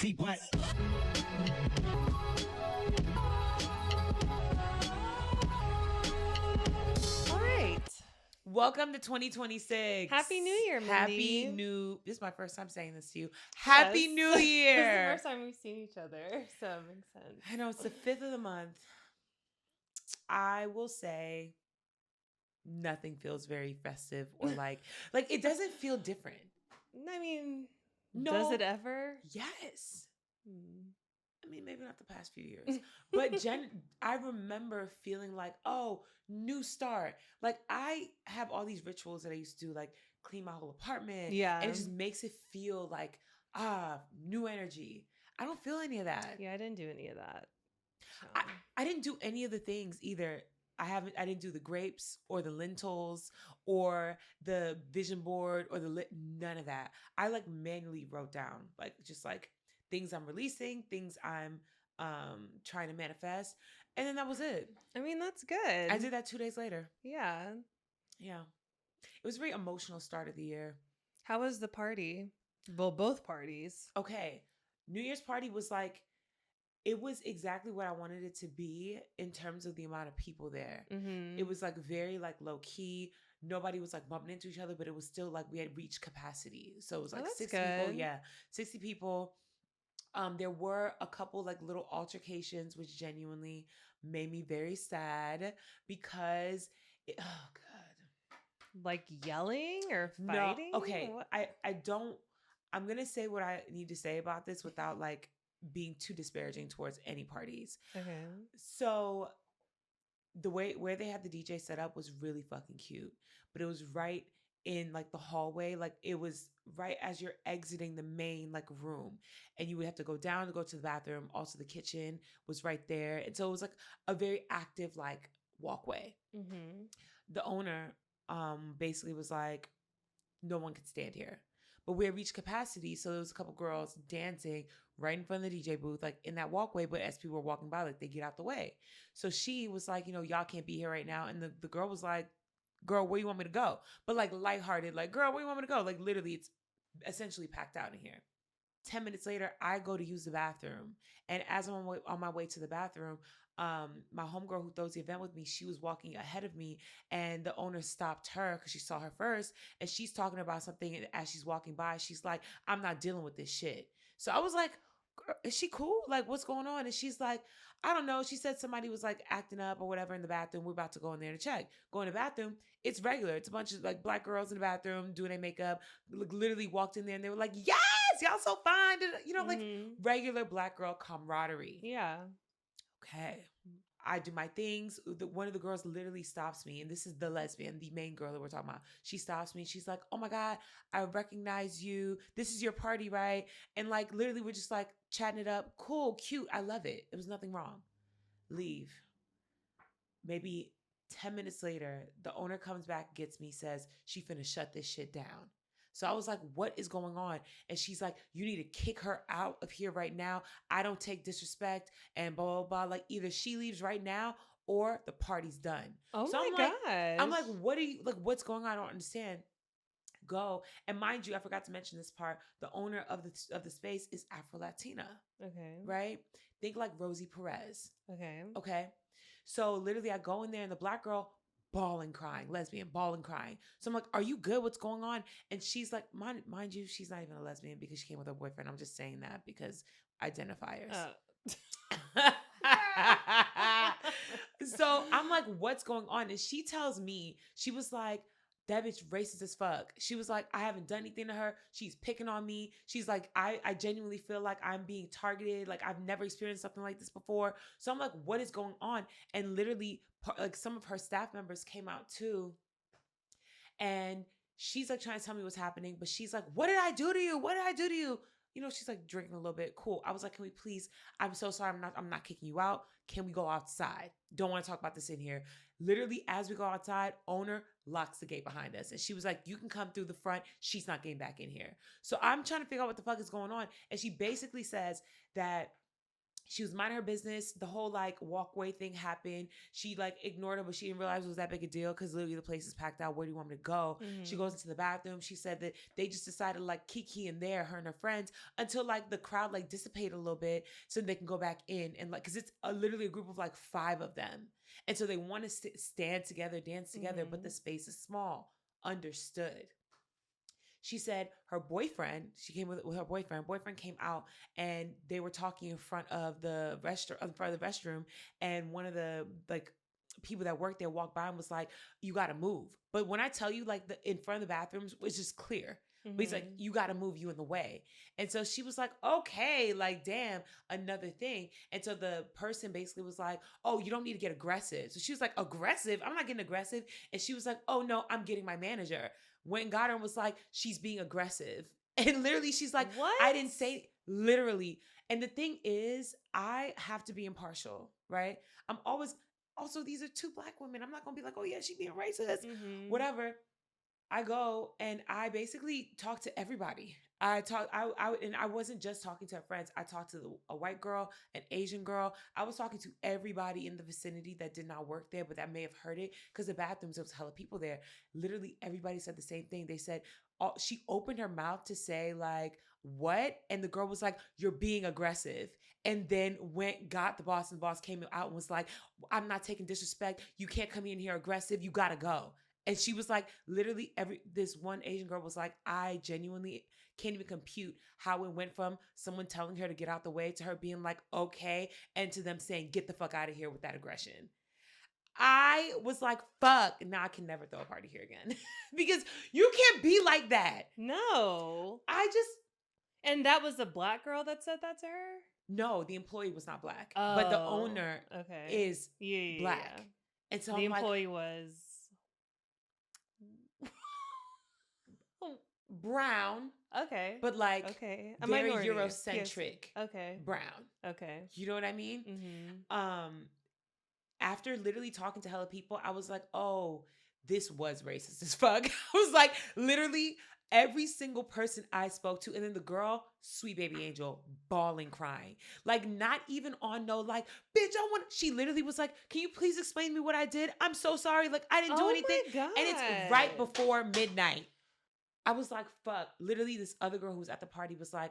CWatt. All right. Welcome to 2026. Happy New Year, Mindy. This is my first time saying this to you. Happy Yes. New Year. This is the first time we've seen each other, so it makes sense. I know it's the 5th of the month. I will say nothing feels very festive or like it doesn't feel different. I mean, No. does it ever? Yes. I mean, maybe not the past few years, but I remember feeling like, oh, new start. Like I have all these rituals that I used to do, like clean my whole apartment. Yeah. And it just makes it feel like, new energy. I don't feel any of that. Yeah, I didn't do any of that. So. I didn't do any of the things either. I didn't do the grapes or the lentils or the vision board or none of that. I like manually wrote down just things I'm releasing, things I'm trying to manifest. And then that was it. I mean, that's good. I did that 2 days later. Yeah. Yeah. It was a very emotional start of the year. How was the party? Well, both parties. Okay. New Year's party was it was exactly what I wanted it to be in terms of the amount of people there. Mm-hmm. It was very low key. Nobody was bumping into each other, but it was still we had reached capacity. So it was 60 people. Yeah. 60 people. There were a couple little altercations, which genuinely made me very sad because oh God. Like yelling or fighting? No, okay. What? I'm going to say what I need to say about this without being too disparaging towards any parties. Okay. So the where they had the DJ set up was really fucking cute, but it was right in the hallway. It was right as you're exiting the main room, and you would have to go down to go to the bathroom. Also the kitchen was right there. And so it was a very active walkway. Mm-hmm. The owner basically was no one could stand here. But we had reached capacity, so there was a couple girls dancing right in front of the DJ booth, in that walkway. But as people were walking by, they get out the way. So she was y'all can't be here right now. And the girl was like, girl, where you want me to go? But lighthearted, girl, where you want me to go? Literally, it's essentially packed out in here. 10 minutes later, I go to use the bathroom. And as I'm on my way to the bathroom, my homegirl who throws the event with me, she was walking ahead of me, and the owner stopped her because she saw her first, and she's talking about something. And as she's walking by, she's like, I'm not dealing with this shit. So I was like, is she cool? What's going on? And she's like, I don't know. She said somebody was acting up or whatever in the bathroom. We're about to go in there to check. Go in the bathroom. It's regular. It's a bunch of black girls in the bathroom doing their makeup. Literally walked in there and they were like, yes, y'all so fine. Regular black girl camaraderie. Yeah. Okay. I do my things. One of the girls literally stops me, and this is the lesbian, the main girl that we're talking about. She stops me. She's like, oh my God, I recognize you. This is your party, right? And literally we're just chatting it up. Cool, cute. I love it. There was nothing wrong. Leave. Maybe 10 minutes later, the owner comes back, gets me, says she finna shut this shit down. So I was like, what is going on? And she's like, you need to kick her out of here right now. I don't take disrespect and blah, blah, blah. Either she leaves right now or the party's done. Oh so my gosh. I'm like, what are you, what's going on? I don't understand. Go. And mind you, I forgot to mention this part. The owner of the space is Afro-Latina. Okay. Right? Think Rosie Perez. Okay. Okay. So literally I go in there and the black girl bawling, crying, lesbian, bawling, crying. So I'm like, are you good? What's going on? And she's like, mind you, she's not even a lesbian because she came with her boyfriend. I'm just saying that because identifiers. So I'm like, what's going on? And she tells me, she was like, that bitch racist as fuck. She was like, I haven't done anything to her. She's picking on me. She's like, I genuinely feel like I'm being targeted. I've never experienced something like this before. So I'm like, what is going on? And literally, some of her staff members came out too. And she's trying to tell me what's happening. But she's like, what did I do to you? What did I do to you? She's drinking a little bit. Cool. I was like, can we please? I'm so sorry. I'm not kicking you out. Can we go outside? Don't want to talk about this in here. Literally, as we go outside, owner locks the gate behind us. And she was like, you can come through the front. She's not getting back in here. So I'm trying to figure out what the fuck is going on. And she basically says that She was minding her business. The whole like walkway thing happened. She like ignored her, but she didn't realize it was that big a deal because literally the place is packed out. Where do you want me to go? She goes into the bathroom. She said that they just decided to like kiki in there, her and her friends, until like the crowd like dissipated a little bit so they can go back in and like, because it's literally a group of like 5 of them. And so they want to stand together, dance together, but the space is small. Understood. She said her boyfriend, she came with her boyfriend came out and they were talking in front of the restroom, and one of the like people that worked there walked by and was like, you got to move. But when I tell you like the in front of the bathrooms was just clear. But he's like, you got to move, you in the way. And so she was like, okay, like, damn, another thing. And so the person basically was like, oh, you don't need to get aggressive. So she was like, aggressive? I'm not getting aggressive. And she was like, oh, no, I'm getting my manager. Went and got her and was like, she's being aggressive. And literally, she's like, what? I didn't say, literally. And the thing is, I have to be impartial, right? I'm always, also, these are 2 Black women. I'm not going to be like, oh, yeah, she being racist, whatever. I go and I basically talk to everybody. I wasn't just talking to her friends. I talked to a white girl, an Asian girl. I was talking to everybody in the vicinity that did not work there, but that may have heard it because the bathrooms, there was hella people there. Literally everybody said the same thing. They said, she opened her mouth to say like, what? And the girl was like, you're being aggressive. And then got the boss, and the boss came out and was like, I'm not taking disrespect. You can't come in here aggressive. You got to go. And she was like, literally this one Asian girl was like, I genuinely can't even compute how it went from someone telling her to get out the way to her being like, okay, and to them saying, get the fuck out of here with that aggression. I was like, fuck, now I can never throw a party here again. Because you can't be like that. No. And that was the Black girl that said that to her? No, the employee was not Black. But the owner is Black. Yeah. And so the employee was brown. Okay. But like a very minority. Eurocentric. Yes. Okay. Brown. Okay. You know what I mean? Mm-hmm. After literally talking to hella people, I was like, oh, this was racist as fuck. I was like, literally every single person I spoke to, and then the girl, sweet baby angel, bawling, crying. Like, not even on no, like, bitch, she literally was like, can you please explain to me what I did? I'm so sorry. Like, I didn't do anything. My God. And it's right before midnight. I was like, fuck. Literally, this other girl who was at the party was like,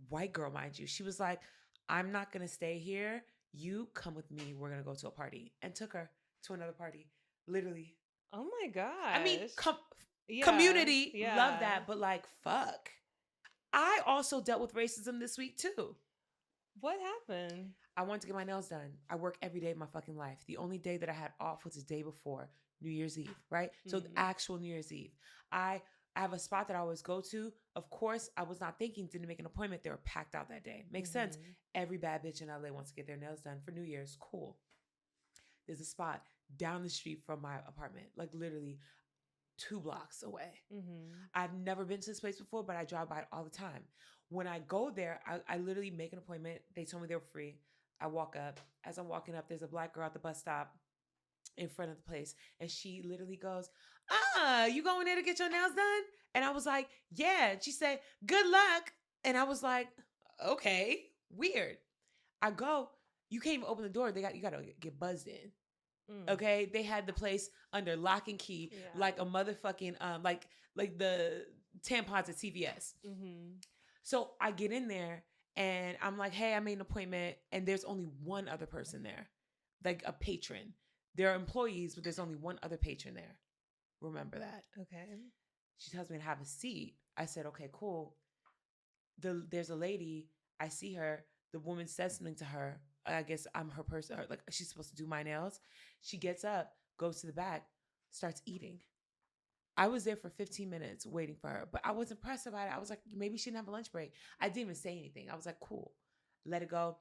white girl, mind you. She was like, I'm not going to stay here. You come with me. We're going to go to a party. And took her to another party. Literally. Oh my God. I mean, community, love that. But like, fuck. I also dealt with racism this week too. What happened? I wanted to get my nails done. I work every day of my fucking life. The only day that I had off was the day before New Year's Eve, right? So the actual New Year's Eve. I have a spot that I always go to. Of course, I was not thinking, didn't make an appointment. They were packed out that day. Makes sense. Every bad bitch in LA wants to get their nails done for New Year's. Cool. There's a spot down the street from my apartment, like literally 2 blocks away. I've never been to this place before, but I drive by it all the time. When I go there, I literally make an appointment. They told me they were free. I walk up. As I'm walking up, there's a Black girl at the bus stop in front of the place. And she literally goes, you going there to get your nails done? And I was like, yeah. And she said, good luck. And I was like, okay, weird. I go, you can't even open the door. You got to get buzzed in. Okay, they had the place under lock and key, like a motherfucking like the tampons at CVS. So I get in there and I'm like, hey, I made an appointment, and there's only one other person there, like a patron. There are employees, but there's only one other patron there. Remember that. Okay. She tells me to have a seat. I said, okay, cool. There's a lady. I see her. The woman says something to her. I guess I'm her person. Like, she's supposed to do my nails. She gets up, goes to the back, starts eating. I was there for 15 minutes waiting for her, but I was impressed about it. I was like, maybe she didn't have a lunch break. I didn't even say anything. I was like, cool, let it go.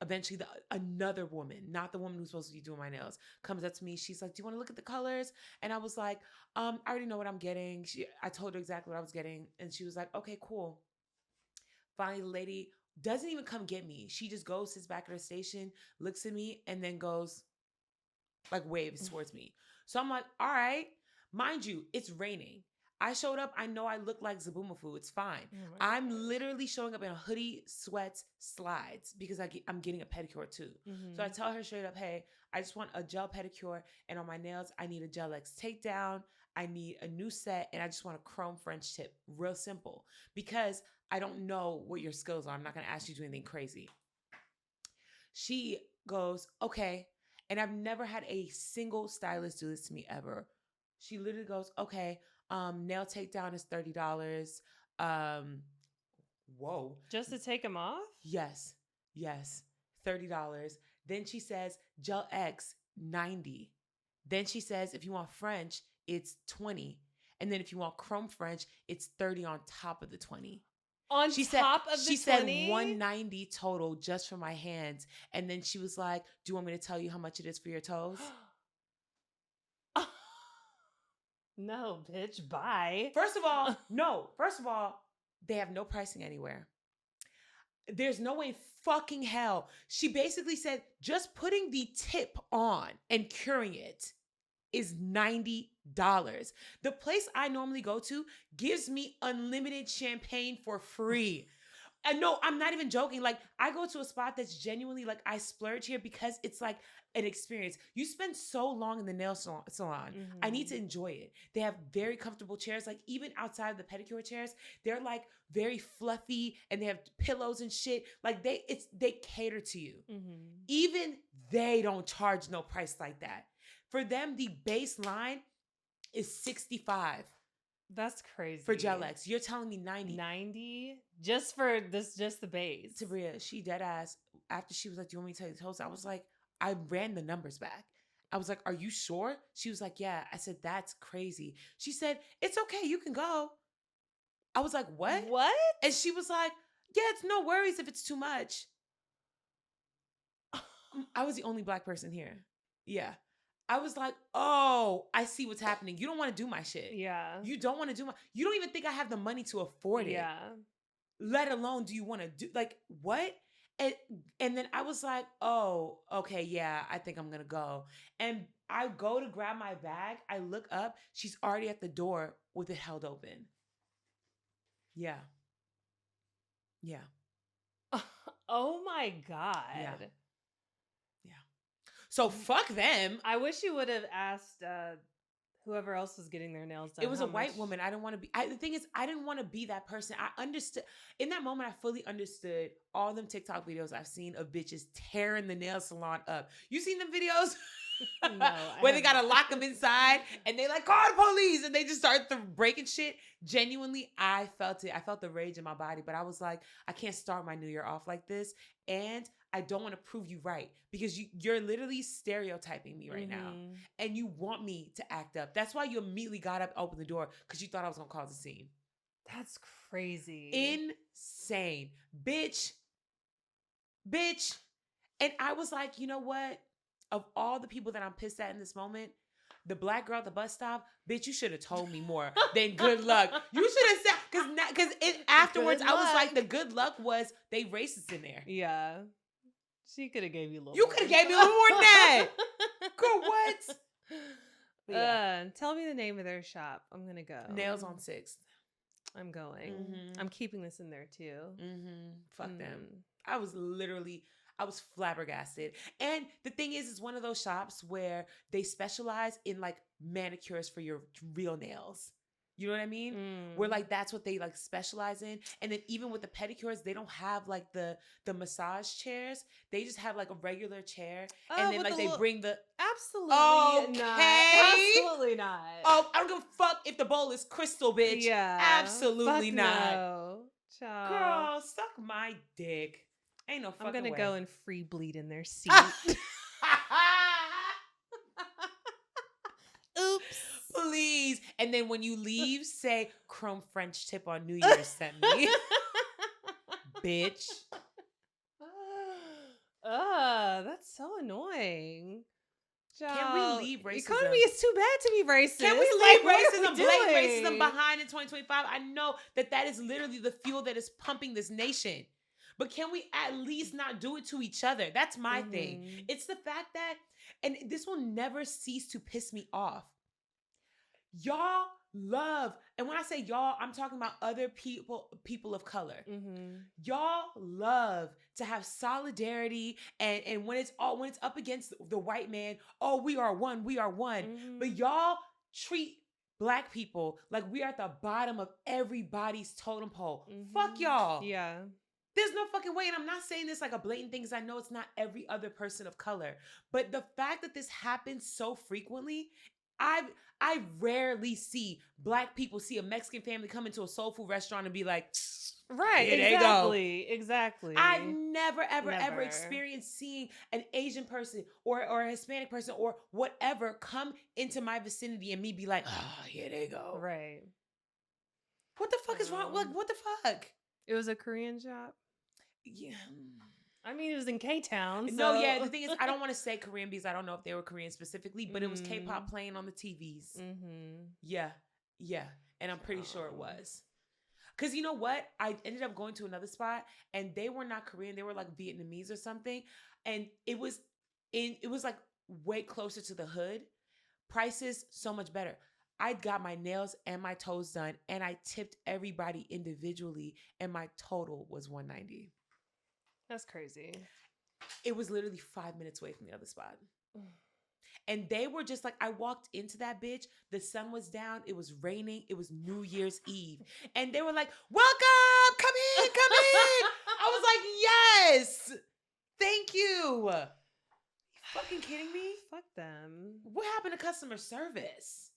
Eventually, another woman, not the woman who's supposed to be doing my nails, comes up to me. She's like, do you want to look at the colors? And I was like, I already know what I'm getting. I told her exactly what I was getting. And she was like, okay, cool. Finally, the lady doesn't even come get me. She just goes, sits back at her station, looks at me, and then goes, like, waves towards me. So I'm like, all right. Mind you, it's raining. I showed up. I know I look like Zaboomafoo. It's fine. Oh I'm gosh. literally showing up in a hoodie, sweats, slides because I'm getting a pedicure too. Mm-hmm. So I tell her straight up, hey, I just want a gel pedicure, and on my nails, I need a Gel X takedown. I need a new set, and I just want a chrome French tip. Real simple. Because I don't know what your skills are. I'm not going to ask you to do anything crazy. She goes, okay. And I've never had a single stylist do this to me ever. She literally goes, okay, nail takedown is $30. Whoa. Just to take them off? Yes. $30. Then she says, Gel X, $90. Then she says, if you want French, it's $20. And then if you want chrome French, it's $30 on top of the $20. She said $190 total just for my hands. And then she was like, do you want me to tell you how much it is for your toes? No, bitch, bye. First of all, they have no pricing anywhere. There's no way fucking hell. She basically said just putting the tip on and curing it is $90. The place I normally go to gives me unlimited champagne for free. And no, I'm not even joking. Like, I go to a spot that's genuinely like, I splurge here because it's like an experience. You spend so long in the nail salon. Mm-hmm. I need to enjoy it. They have very comfortable chairs. Like, even outside of the pedicure chairs, they're like very fluffy and they have pillows and shit. Like, they cater to you. Mm-hmm. Even they don't charge no price like that. For them, the baseline is $65. That's crazy. For Gel X. You're telling me $90. $90? Just for this, just the base. Tabria, she dead ass. After she was like, do you want me to tell you the toast? I was like, I ran the numbers back. I was like, are you sure? She was like, yeah. I said, that's crazy. She said, it's okay. You can go. I was like, what? What? And she was like, yeah, it's no worries if it's too much. I was the only Black person here. Yeah. I was like, oh, I see what's happening. You don't want to do my shit. Yeah. You don't want to do you don't even think I have the money to afford it. Yeah. Let alone do you want to do, like, what? And then I was like, oh, okay, yeah, I think I'm going to go. And I go to grab my bag. I look up. She's already at the door with it held open. Yeah. Oh my God. Yeah. So fuck them. I wish you would have asked whoever else was getting their nails done. It was a white woman. I didn't want to be. The thing is, I didn't want to be that person. I understood. In that moment, I fully understood all them TikTok videos I've seen of bitches tearing the nail salon up. You seen them videos? No, where they gotta lock them inside and they like, call the police, and they just start breaking shit. Genuinely, I felt it. I felt the rage in my body, but I was like, I can't start my new year off like this. And I don't want to prove you right because you're literally stereotyping me right now. And you want me to act up. That's why you immediately got up, opened the door, because you thought I was going to cause a scene. That's crazy. Insane. Bitch. And I was like, you know what? Of all the people that I'm pissed at in this moment, the Black girl at the bus stop, bitch, you should have told me more than good luck. You should have said, because afterwards, I was like, the good luck was they racist in there. Yeah. She could have gave you a little. You could have gave me a little more than that. Girl, what? Yeah. Tell me the name of their shop. I'm going to go. Nails on 6th. I'm going. Mm-hmm. I'm keeping this in there too. Fuck them. I was flabbergasted. And the thing is, it's one of those shops where they specialize in like manicures for your real nails. You know what I mean? Where like that's what they like specialize in. And then even with the pedicures, they don't have like the massage chairs. They just have like a regular chair. And then like they bring the absolutely not. Absolutely not. Oh, I don't give a fuck if the bowl is crystal, bitch. Yeah. Absolutely not. No. Child. Girl, suck my dick. Ain't no fucking I'm gonna way. go and free bleed in their seat. Oops. Please. And then when you leave, say chrome French tip on New Year's sent me. Bitch. That's so annoying. Can we leave racism? Economy is too bad to be racist. Can we leave racism, blatant racism behind in 2025? I know that is literally the fuel that is pumping this nation. But can we at least not do it to each other? That's my thing. It's the fact that, and this will never cease to piss me off. Y'all love, and when I say y'all, I'm talking about other people of color. Mm-hmm. Y'all love to have solidarity, and when it's up against the white man, oh, we are one. Mm-hmm. But y'all treat Black people like we are at the bottom of everybody's totem pole. Mm-hmm. Fuck y'all. Yeah. There's no fucking way. And I'm not saying this like a blatant thing because I know it's not every other person of color. But the fact that this happens so frequently, I rarely see Black people see a Mexican family come into a soul food restaurant and be like, right, here they go. Exactly. I've never, ever experienced seeing an Asian person or a Hispanic person or whatever come into my vicinity and me be like, oh, here they go. Right. What the fuck is wrong? Like, what the fuck? It was a Korean shop. Yeah. I mean, it was in K-Town. So. No, yeah. The thing is, I don't want to say Korean because I don't know if they were Korean specifically, but it was K-pop playing on the TVs. Mm-hmm. Yeah. And I'm pretty sure it was. Because you know what? I ended up going to another spot and they were not Korean. They were like Vietnamese or something. And it was like way closer to the hood. Prices, so much better. I got my nails and my toes done and I tipped everybody individually and my total was $190. That's crazy. It was literally 5 minutes away from the other spot. And they were just like, I walked into that bitch. The sun was down. It was raining. It was New Year's Eve. And they were like, welcome. Come in. I was like, yes. Thank you. You fucking kidding me? Fuck them. What happened to customer service?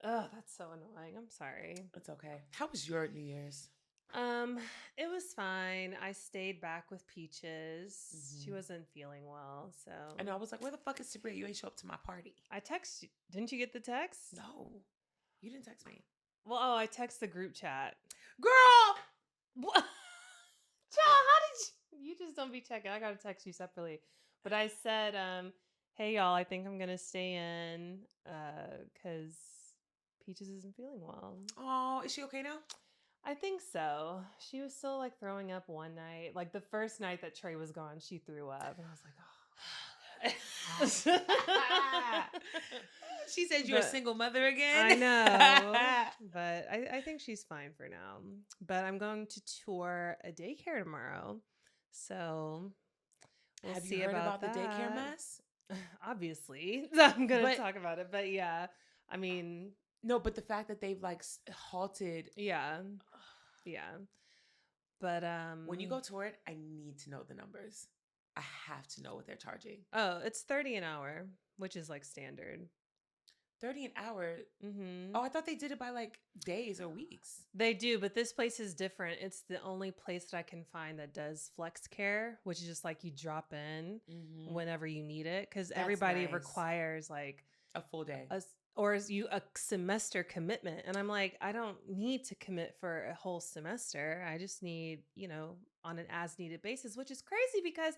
Oh, that's so annoying. I'm sorry. It's okay. How was your New Year's? It was fine. I stayed back with Peaches. Mm-hmm. She wasn't feeling well, so. I know. I was like, where the fuck is Tabria? You ain't show up to my party. I text you. Didn't you get the text? No. You didn't text me. Well, I text the group chat. Girl! What? Child, how did you just don't be checking. I gotta text you separately. But I said, hey y'all, I think I'm gonna stay in because Peaches isn't feeling well. Oh, is she okay now? I think so. She was still like throwing up one night. Like the first night that Trey was gone, she threw up. And I was like, oh. She said you're a single mother again. I know. But I think she's fine for now. But I'm going to tour a daycare tomorrow. So we'll Have see you heard about that. the daycare mess? Obviously. I'm going to talk about it. But yeah, I mean. No, but the fact that they've like halted. Yeah. But when you go tour it, I need to know the numbers. I have to know what they're charging. Oh, it's $30 an hour, which is like standard. $30 an hour? Mm-hmm. Oh, I thought they did it by like days or weeks. They do, but this place is different. It's the only place that I can find that does flex care, which is just like you drop in whenever you need it. Because everybody requires like a full day. A semester commitment. And I'm like, I don't need to commit for a whole semester. I just need, on an as needed basis, which is crazy because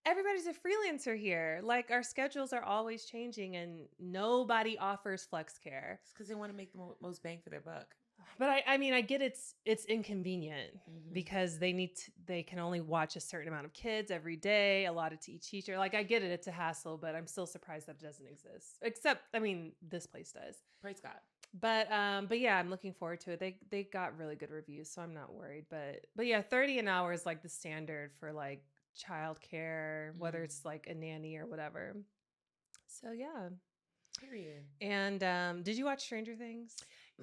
everybody's a freelancer here. Like our schedules are always changing and nobody offers flex care. It's because they want to make the most bang for their buck. But I mean, I get it's inconvenient because they can only watch a certain amount of kids every day, allotted to each teacher. Like I get it, it's a hassle, but I'm still surprised that it doesn't exist. Except, I mean, this place does. Praise God. But yeah, I'm looking forward to it. They got really good reviews, so I'm not worried. But yeah, $30 an hour is like the standard for like childcare, whether it's like a nanny or whatever. So yeah. Period. And did you watch Stranger Things?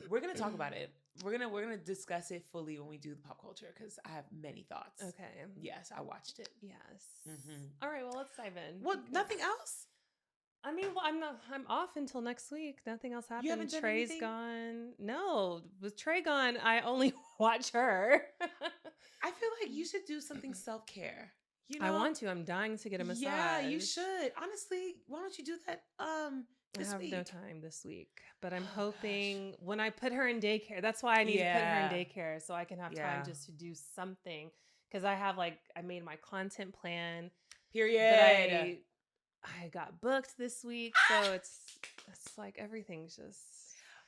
We're gonna talk about it. We're gonna discuss it fully when we do the pop culture because I have many thoughts. Okay. Yes, I watched it. Yes. Mm-hmm. All right. Well, let's dive in. Well, nothing else. I mean, well, I'm off until next week. Nothing else happened. You haven't done Trey's anything? Gone. No, with Trey gone, I only watch her. I feel like you should do something self-care. I want to. I'm dying to get a massage. Yeah, you should. Honestly, why don't you do that? This I have week? no time this week, but I'm hoping when I put her in daycare, that's why I need to put her in daycare so I can have time just to do something. Because I made my content plan. Period. But I got booked this week, so it's like everything's just.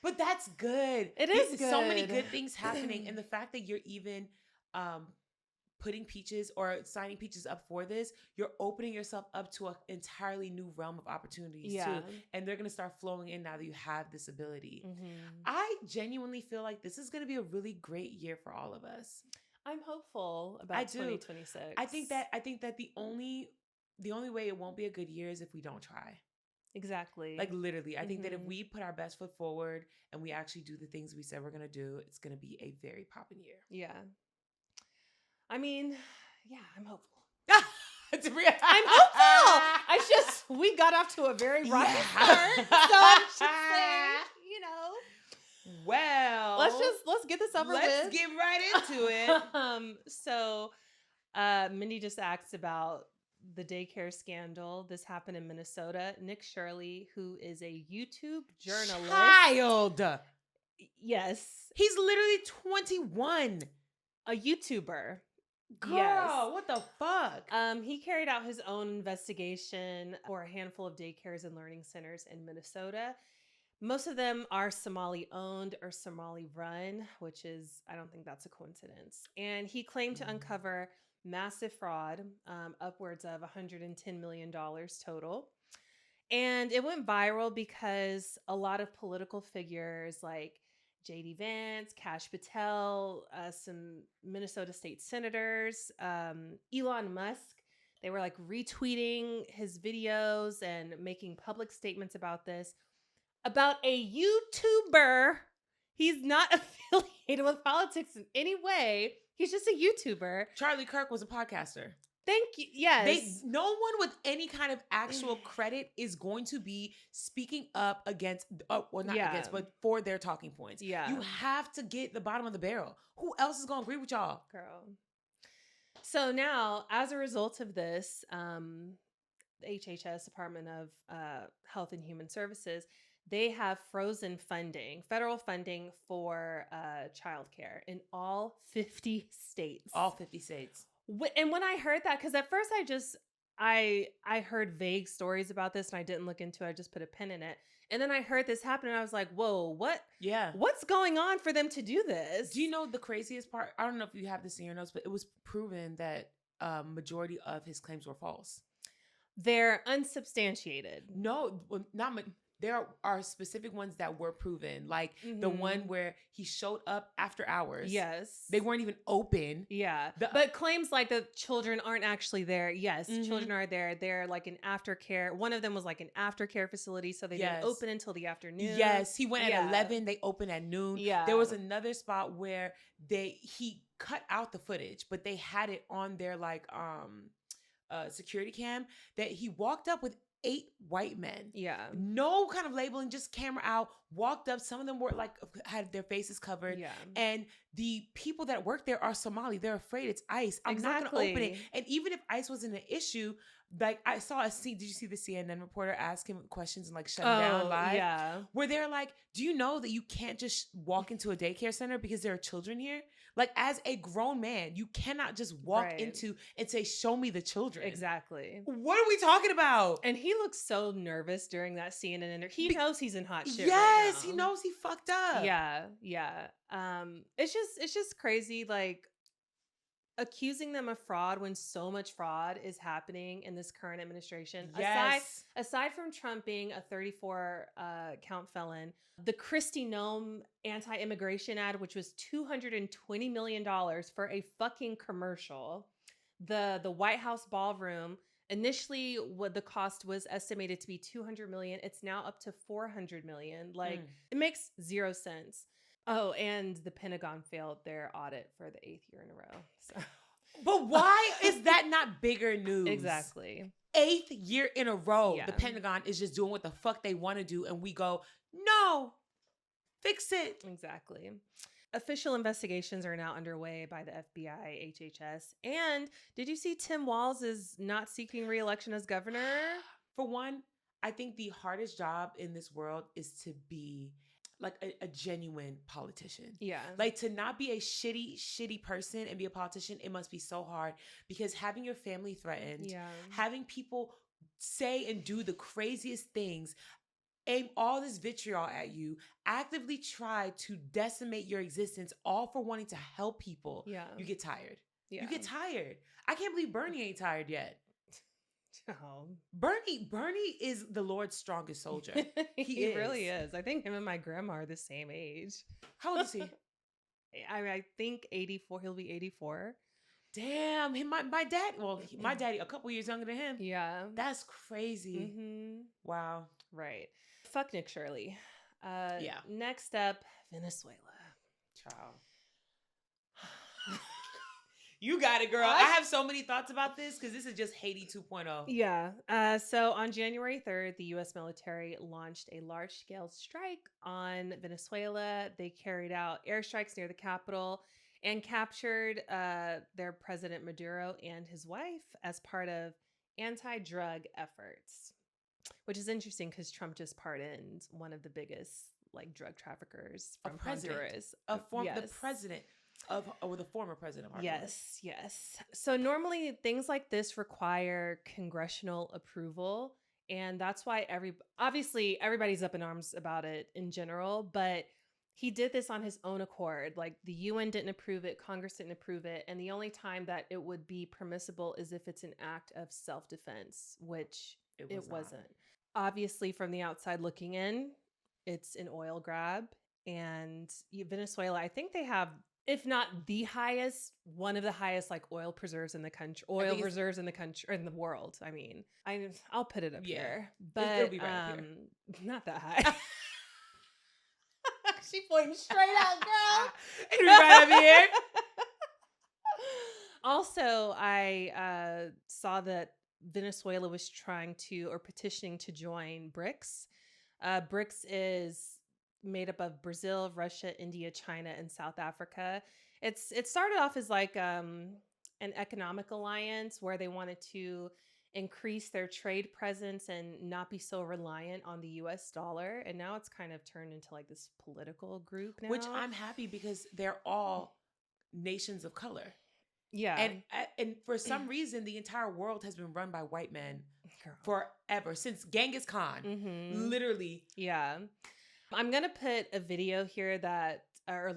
But that's good. It is good. So many good things happening, and the fact that you're even putting Peaches or signing Peaches up for this, you're opening yourself up to an entirely new realm of opportunities too. And they're going to start flowing in now that you have this ability. I genuinely feel like this is going to be a really great year for all of us. I'm hopeful about 2026. I think that the only way it won't be a good year is if we don't try. Exactly. Like literally, I think that if we put our best foot forward and we actually do the things we said we're going to do, it's going to be a very poppin' year. Yeah. I mean, yeah, I'm hopeful. I'm hopeful. We got off to a very rocky start. So I'm just saying, you know. Well, let's get this over with. Let's get right into it. So Mindy just asked about the daycare scandal. This happened in Minnesota. Nick Shirley, who is a YouTube journalist. Child. Yes. He's literally 21. A YouTuber. Girl, yes. What the fuck? He carried out his own investigation for a handful of daycares and learning centers in Minnesota. Most of them are Somali owned or Somali run, which is, I don't think that's a coincidence. And he claimed to uncover massive fraud, upwards of $110 million total. And it went viral because a lot of political figures like J.D. Vance, Kash Patel, some Minnesota state senators, Elon Musk, they were like retweeting his videos and making public statements about this. About a YouTuber. He's not affiliated with politics in any way. He's just a YouTuber. Charlie Kirk was a podcaster. Thank you. Yes. No one with any kind of actual credit is going to be speaking up against, against, but for their talking points. Yeah. You have to get the bottom of the barrel. Who else is going to agree with y'all? Girl. So now, as a result of this, the HHS, Department of Health and Human Services, they have frozen federal funding for childcare in all 50 states. All 50 states. And when I heard that, because at first I heard vague stories about this and I didn't look into it. I just put a pin in it. And then I heard this happen and I was like, whoa, what? Yeah. What's going on for them to do this? Do you know the craziest part? I don't know if you have this in your notes, but it was proven that majority of his claims were false. They're unsubstantiated. No, not there are specific ones that were proven, like the one where he showed up after hours. Yes. They weren't even open. Yeah. But claims like the children aren't actually there. Yes, children are there. They're like an aftercare. One of them was like an aftercare facility, so they didn't open until the afternoon. Yes, he went at 11. They opened at noon. Yeah. There was another spot where he cut out the footage, but they had it on their like security cam that he walked up with 8 white men. Yeah. No kind of labeling, just camera out, walked up. Some of them were like, had their faces covered. Yeah. And the people that work there are Somali. They're afraid it's ICE. I'm not going to open it. And even if ICE wasn't an issue, like I saw did you see the CNN reporter ask him questions and like shut him down live? Yeah. Where they're like, do you know that you can't just walk into a daycare center because there are children here? Like as a grown man, you cannot just walk into and say, show me the children. Exactly. What are we talking about? And he looks so nervous during that scene. And he knows he's in hot shit. Yes, right now. He knows he fucked up. Yeah. Yeah. It's just crazy. Like accusing them of fraud when so much fraud is happening in this current administration. Yes. Aside from Trump being a 34 count felon, the Kristi Noem anti-immigration ad, which was $220 million for a fucking commercial. The White House ballroom, initially what the cost was estimated to be $200 million. It's now up to $400 million. Like it makes zero sense. Oh, and the Pentagon failed their audit for the 8th year in a row. So. But why is that not bigger news? Exactly. 8th year in a row, Yeah. The Pentagon is just doing what the fuck they want to do. And we go, no, fix it. Exactly. Official investigations are now underway by the FBI, HHS. And did you see Tim Walz is not seeking re-election as governor? For one, I think the hardest job in this world is to be like a genuine politician. Yeah. Like to not be a shitty person and be a politician, it must be so hard because having your family threatened, having people say and do the craziest things, aim all this vitriol at you, actively try to decimate your existence, all for wanting to help people. Yeah. You get tired. You get tired. I can't believe Bernie ain't tired yet. Oh. Bernie is the Lord's strongest soldier. He really is. I think him and my grandma are the same age. How old is he? I think 84. He'll be 84. Damn, my dad. Well, my daddy a couple years younger than him. Yeah, that's crazy. Wow. Right. Fuck Nick Shirley. Yeah. Next up, Venezuela. Child. You got it, girl. I have so many thoughts about this because this is just Haiti 2.0. Yeah. So on January 3rd, the U.S. military launched a large-scale strike on Venezuela. They carried out airstrikes near the capital and captured their president Maduro and his wife as part of anti-drug efforts, which is interesting because Trump just pardoned one of the biggest drug traffickers from Honduras. The president. The former president of Honduras. Yes. So normally things like this require congressional approval. And that's why obviously everybody's up in arms about it in general, but he did this on his own accord. Like the UN didn't approve it, Congress didn't approve it. And the only time that it would be permissible is if it's an act of self-defense, which it wasn't. Obviously from the outside looking in, it's an oil grab. And Venezuela, I think they have, if not the highest, one of the highest oil preserves in the country, reserves in the country, in the world. I mean, I'll put it up here, but it'll be right up here. Not that high. She pointing straight out, girl. It'll be right up here. Also, I saw that Venezuela was petitioning to join BRICS. BRICS is made up of Brazil, Russia, India, China, and South Africa. It started off as an economic alliance where they wanted to increase their trade presence and not be so reliant on the US dollar. And now it's kind of turned into this political group now. Which I'm happy because they're all nations of color. Yeah. And for some reason, the entire world has been run by white men forever, since Genghis Khan, literally. Yeah. I'm going to put a video here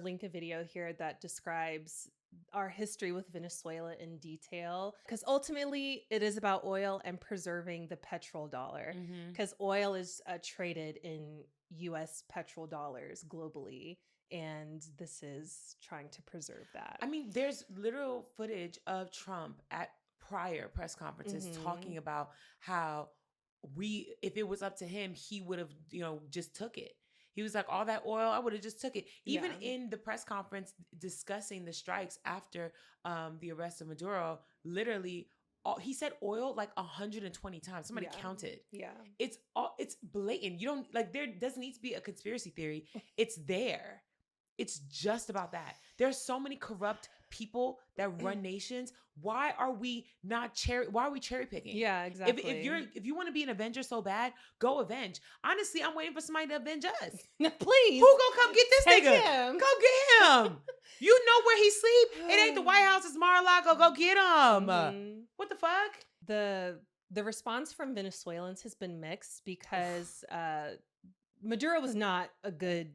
link a video here that describes our history with Venezuela in detail. Because ultimately it is about oil and preserving the petrodollar. Because oil is traded in US petrodolars globally. And this is trying to preserve that. I mean, there's literal footage of Trump at prior press conferences talking about how if it was up to him, he would have, just took it. He was like, all that oil, I would have just took it. Even in the press conference discussing the strikes after the arrest of Maduro, literally, he said oil 120 times. Somebody counted. Yeah. It's blatant. You don't there doesn't need to be a conspiracy theory. It's there. It's just about that. There are so many corrupt people that run nations. Why are we cherry picking? Yeah, exactly. If you want to be an Avenger so bad, go avenge. Honestly, I'm waiting for somebody to avenge us. No, please. Who gonna come get this nigga? Him. Go get him. You know where he sleep. It ain't the White House, it's Mar-a-Lago. Go get him. What the fuck? The response from Venezuelans has been mixed because Maduro was not a good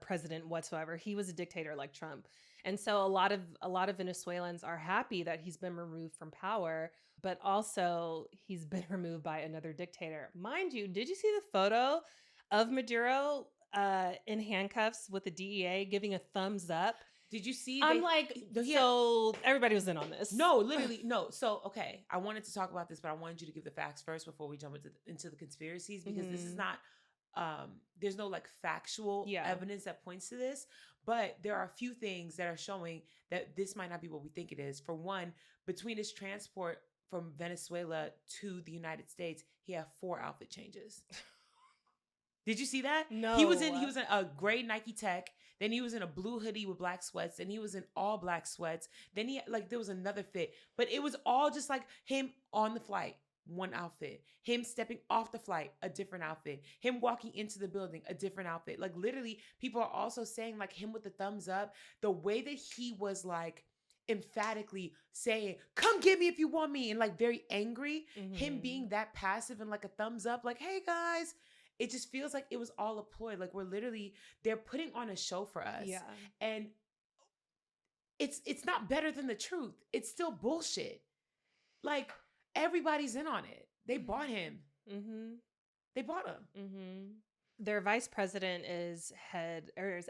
president whatsoever. He was a dictator like Trump. And so a lot of Venezuelans are happy that he's been removed from power, but also he's been removed by another dictator. Mind you, did you see the photo of Maduro in handcuffs with the DEA giving a thumbs up? Did you see? So everybody was in on this. No, literally, no. So, okay, I wanted to talk about this, but I wanted you to give the facts first before we jump into the conspiracies, because this is not, there's no factual evidence that points to this, but there are a few things that are showing that this might not be what we think it is. For one, between his transport from Venezuela to the United States, he had 4 outfit changes. Did you see that? No. He was in a gray Nike Tech. Then he was in a blue hoodie with black sweats. Then he was in all black sweats. Then he there was another fit, but it was all just him on the flight. One outfit, him stepping off the flight, a different outfit, him walking into the building, a different outfit. Literally, people are also saying him with the thumbs up, the way that he was emphatically saying, come get me if you want me, and very angry, him being that passive and a thumbs up, hey guys, it just feels like it was all a ploy. They're putting on a show for us. Yeah. And it's not better than the truth. It's still bullshit. Like, everybody's in on it. They bought him. Mm-hmm. They bought him. Mm-hmm. Their vice president is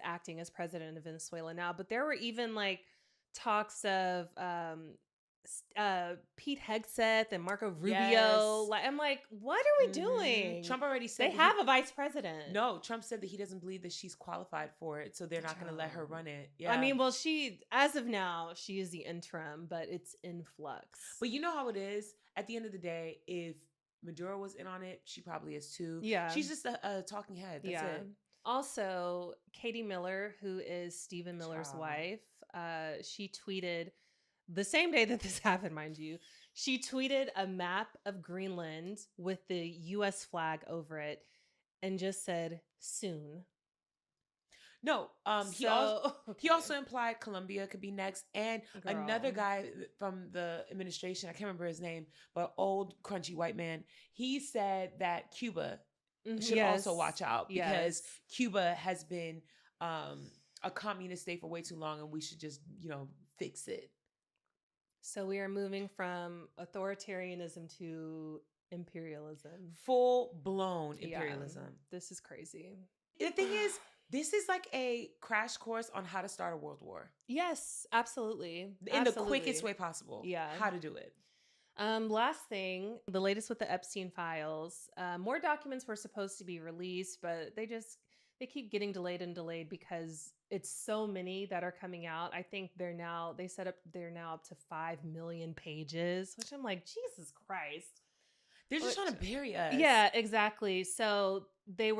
acting as president of Venezuela now, but there were even like talks of Pete Hegseth and Marco Rubio. Yes. Like, I'm like, what are we doing? Trump already said they have a vice president. No, Trump said that he doesn't believe that she's qualified for it, so they're not going to let her run it. Yeah. I mean, well, as of now, she is the interim, but it's in flux. But you know how it is. At the end of the day, if Maduro was in on it, she probably is too. Yeah. She's just a talking head. That's it. Also, Katie Miller, who is Stephen Miller's wife, she tweeted the same day that this happened, mind you. She tweeted a map of Greenland with the U.S. flag over it and just said, soon. No, he also implied Colombia could be next, and another guy from the administration, I can't remember his name, but old crunchy white man, he said that Cuba should also watch out because Cuba has been a communist state for way too long, and we should just, fix it. So we are moving from authoritarianism to imperialism. Full-blown imperialism. Yeah, this is crazy. The thing is, this is like a crash course on how to start a world war. Yes, absolutely. In the quickest way possible. Yeah. How to do it. Last thing, the latest with the Epstein Files. More documents were supposed to be released, but they keep getting delayed because it's so many that are coming out. I think they're now up to 5 million pages, which I'm like, Jesus Christ. They're just trying to bury us. Yeah, exactly. So they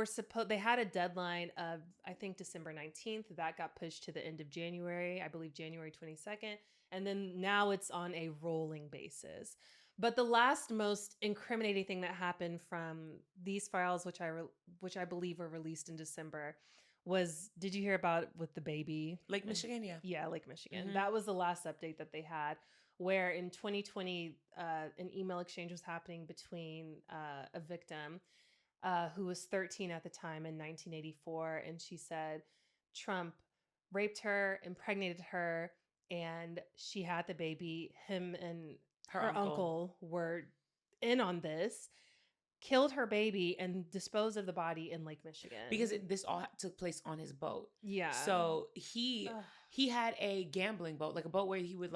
had a deadline of, I think, December 19th. That got pushed to the end of January, I believe January 22nd. And then now it's on a rolling basis. But the last most incriminating thing that happened from these files, which I believe were released in December, was, did you hear about with the baby? Lake Michigan, yeah. Yeah, Lake Michigan. Mm-hmm. That was the last update that they had, where in 2020, an email exchange was happening between a victim who was 13 at the time in 1984. And she said Trump raped her, impregnated her, and she had the baby. Him and her uncle were in on this, killed her baby, and disposed of the body in Lake Michigan. Because this all took place on his boat. Yeah. So he had a gambling boat, like a boat where he would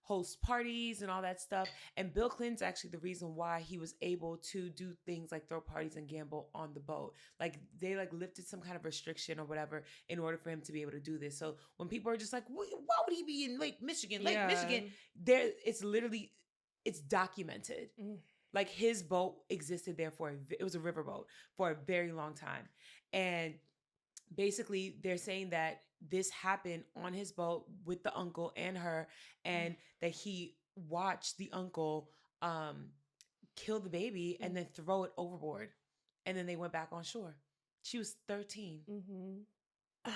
host parties and all that stuff. And Bill Clinton's actually the reason why he was able to do things like throw parties and gamble on the boat. Like they lifted some kind of restriction or whatever in order for him to be able to do this. So when people are just like, why would he be in Lake Michigan? Michigan, it's documented. Like his boat existed there it was a riverboat for a very long time. And basically they're saying that this happened on his boat with the uncle and her, and that he watched the uncle kill the baby and then throw it overboard. And then they went back on shore. She was 13. Mm-hmm.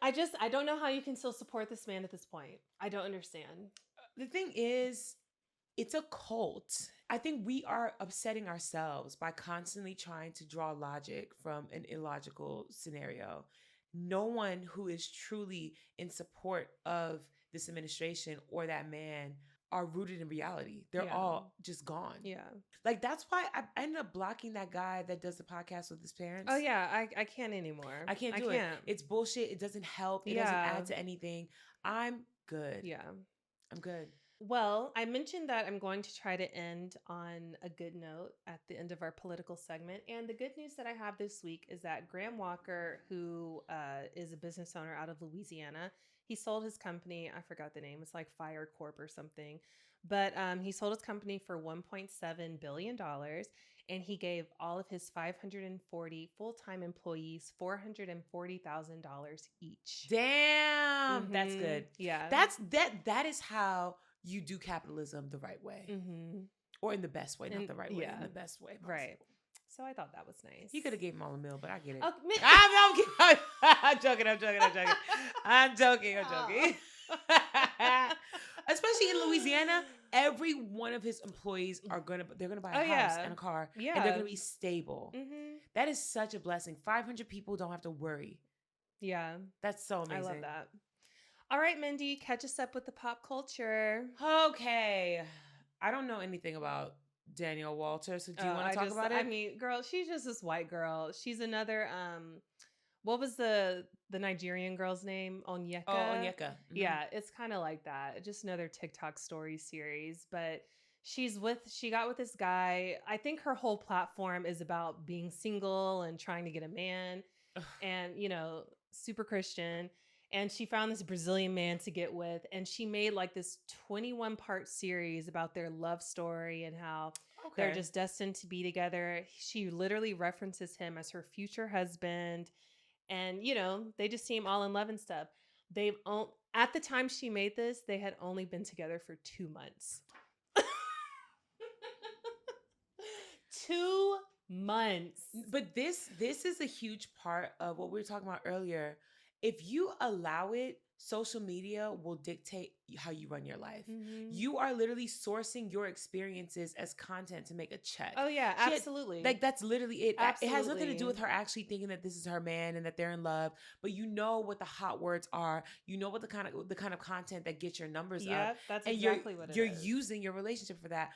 I don't know how you can still support this man at this point. I don't understand. The thing is, it's a cult. I think we are upsetting ourselves by constantly trying to draw logic from an illogical scenario. No one who is truly in support of this administration or that man are rooted in reality. They're all just gone. Yeah. Like, that's why I ended up blocking that guy that does the podcast with his parents. Oh, yeah. I can't anymore. I can't do it. It's bullshit. It doesn't help. It doesn't add to anything. I'm good. Yeah. I'm good. Well, I mentioned that I'm going to try to end on a good note at the end of our political segment. And the good news that I have this week is that Graham Walker, who is a business owner out of Louisiana, he sold his company. I forgot the name. It's like Fire Corp or something. But he sold his company for $1.7 billion. And he gave all of his 540 full-time employees $440,000 each. Damn. Mm-hmm. That's good. Yeah. That is how you do capitalism the right way. Mm-hmm. Or in the best way, not the right way, in the best way possible. Right. So I thought that was nice. You could have gave him all a meal, but I get it. Oh, I'm joking. I'm joking. Especially in Louisiana, every one of his employees they're gonna buy a house and a car, and they're gonna be stable. Mm-hmm. That is such a blessing. 500 people don't have to worry. Yeah, that's so amazing. I love that. All right, Mindy, catch us up with the pop culture. Okay. I don't know anything about Danielle Walter, so do you want to talk about it? I mean, girl, she's just this white girl. She's another what was the Nigerian girl's name? Onyeka. Oh, Onyeka. Mm-hmm. Yeah, it's kind of like that. Just another TikTok story series, but she got with this guy. I think her whole platform is about being single and trying to get a man and, super Christian. And she found this Brazilian man to get with, and she made like this 21-part series about their love story and how they're just destined to be together. She literally references him as her future husband. And, they just seem all in love and stuff. At the time she made this, they had only been together for 2 months. 2 months. But this is a huge part of what we were talking about earlier. If you allow it, social media will dictate how you run your life. Mm-hmm. You are literally sourcing your experiences as content to make a check. Oh yeah, absolutely. That's literally it. Absolutely. It has nothing to do with her actually thinking that this is her man and that they're in love. But you know what the hot words are. You know what the kind of content that gets your numbers up. Yeah, that's exactly what it is. You're using your relationship for that.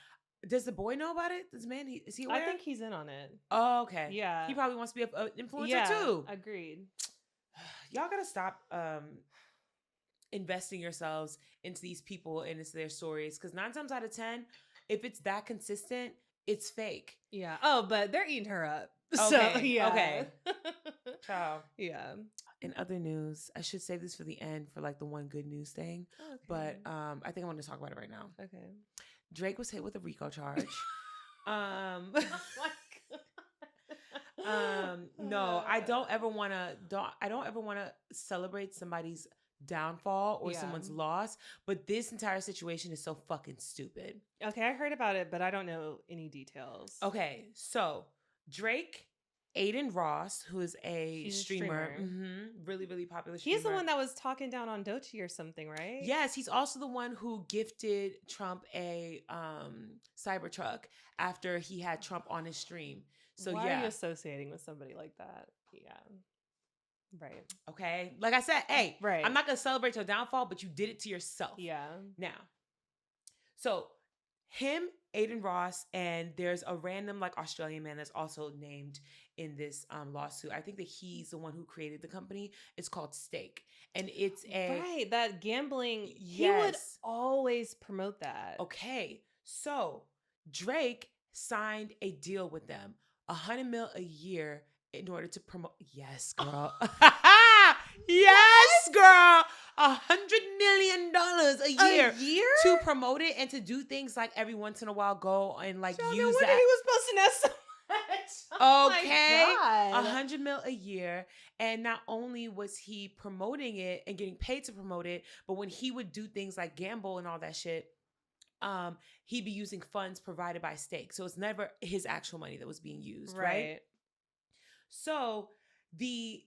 Does the boy know about it? Does the man, is he aware? I think he's in on it. Oh, okay. Yeah. He probably wants to be an influencer too. Agreed. Y'all gotta stop investing yourselves into these people and into their stories, because 9 times out of 10, if it's that consistent, it's fake. Yeah. Oh, but they're eating her up. Okay. So, yeah. Okay. Ciao. Yeah. In other news, I should save this for the end for like the one good news thing. Okay. But I think I want to talk about it right now. Okay. Drake was hit with a RICO charge. Oh my God. No, I don't ever want to celebrate somebody's downfall or someone's loss, but this entire situation is so fucking stupid. Okay, I heard about it, but I don't know any details. Okay, so Drake, Aiden Ross, who is a streamer. Really, really popular streamer. He's the one that was talking down on Doechii or something, right? Yes, he's also the one who gifted Trump a Cybertruck after he had Trump on his stream. So why are you associating with somebody like that? Yeah. Right. Okay. Like I said, hey, right. I'm not going to celebrate your downfall, but you did it to yourself. Yeah. Now, so him, Aiden Ross, and there's a random like Australian man that's also named in this lawsuit. I think that he's the one who created the company. It's called Stake. And it's that gambling. Yes. He would always promote that. Okay. So Drake signed a deal with them. $100 million a year in order to promote. Yes, girl. Yes, girl. $100 million a year to promote it and to do things like every once in a while go and like use that. He was posting that so much. Okay, $100 million a year, and not only was he promoting it and getting paid to promote it, but when he would do things like gamble and all that shit, he'd be using funds provided by Stake. So it's never his actual money that was being used, right? So the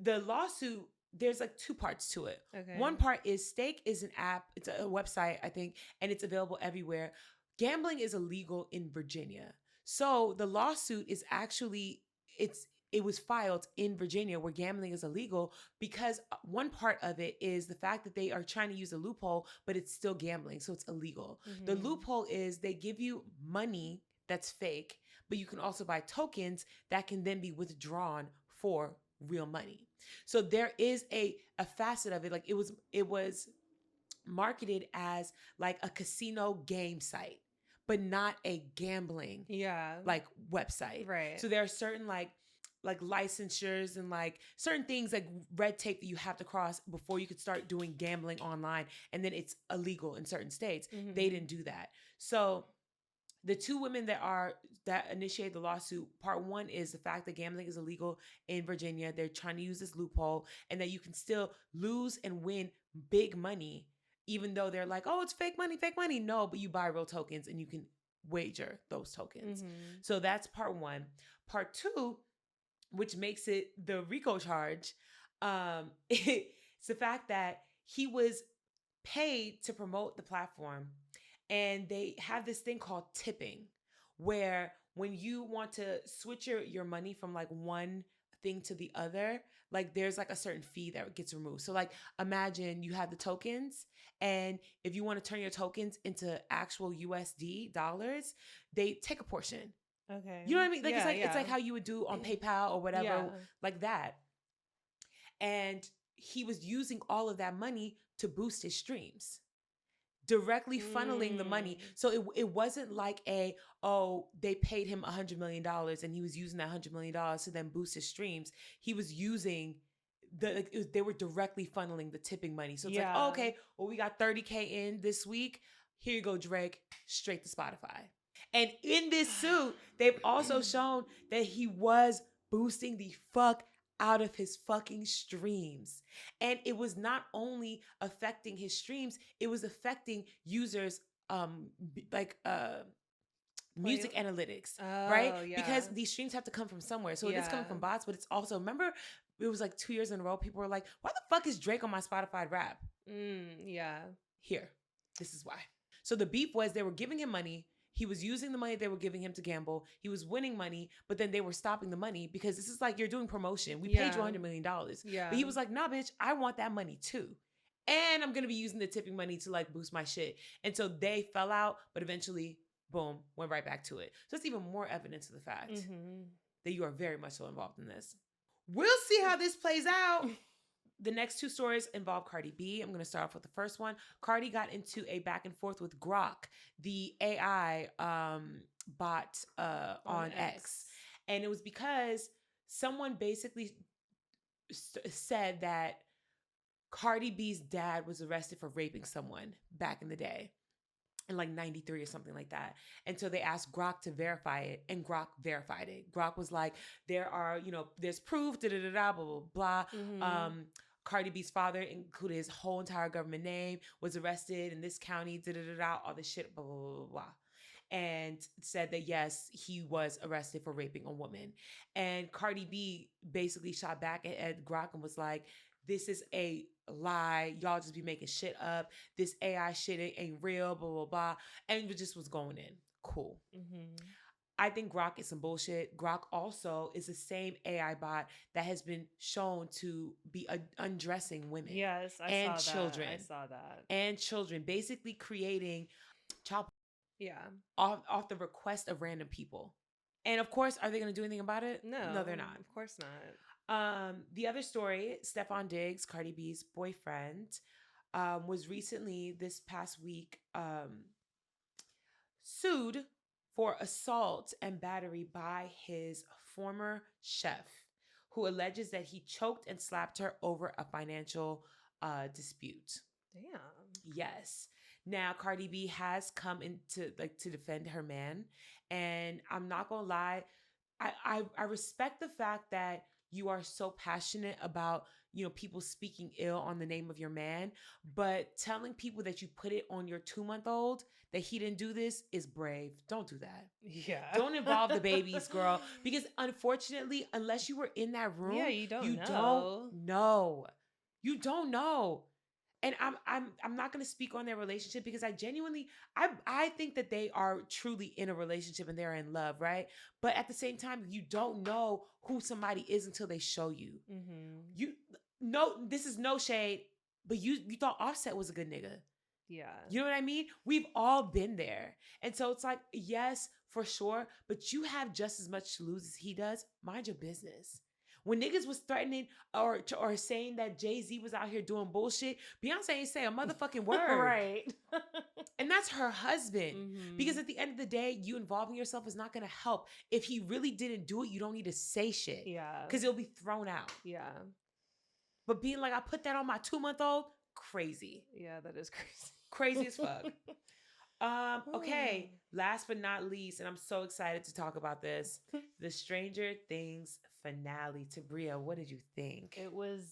lawsuit, there's like 2 parts to it. Okay. One part is Stake is an app, it's a website, I think, and it's available everywhere. Gambling is illegal in Virginia. So the lawsuit is actually, it was filed in Virginia where gambling is illegal, because one part of it is the fact that they are trying to use a loophole, but it's still gambling, so it's illegal. Mm-hmm. The loophole is they give you money that's fake, but you can also buy tokens that can then be withdrawn for real money. So there is a facet of it. Like it was marketed as like a casino game site, but not a gambling like website. Right. So there are certain like licensures and like certain things like red tape that you have to cross before you could start doing gambling online, and then it's illegal in certain states. Mm-hmm. They didn't do that. So the 2 women that initiated the lawsuit, part 1 is the fact that gambling is illegal in Virginia. They're trying to use this loophole, and that you can still lose and win big money, even though they're like, oh, it's fake money. No, but you buy real tokens and you can wager those tokens. Mm-hmm. So that's part 1. Part 2, which makes it the RICO charge, it's the fact that he was paid to promote the platform. And they have this thing called tipping, where when you want to switch your money from like one thing to the other, like there's like a certain fee that gets removed. So like imagine you have the tokens, and if you want to turn your tokens into actual USD dollars, they take a portion. Okay. You know what I mean? Like Yeah, it's like yeah. how you would do on PayPal or whatever, Yeah. like that. And he was using all of that money to boost his streams, directly funneling the money. So it wasn't like they paid him $100 million and he was using that $100 million to then boost his streams. He was using they were directly funneling the tipping money. So it's like, oh, okay, well, we got 30K in this week. Here you go, Drake, straight to Spotify. And in this suit, they've also shown that he was boosting the fuck out of his fucking streams. And it was not only affecting his streams, it was affecting users music analytics, right? Yeah. Because these streams have to come from somewhere. So it is coming from bots, but it's also, remember, it was like 2 years in a row, people were like, why the fuck is Drake on my Spotify rap? Yeah. Here, this is why. So the beef was they were giving him money. He was using the money they were giving him to gamble. He was winning money, but then they were stopping the money because this is like, you're doing promotion. We paid you $100 million. Yeah. But he was like, nah, bitch, I want that money too. And I'm going to be using the tipping money to like boost my shit. And so they fell out, but eventually, boom, went right back to it. So it's even more evidence of the fact that you are very much so involved in this. We'll see how this plays out. The next two stories involve Cardi B. I'm going to start off with the first one. Cardi got into a back and forth with Grok, the AI bot on X. And it was because someone basically said that Cardi B's dad was arrested for raping someone back in the day, in like 93 or something like that. And so they asked Grok to verify it, and Grok verified it. Grok was like, there's proof, blah, blah, blah. Cardi B's father, included his whole entire government name, was arrested in this county, all this shit, blah, blah, blah, blah. And said that, yes, he was arrested for raping a woman. And Cardi B basically shot back at Grok and was like, this is a lie. Y'all just be making shit up. This AI shit ain't real, blah, blah, blah. And it just was going in. Cool. I think Grok is some bullshit. Grok also is the same AI bot that has been shown to be undressing women. Yes, I saw children. That. I saw that. And children, basically creating child off the request of random people. And of course, are they going to do anything about it? No, they're not. Of course not. The other story, Stefon Diggs, Cardi B's boyfriend, was recently, this past week, sued for assault and battery by his former chef, who alleges that he choked and slapped her over a financial dispute. Damn. Yes. Now, Cardi B has come into to defend her man, and I'm not gonna lie, I respect the fact that you are so passionate about, people speaking ill on the name of your man, but telling people that you put it on your 2-month-old that he didn't do this is brave. Don't do that. Yeah. Don't involve the babies, girl, because unfortunately, unless you were in that room, you don't know. You don't know. And I'm not going to speak on their relationship because I genuinely, I think that they are truly in a relationship and they're in love, right? But at the same time, you don't know who somebody is until they show you. This is no shade, but you thought Offset was a good nigga. Yeah. You know what I mean? We've all been there. And so it's like, yes, for sure, but you have just as much to lose as he does. Mind your business. When niggas was threatening or saying that Jay-Z was out here doing bullshit, Beyonce ain't say a motherfucking word. Right. And that's her husband. Because at the end of the day, you involving yourself is not going to help. If he really didn't do it, you don't need to say shit. Yeah. Because it'll be thrown out. Yeah. But being like, I put that on my 2-month-old, crazy. Yeah, that is crazy. Crazy as fuck. Okay, last but not least, and I'm so excited to talk about this, the Stranger Things finale. Tabria, what did you think? It was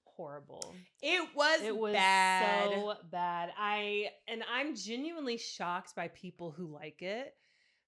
horrible. It was bad. So bad. I'm genuinely shocked by people who like it,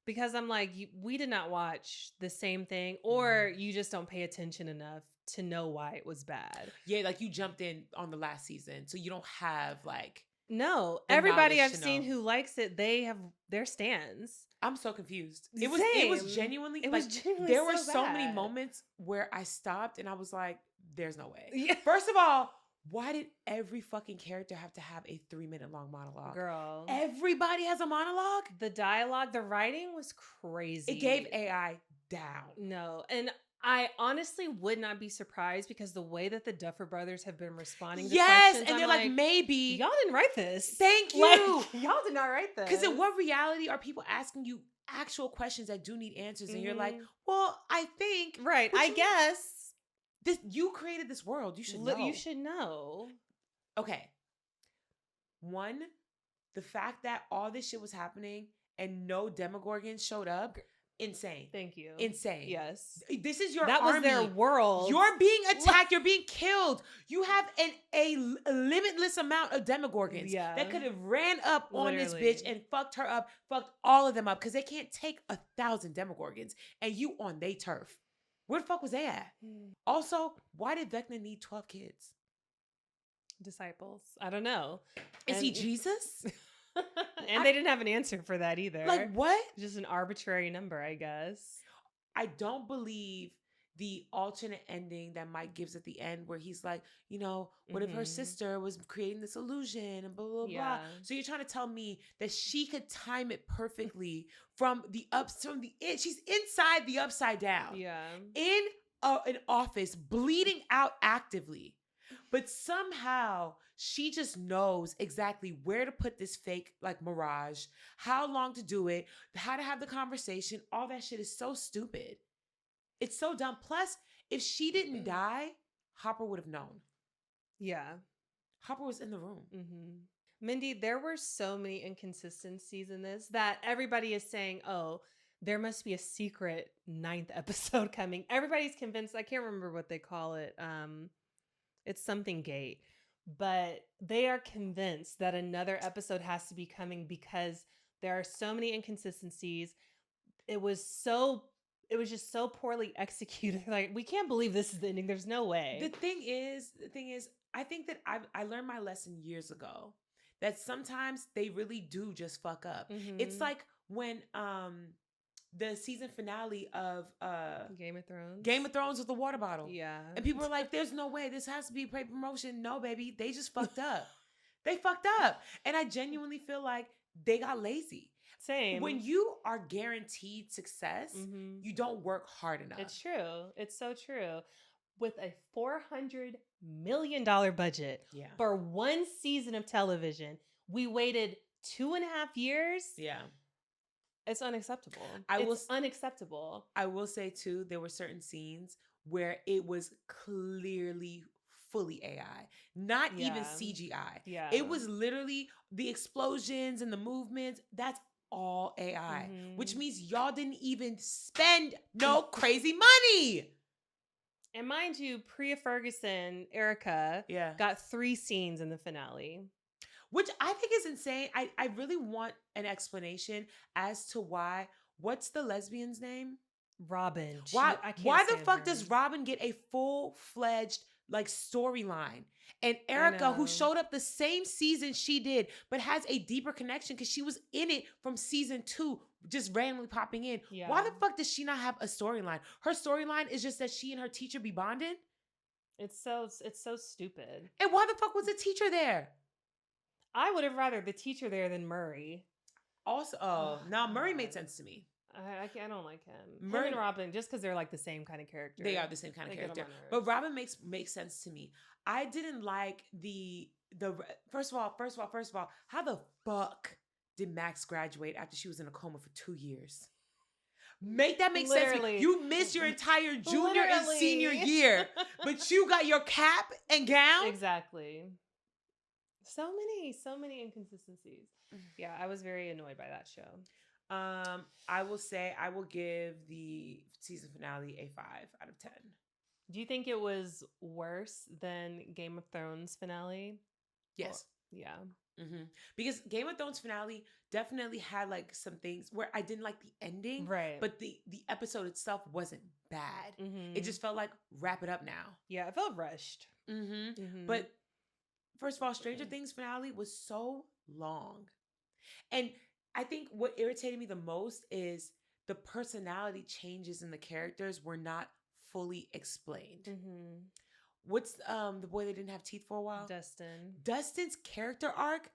because I'm like, we did not watch the same thing, or you just don't pay attention enough to know why it was bad. Yeah, like you jumped in on the last season, so you don't have like... No, the everybody knowledge I've to seen know. who likes it, they have their stands. I'm so confused. Same. It was genuinely It like was genuinely there were so so many bad. moments where I stopped and I was like, there's no way. Yeah. First of all, why did every fucking character have to have a 3-minute long monologue? Girl. Everybody has a monologue? The dialogue, the writing was crazy. It gave AI down. No. And I honestly would not be surprised because the way that the Duffer Brothers have been responding to Yes, questions, and I'm they're like, maybe. y'all didn't write this. Thank Like, you. y'all did not write this. Because in what reality are people asking you actual questions that do need answers? And you're like, Mhm. well, I think. Right. But I you- guess. This, you created this world. You should know. You should know. Okay. One, the fact that all this shit was happening and no Demogorgons showed up, insane. Thank you. Insane. Yes. This is your That army. was their world. You're being attacked. You're being killed. You have a limitless amount of Demogorgons that could have ran up on this bitch and fucked her up, fucked all of them up because they can't take 1,000 Demogorgons and you on they turf. Where the fuck was they at? Also, why did Vecna need 12 kids? Disciples. I don't know. Is he Jesus? And they didn't have an answer for that either. Like what? Just an arbitrary number, I guess. I don't believe the alternate ending that Mike gives at the end where he's like, you know, what if her sister was creating this illusion and blah, blah, blah. So you're trying to tell me that she could time it perfectly from the she's inside the upside down. Yeah. In an office bleeding out actively. But somehow she just knows exactly where to put this fake like mirage, how long to do it, how to have the conversation. All that shit is so stupid. It's so dumb. Plus, if she didn't die, Hopper would have known. Yeah. Hopper was in the room. Mm-hmm. Mindy, there were so many inconsistencies in this that everybody is saying, oh, there must be a secret 9th episode coming. Everybody's convinced. I can't remember what they call it. It's something gate. But they are convinced that another episode has to be coming because there are so many inconsistencies. It was just so poorly executed. Like, we can't believe this is the ending. There's no way. The thing is, I think that I learned my lesson years ago that sometimes they really do just fuck up. Mm-hmm. It's like when the season finale of Game of Thrones. Game of Thrones with the water bottle. Yeah. And people are like, there's no way. This has to be paid promotion. No, baby. They just fucked up. They fucked up. And I genuinely feel like they got lazy. Same. When you are guaranteed success, you don't work hard enough. It's true. It's so true. With a $400 million budget for one season of television, we waited 2.5 years. Yeah. It's unacceptable. Unacceptable. I will say too, there were certain scenes where it was clearly fully AI, not even CGI. Yeah. It was literally the explosions and the movements. That's all AI, which means y'all didn't even spend no crazy money. And mind you, Priya Ferguson, Erica, got 3 scenes in the finale. Which I think is insane. I really want an explanation as to why. What's the lesbian's name? Robin. Why the fuck does Robin get a full-fledged like storyline? And Erica, who showed up the same season she did, but has a deeper connection because she was in it from season 2, just randomly popping in. Yeah. Why the fuck does she not have a storyline? Her storyline is just that she and her teacher be bonding. It's so stupid. And why the fuck was the teacher there? I would have rather the teacher there than Murray. Also, now Murray made sense to me. I don't like him. Murray and Robin, just because they're like the same kind of character. They are the same kind of character. But Robin makes sense to me. I didn't like the first of all, how the fuck did Max graduate after she was in a coma for 2 years? Make that make sense to me. You missed your entire junior and senior year, but you got your cap and gown? Exactly. So many inconsistencies. Yeah, I was very annoyed by that show. I will say I will give the season finale a 5 out of 10. Do you think it was worse than Game of Thrones finale? Yes. Yeah. Because Game of Thrones finale definitely had like some things where I didn't like the ending, right? But the episode itself wasn't bad. It just felt like wrap it up now. Yeah, it felt rushed. But First of all, Stranger Things finale was so long. And I think what irritated me the most is the personality changes in the characters were not fully explained. Mm-hmm. What's the boy that didn't have teeth for a while? Dustin. Dustin's character arc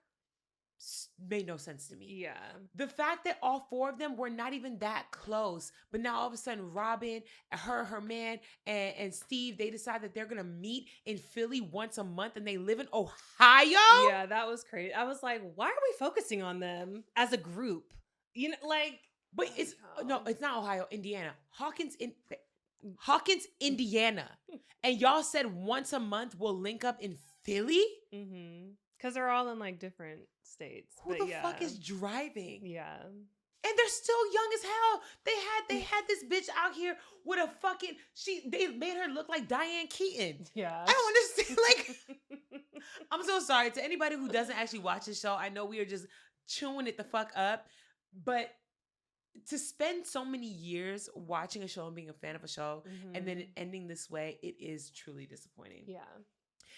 made no sense to me. Yeah. The fact that all four of them were not even that close, but now all of a sudden Robin, her man, and Steve, they decide that they're gonna meet in Philly once a month and they live in Ohio. Yeah, that was crazy. I was like, why are we focusing on them as a group? You know, like, But it's no, it's not Ohio, Indiana. Hawkins, Indiana. And y'all said once a month we'll link up in Philly? Mm-hmm. Because they're all in like different states. Who the fuck is driving? Yeah. And they're still young as hell. They had this bitch out here with a fucking they made her look like Diane Keaton. Yeah. I don't understand. Like, I'm so sorry to anybody who doesn't actually watch this show. I know we are just chewing it the fuck up, but to spend so many years watching a show and being a fan of a show and then it ending this way, it is truly disappointing. Yeah.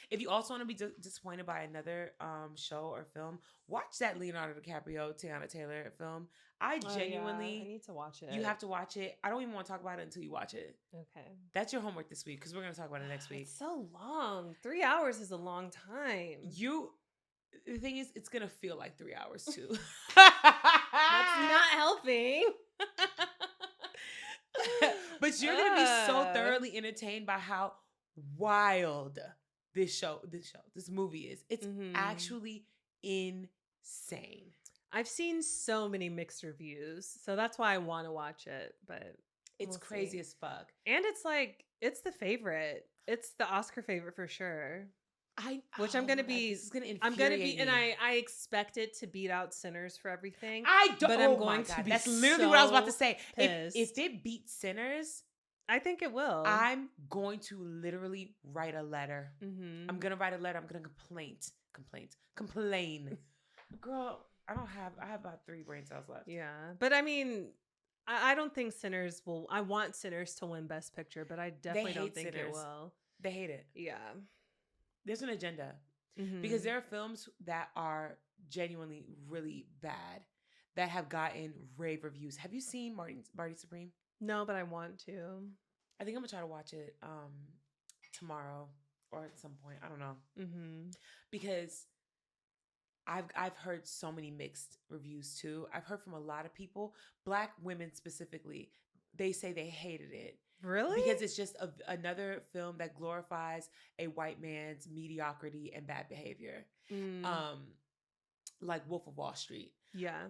If you also want to be disappointed by another show or film, watch that Leonardo DiCaprio, Tiana Taylor film. I genuinely... I need to watch it. You have to watch it. I don't even want to talk about it until you watch it. Okay. That's your homework this week because we're going to talk about it next week. It's so long. 3 hours is a long time. The thing is, it's going to feel like 3 hours too. That's not helping. But you're going to be so thoroughly entertained by how wild this movie is. It's actually insane. I've seen so many mixed reviews, so that's why I want to watch it, but it's crazy as fuck. And it's like, it's the favorite. It's the Oscar favorite for sure. Which I'm gonna be. This is gonna I'm gonna be, infuriate and me. I expect it to beat out Sinners for everything. I don't. But I'm going to be. That's literally what I was about to say. Pissed. If it beats Sinners, I think it will. I'm going to literally write a letter. Mm-hmm. I'm gonna write a letter. I'm gonna complain. Girl, I have about 3 brain cells left. Yeah, but I mean, I don't think Sinners will. I want Sinners to win Best Picture, but I definitely don't think Sinners. it will. They hate it. Yeah. There's an agenda. Mm-hmm. Because there are films that are genuinely really bad that have gotten rave reviews. Have you seen Marty Supreme? No, but I want to. I think I'm gonna try to watch it tomorrow or at some point. I don't know. Mm-hmm. Because I've heard so many mixed reviews too. I've heard from a lot of people, Black women specifically. They say they hated it. Really? Because it's just another film that glorifies a white man's mediocrity and bad behavior. Like Wolf of Wall Street. Yeah.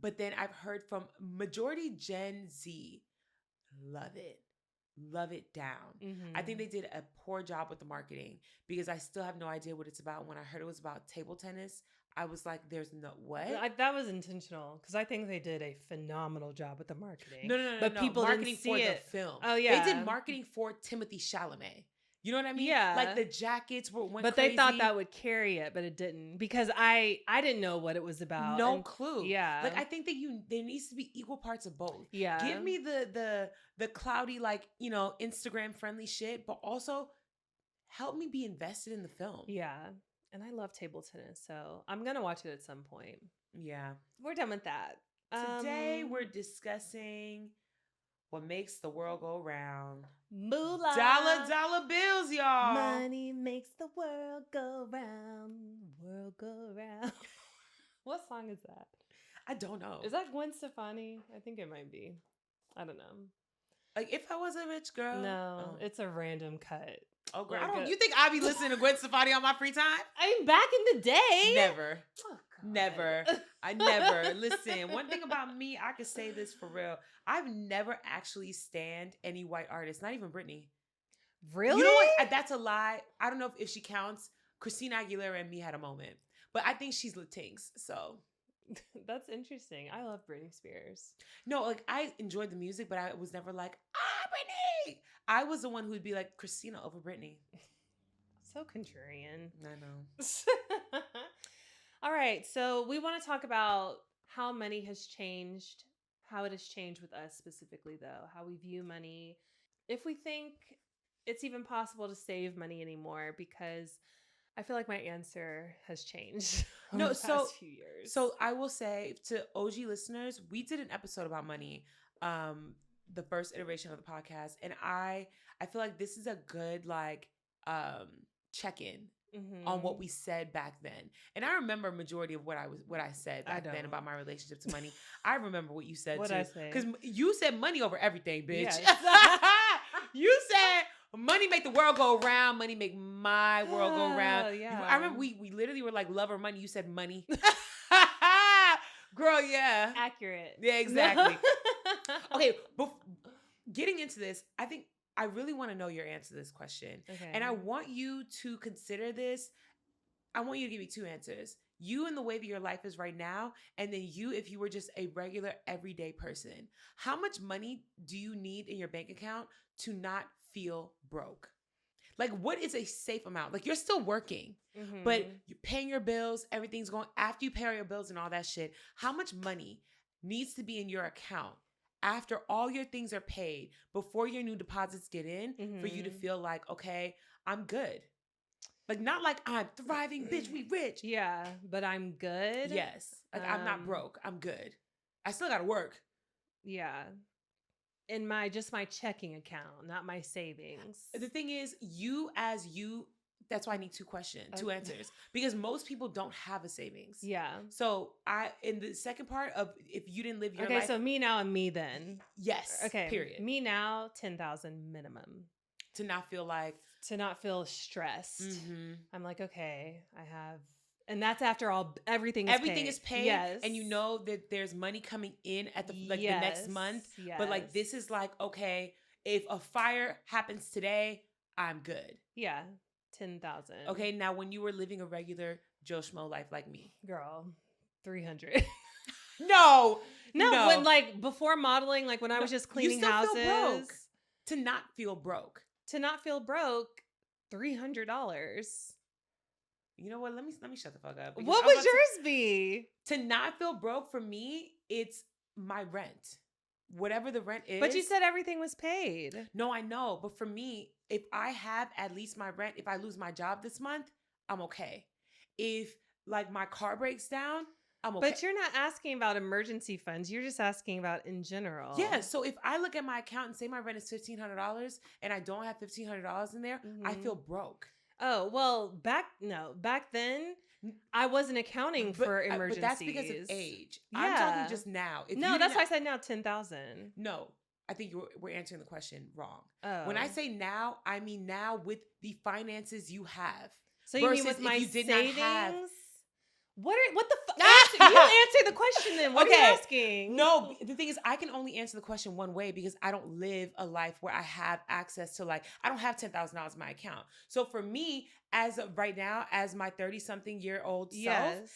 But then I've heard from majority Gen Z, love it down. Mm-hmm. I think they did a poor job with the marketing because I still have no idea what it's about. When I heard it was about table tennis, I was like, there's no what? That was intentional because I think they did a phenomenal job with the marketing. No. But people marketing didn't see for it. the film. Oh yeah, they did marketing for Timothée Chalamet. You know what I mean? Yeah. Like the jackets went but crazy. They thought that would carry it, but it didn't because I didn't know what it was about. No clue. Yeah. Like I think that there needs to be equal parts of both. Yeah. Give me the cloudy, like, you know, Instagram friendly shit, but also help me be invested in the film. Yeah. And I love table tennis, so I'm gonna watch it at some point. Yeah. We're done with that. Today we're discussing what makes the world go round. Moolah. Dollar bills, y'all. Money makes the world go round. World go round. What song is that? I don't know. Is that Gwen Stefani? I think it might be. I don't know. Like If I Was a Rich Girl? No, it's a random cut. Oh, girl. You think I be listening to Gwen Stefani on my free time? I mean, back in the day. Never. Oh, Never. I never. Listen, one thing about me, I can say this for real. I've never actually stanned any white artist, not even Britney. Really? You know what? That's a lie. I don't know if she counts. Christina Aguilera and me had a moment. But I think she's Latinx, so. That's interesting. I love Britney Spears. No, like I enjoyed the music, but I was never like, Britney. I was the one who would be like Christina over Britney. So contrarian. I know. All right. So we want to talk about how money has changed, how it has changed with us specifically, though, how we view money. If we think it's even possible to save money anymore, because I feel like my answer has changed over No, the past few years. So I will say to OG listeners, we did an episode about money, the first iteration of the podcast, and I feel like this is a good like check-in on what we said back then. And I remember a majority of what I said back then about my relationship to money. I remember what you said What'd too. I say? Because you said money over everything, bitch. Yes. You said money make the world go round. Money make my world go round. Yeah. I remember we literally were like love or money. You said money. Girl, yeah. Accurate. Yeah, exactly. Okay, getting into this, I think I really want to know your answer to this question. Okay. And I want you to consider this. I want you to give me two answers. You and the way that your life is right now, and then you if you were just a regular everyday person. How much money do you need in your bank account to not feel broke? Like, what is a safe amount? Like, you're still working, but you're paying your bills, everything's going, after you pay all your bills and all that shit, how much money needs to be in your account after all your things are paid, before your new deposits get in, for you to feel like, okay, I'm good? Like, not like I'm thriving, bitch, we rich. Yeah, but I'm good. Yes. Like, I'm not broke. I'm good. I still got to work. Yeah. In my checking account, not my savings. The thing is, that's why I need two answers. Because most people don't have a savings. Yeah. So in the second part of if you didn't live your life. Okay, so me now and me then. Yes. Okay. Period. Me now, 10,000 minimum. To not feel stressed. I'm like, okay, I have, and that's after everything is paid. Yes. And you know that there's money coming in at the next month. Yes. But like, this is like, okay, if a fire happens today, I'm good. Yeah. 10,000. Okay. Now, when you were living a regular Joe Schmo life like me. Girl, 300. No. When like before modeling, like when I was just cleaning you still houses. Feel broke. To not feel broke. $300. You know what? Let me shut the fuck up. What would yours be? To not feel broke for me, it's my rent. Whatever the rent is. But you said everything was paid. No, I know. But for me, if I have at least my rent, if I lose my job this month, I'm okay. If like my car breaks down, I'm okay. But you're not asking about emergency funds. You're just asking about in general. Yeah. So if I look at my account and say my rent is $1,500 and I don't have $1,500 in there, I feel broke. Oh, well, back then, I wasn't accounting for emergencies. But that's because of age. Yeah. I'm talking just now. That's why I said now 10,000. No, I think we're answering the question wrong. Oh. When I say now, I mean now with the finances you have. So you mean with my savings? What the fuck? You answer the question then. What are you asking? No, the thing is, I can only answer the question one way because I don't live a life where I have access to I don't have $10,000 in my account. So for me, as of right now, as my 30-something-year-old self,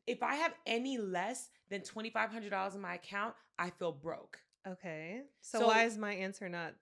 if I have any less than $2,500 in my account, I feel broke. Okay. So why is my answer not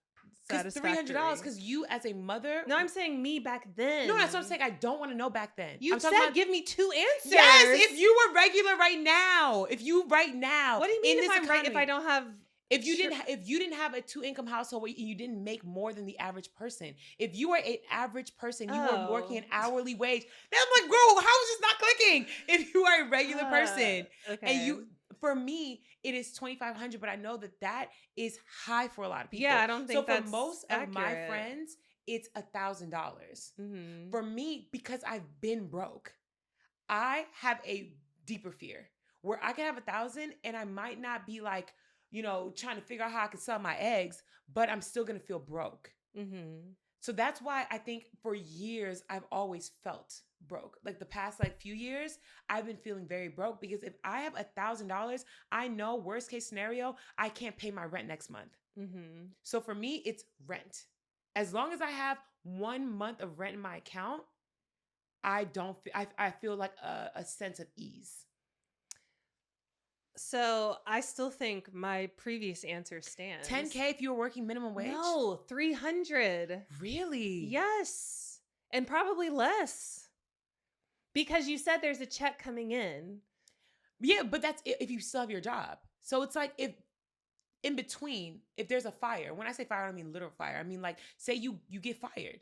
satisfactory? $300 because you as a mother. No, I'm saying me back then. No, that's what I'm saying. I don't want to know back then. You said give me two answers. Yes, if you were regular right now. If you right now. What do you mean if I'm right if I don't have? If you didn't have a 2-income household where you didn't make more than the average person. If you were an average person, you were working an hourly wage. Then I'm like, girl, how is this not clicking? If you are a regular person. Okay. And for me, it is $2,500, but I know that is high for a lot of people. Yeah, I don't think that's for most accurate. of my friends, it's $1,000. For me, because I've been broke, I have a deeper fear where I can have 1,000 and I might not be like, trying to figure out how I can sell my eggs, but I'm still going to feel broke. So that's why I think for years, I've always felt broke. Like the past few years, I've been feeling very broke because if I have $1,000, I know worst case scenario, I can't pay my rent next month. So for me, it's rent. As long as I have 1 month of rent in my account, I feel like a sense of ease. So I still think my previous answer stands. $10K if you were working minimum wage? No, 300. Really? Yes. And probably less. Because you said there's a check coming in. Yeah, but that's if you still have your job. So it's like if in between, if there's a fire, when I say fire, I don't mean literal fire. I mean say you get fired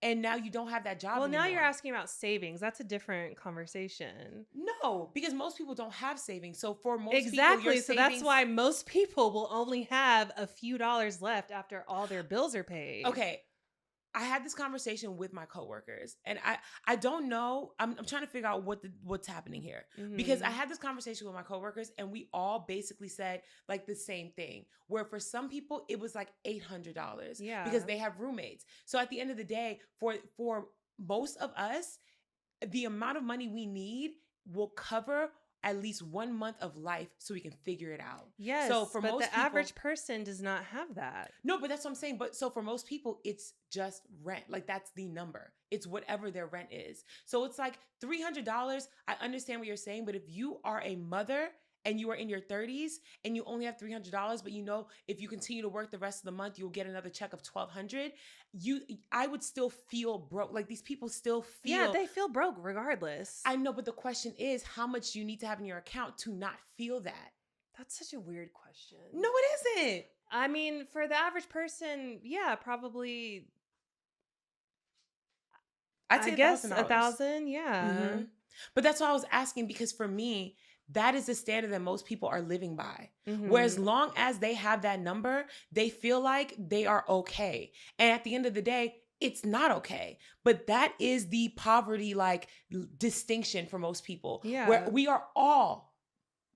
and now you don't have that job Well, anymore. now you're asking about savings. That's a different conversation. No, because most people don't have savings. So for most Exactly. people, your So savings... that's why most people will only have a few dollars left after all their bills are paid. Okay. I had this conversation with my coworkers, and I don't know. I'm trying to figure out what's happening here, because I had this conversation with my coworkers, and we all basically said like the same thing. Where for some people it was like $800, because they have roommates. So at the end of the day, for most of us, the amount of money we need will cover at least 1 month of life so we can figure it out. Yes, so for but most the people, average person does not have that. No, but that's what I'm saying. But so for most people, it's just rent. Like that's the number. It's whatever their rent is. So it's like $300. I understand what you're saying, but if you are a mother and you are in your 30s and you only have $300, but you know if you continue to work the rest of the month, you'll get another check of $1,200. I would still feel broke. Like these people still feel... Yeah, they feel broke regardless. I know, but the question is how much you need to have in your account to not feel that. That's such a weird question. No, it isn't. I mean, for the average person, yeah, probably... I'd say I guess $1,000. $1,000, yeah. Mm-hmm. But that's why I was asking, because for me, that is the standard that most people are living by. Where as long as they have that number, they feel like they are okay. And at the end of the day, it's not okay. But that is the poverty like distinction for most people. Yeah. Where we are all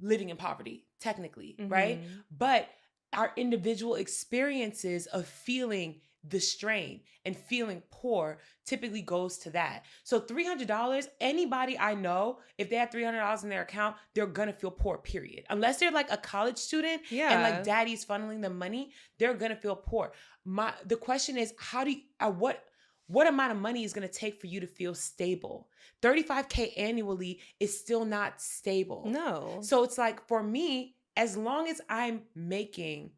living in poverty, technically, right? But our individual experiences of feeling the strain and feeling poor typically goes to that. So $300, anybody I know, if they have $300 in their account, they're gonna feel poor, period. Unless they're like a college student and like daddy's funneling them money, they're gonna feel poor. The question is, how do you, what amount of money is gonna take for you to feel stable? $35K annually is still not stable. No. So it's like, for me, as long as I'm making,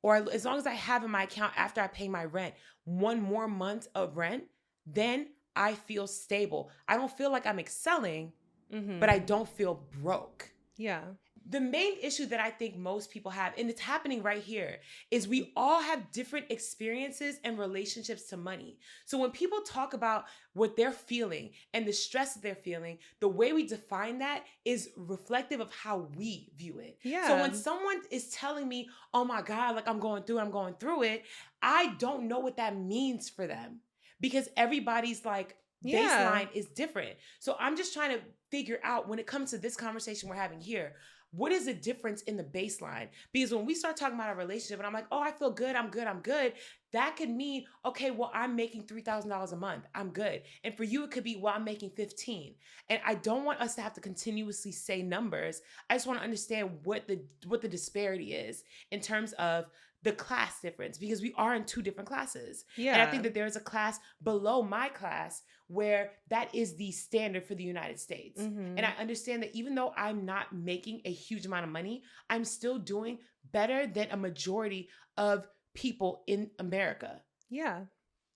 or as long as I have in my account after I pay my rent, 1 more month of rent, then I feel stable. I don't feel like I'm excelling, but I don't feel broke. Yeah. The main issue that I think most people have, and it's happening right here, is we all have different experiences and relationships to money. So when people talk about what they're feeling and the stress that they're feeling, the way we define that is reflective of how we view it. Yeah. So when someone is telling me, oh my God, like I'm going through it, I don't know what that means for them, because everybody's like baseline is different. So I'm just trying to figure out, when it comes to this conversation we're having here, what is the difference in the baseline? Because when we start talking about a relationship and I'm like, oh, I feel good, I'm good, that could mean, okay, well, I'm making $3,000 a month, I'm good. And for you, it could be, well, I'm making 15. And I don't want us to have to continuously say numbers. I just want to understand what the disparity is in terms of the class difference, because we are in 2 different classes. Yeah. And I think that there's a class below my class where that is the standard for the United States. And I understand that even though I'm not making a huge amount of money, I'm still doing better than a majority of people in America. Yeah.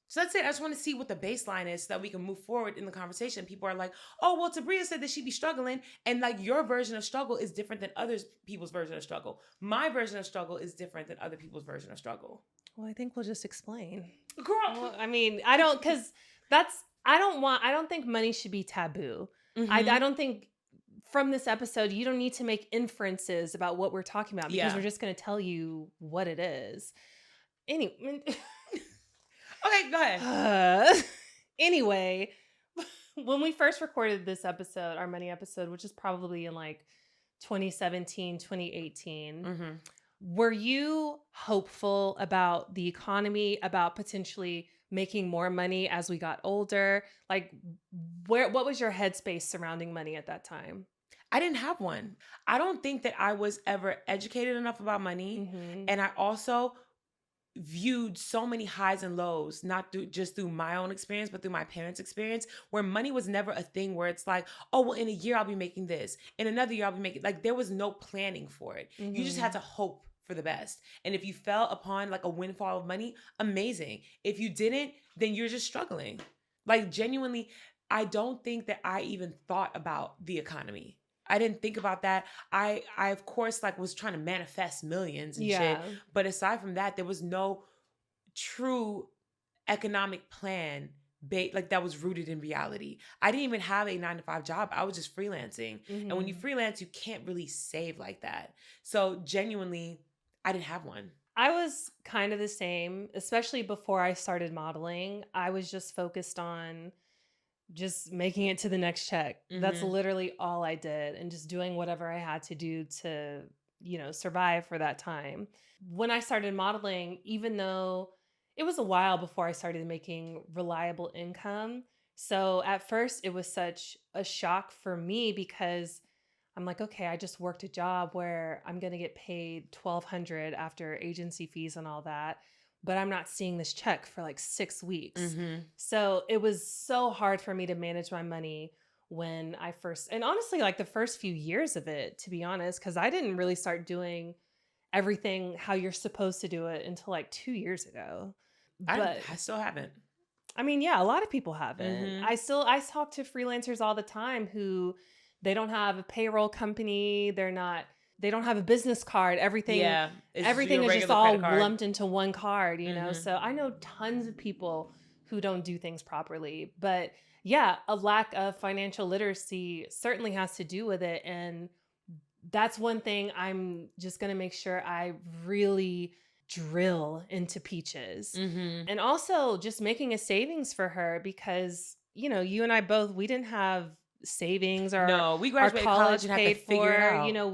So that's it. I just want to see what the baseline is so that we can move forward in the conversation. People are like, oh, well, Tabria said that she'd be struggling. And like, your version of struggle is different than other people's version of struggle. My version of struggle is different than other people's version of struggle. Well, I think we'll just explain. Girl. Well, I mean, I don't think money should be taboo. I don't think from this episode, you don't need to make inferences about what we're talking about, because we're just going to tell you what it is. Anyway. Okay, go ahead. Anyway, when we first recorded this episode, our money episode, which is probably in like 2017, 2018, were you hopeful about the economy, about potentially making more money as we got older? Like, what was your headspace surrounding money at that time? I didn't have one. I don't think that I was ever educated enough about money. And I also viewed so many highs and lows, not just through my own experience, but through my parents' experience, where money was never a thing where it's like, oh, well, in a year I'll be making this. In another year I'll be making, like, there was no planning for it. You just had to hope for the best. And if you fell upon like a windfall of money, amazing. If you didn't, then you're just struggling. Like, genuinely, I don't think that I even thought about the economy. I didn't think about that. I of course, like, was trying to manifest millions and shit. But aside from that, there was no true economic plan like that was rooted in reality. I didn't even have a 9-to-5 job. I was just freelancing. And when you freelance, you can't really save like that. So genuinely, I didn't have one. I was kind of the same, especially before I started modeling. I was just focused on just making it to the next check. That's literally all I did, and just doing whatever I had to do to, survive for that time. When I started modeling, even though it was a while before I started making reliable income, so at first it was such a shock for me because I'm like, okay, I just worked a job where I'm going to get paid $1,200 after agency fees and all that, but I'm not seeing this check for like 6 weeks. So it was so hard for me to manage my money when I first, and honestly, like the first few years of it, to be honest, because I didn't really start doing everything how you're supposed to do it until like 2 years ago. But I still haven't. I mean, yeah, a lot of people haven't. I talk to freelancers all the time who they don't have a payroll company. They don't have a business card. Everything is just all lumped into one card, So I know tons of people who don't do things properly. But yeah, a lack of financial literacy certainly has to do with it. And that's one thing I'm just going to make sure I really drill into Peaches. And also just making a savings for her because, you and I both, we didn't have savings or no, we graduated college and paid had to figure it out.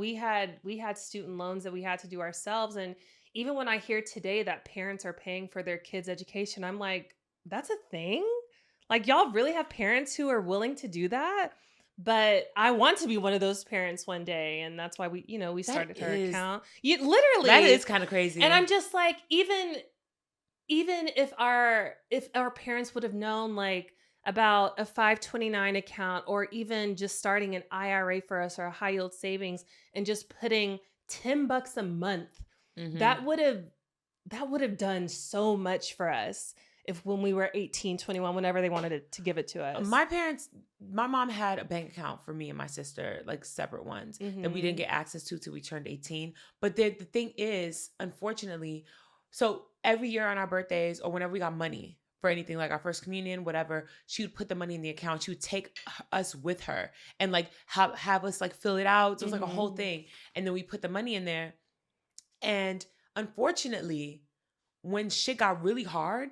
We had student loans that we had to do ourselves. And even when I hear today that parents are paying for their kids' education, I'm like, that's a thing? Like, y'all really have parents who are willing to do that? But I want to be one of those parents one day, and that's why we started her account. Literally, that is kind of crazy. And I'm just like, even if our parents would have known like about a 529 account, or even just starting an IRA for us or a high yield savings and just putting $10 a month, that would have done so much for us. If when we were 18, 21, whenever they wanted to give it to us. My mom had a bank account for me and my sister, like separate ones that we didn't get access to till we turned 18. But the thing is, unfortunately, so every year on our birthdays or whenever we got money for anything, like our first communion, whatever, she would put the money in the account. She would take us with her and like have us like fill it out. So it was like a whole thing. And then we put the money in there. And unfortunately, when shit got really hard,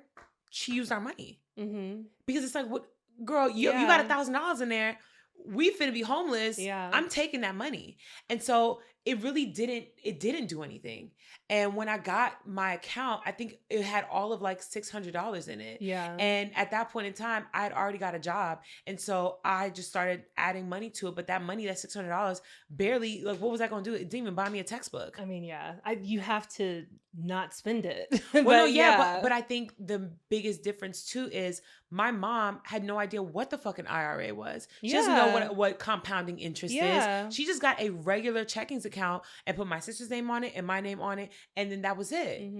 she used our money because it's like, what, girl, you got $1,000 in there. We finna be homeless. Yeah, I'm taking that money. And so it really didn't do anything. And when I got my account, I think it had all of like $600 in it. Yeah. And at that point in time, I had already got a job. And so I just started adding money to it. But that money, that $600, barely, like, what was I going to do? It didn't even buy me a textbook. I mean, yeah, you have to not spend it. But I think the biggest difference too is my mom had no idea what the fucking IRA was. She doesn't know what compounding interest is. She just got a regular checkings account and put my sister's name on it and my name on it. And then that was it.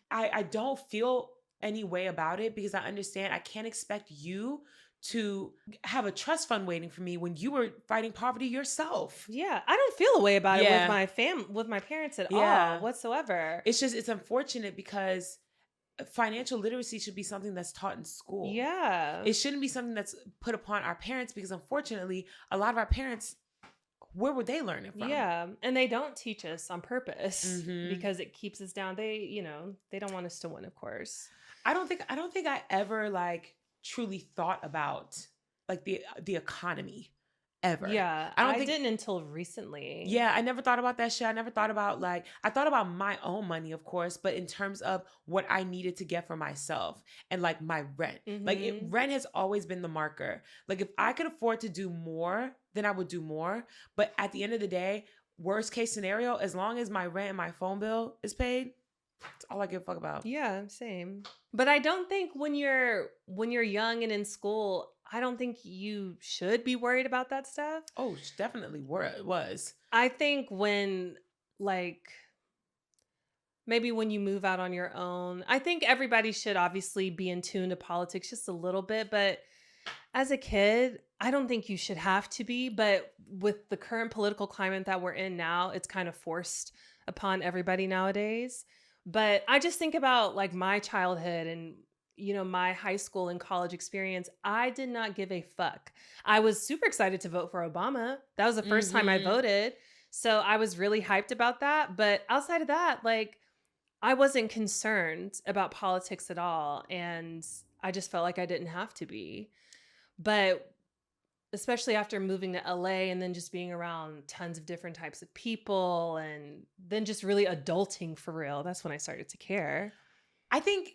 I don't feel any way about it because I understand I can't expect you to have a trust fund waiting for me when you were fighting poverty yourself. Yeah, I don't feel a way about it with my parents at all whatsoever. It's unfortunate because financial literacy should be something that's taught in school. Yeah. It shouldn't be something that's put upon our parents because unfortunately, a lot of our parents, where would they learn it from? Yeah. And they don't teach us on purpose because it keeps us down. They don't want us to win, of course. I don't think I ever like truly thought about like the economy ever. Yeah. I didn't until recently. Yeah. I never thought about that shit. I never thought about I thought about my own money, of course, but in terms of what I needed to get for myself and like my rent. Rent has always been the marker. Like if I could afford to do more, then I would do more. But at the end of the day, worst case scenario, as long as my rent and my phone bill is paid, that's all I give a fuck about. Yeah, same. But I don't think when you're young and in school, I don't think you should be worried about that stuff. Oh, definitely was. I think when maybe when you move out on your own, I think everybody should obviously be in tune to politics just a little bit. But as a kid, I don't think you should have to be. But with the current political climate that we're in now, it's kind of forced upon everybody nowadays. But I just think about like my childhood and, my high school and college experience, I did not give a fuck. I was super excited to vote for Obama. That was the first time I voted. So I was really hyped about that. But outside of that, like, I wasn't concerned about politics at all. And I just felt like I didn't have to be. But especially after moving to LA and then just being around tons of different types of people and then just really adulting for real, that's when I started to care. I think,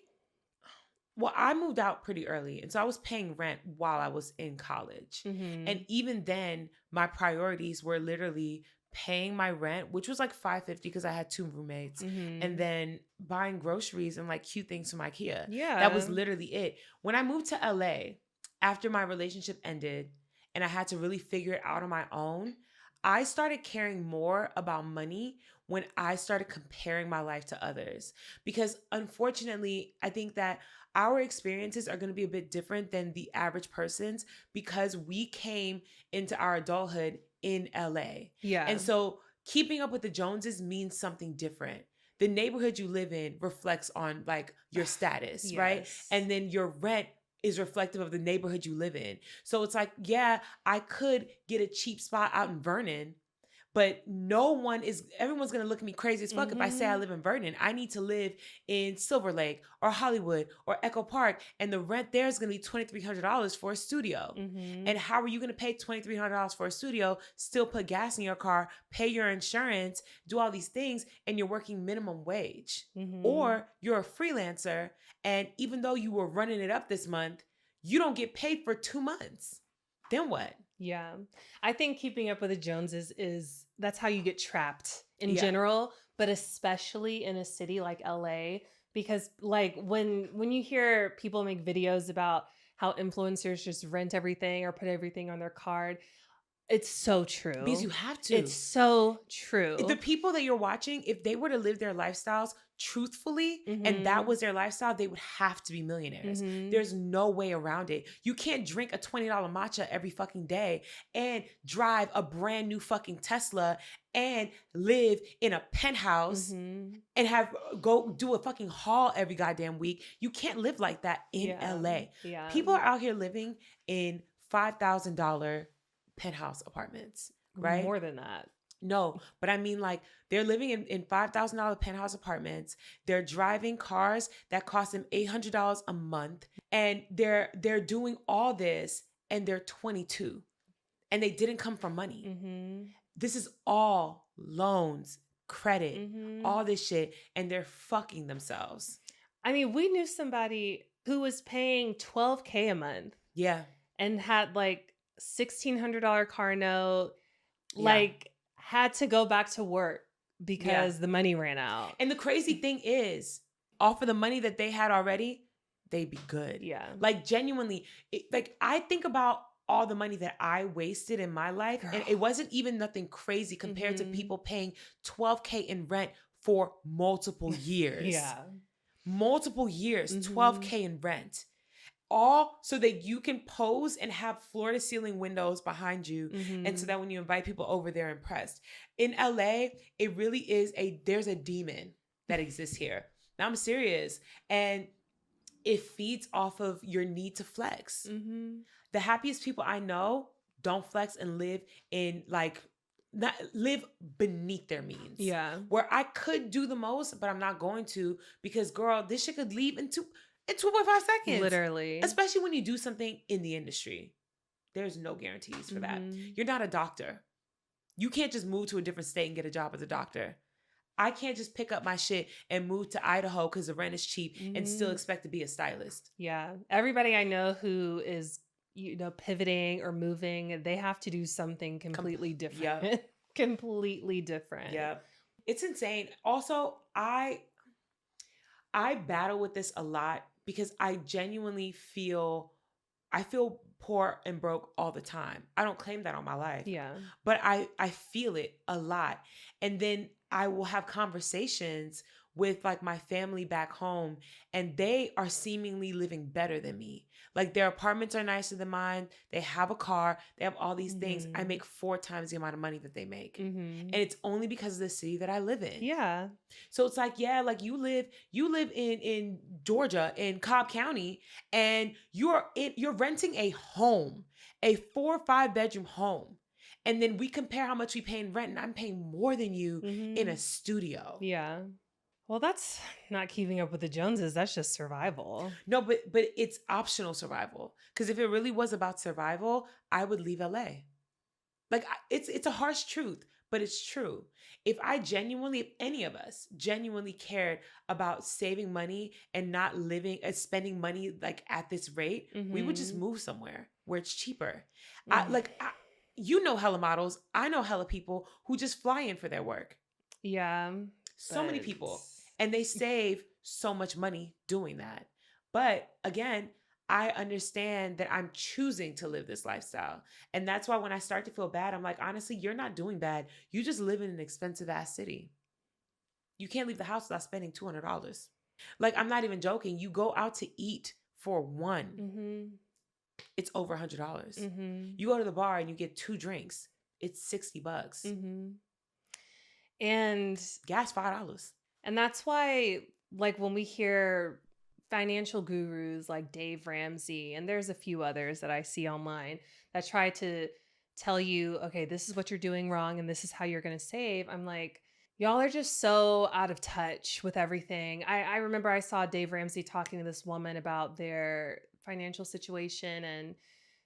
well, I moved out pretty early. And so I was paying rent while I was in college. And even then, my priorities were literally paying my rent, which was like $550 because I had 2 roommates, and then buying groceries and like cute things from IKEA. Yeah. That was literally it. When I moved to LA, after my relationship ended and I had to really figure it out on my own, I started caring more about money when I started comparing my life to others. Because unfortunately, I think that our experiences are going to be a bit different than the average person's because we came into our adulthood in LA. Yeah. And so keeping up with the Joneses means something different. The neighborhood you live in reflects on like your status, right? And then your rent is reflective of the neighborhood you live in. So it's like, yeah, I could get a cheap spot out in Vernon, but everyone's going to look at me crazy as fuck if I say I live in Vernon. I need to live in Silver Lake or Hollywood or Echo Park, and the rent there is going to be $2,300 for a studio. And how are you going to pay $2,300 for a studio, still put gas in your car, pay your insurance, do all these things, and you're working minimum wage? Or you're a freelancer, and even though you were running it up this month, you don't get paid for 2 months. Then what? Yeah. I think keeping up with the Joneses that's how you get trapped in general, but especially in a city like LA, because like when you hear people make videos about how influencers just rent everything or put everything on their card, it's so true. Because you have to. It's so true. The people that you're watching, if they were to live their lifestyles truthfully and that was their lifestyle, they would have to be millionaires. There's no way around it. You can't drink a $20 matcha every fucking day and drive a brand new fucking Tesla and live in a penthouse and go do a fucking haul every goddamn week. You can't live like that in LA. Yeah. People are out here living in $5,000 penthouse apartments, right? More than that. No, but I mean, like, they're living in $5,000 penthouse apartments. They're driving cars that cost them $800 a month. And they're doing all this and they're 22 and they didn't come from money. This is all loans, credit, all this shit. And they're fucking themselves. I mean, we knew somebody who was paying $12K a month. Yeah. And had like $1,600 car note, like had to go back to work because the money ran out. And the crazy thing is, off of the money that they had already, they'd be good. Yeah. Like genuinely, like I think about all the money that I wasted in my life, and it wasn't even nothing crazy compared to people paying $12K in rent for multiple years. Multiple years, $12K in rent. All so that you can pose and have floor to ceiling windows behind you. And so that when you invite people over, they're impressed. In LA, it really is there's a demon that exists here. Now I'm serious. And it feeds off of your need to flex. The happiest people I know don't flex and live in live beneath their means. Yeah. Where I could do the most, but I'm not going to because girl, this shit could leave in 2.5 seconds. Literally. Especially when you do something in the industry. There's no guarantees for that. You're not a doctor. You can't just move to a different state and get a job as a doctor. I can't just pick up my shit and move to Idaho because the rent is cheap and still expect to be a stylist. Yeah. Everybody I know who is, pivoting or moving, they have to do something completely different. Yep. Completely different. Yeah. It's insane. Also, I battle with this a lot because I genuinely feel poor and broke all the time. I don't claim that on my life. Yeah. But I feel it a lot. And then I will have conversations with like my family back home, and they are seemingly living better than me. Like their apartments are nicer than mine. They have a car. They have all these things. I make 4 times the amount of money that they make. And it's only because of the city that I live in. Yeah. So it's like, yeah, like you live in Georgia, in Cobb County, and you're renting a home, a 4 or 5 bedroom home. And then we compare how much we pay in rent, and I'm paying more than you in a studio. Yeah. Well, that's not keeping up with the Joneses. That's just survival. No, but it's optional survival. Because if it really was about survival, I would leave LA. Like it's a harsh truth, but it's true. If any of us genuinely cared about saving money and not spending money like at this rate, we would just move somewhere where it's cheaper. You know hella models. I know hella people who just fly in for their work. Yeah. So many people. And they save so much money doing that. But again, I understand that I'm choosing to live this lifestyle. And that's why when I start to feel bad, I'm like, honestly, you're not doing bad. You just live in an expensive ass city. You can't leave the house without spending $200. Like, I'm not even joking. You go out to eat for one, it's over $100. You go to the bar and you get 2 drinks, it's $60. And gas $5. And that's why, like, when we hear financial gurus like Dave Ramsey, and there's a few others that I see online that try to tell you, okay, this is what you're doing wrong and this is how you're going to save. I'm like, y'all are just so out of touch with everything. I remember I saw Dave Ramsey talking to this woman about their financial situation, and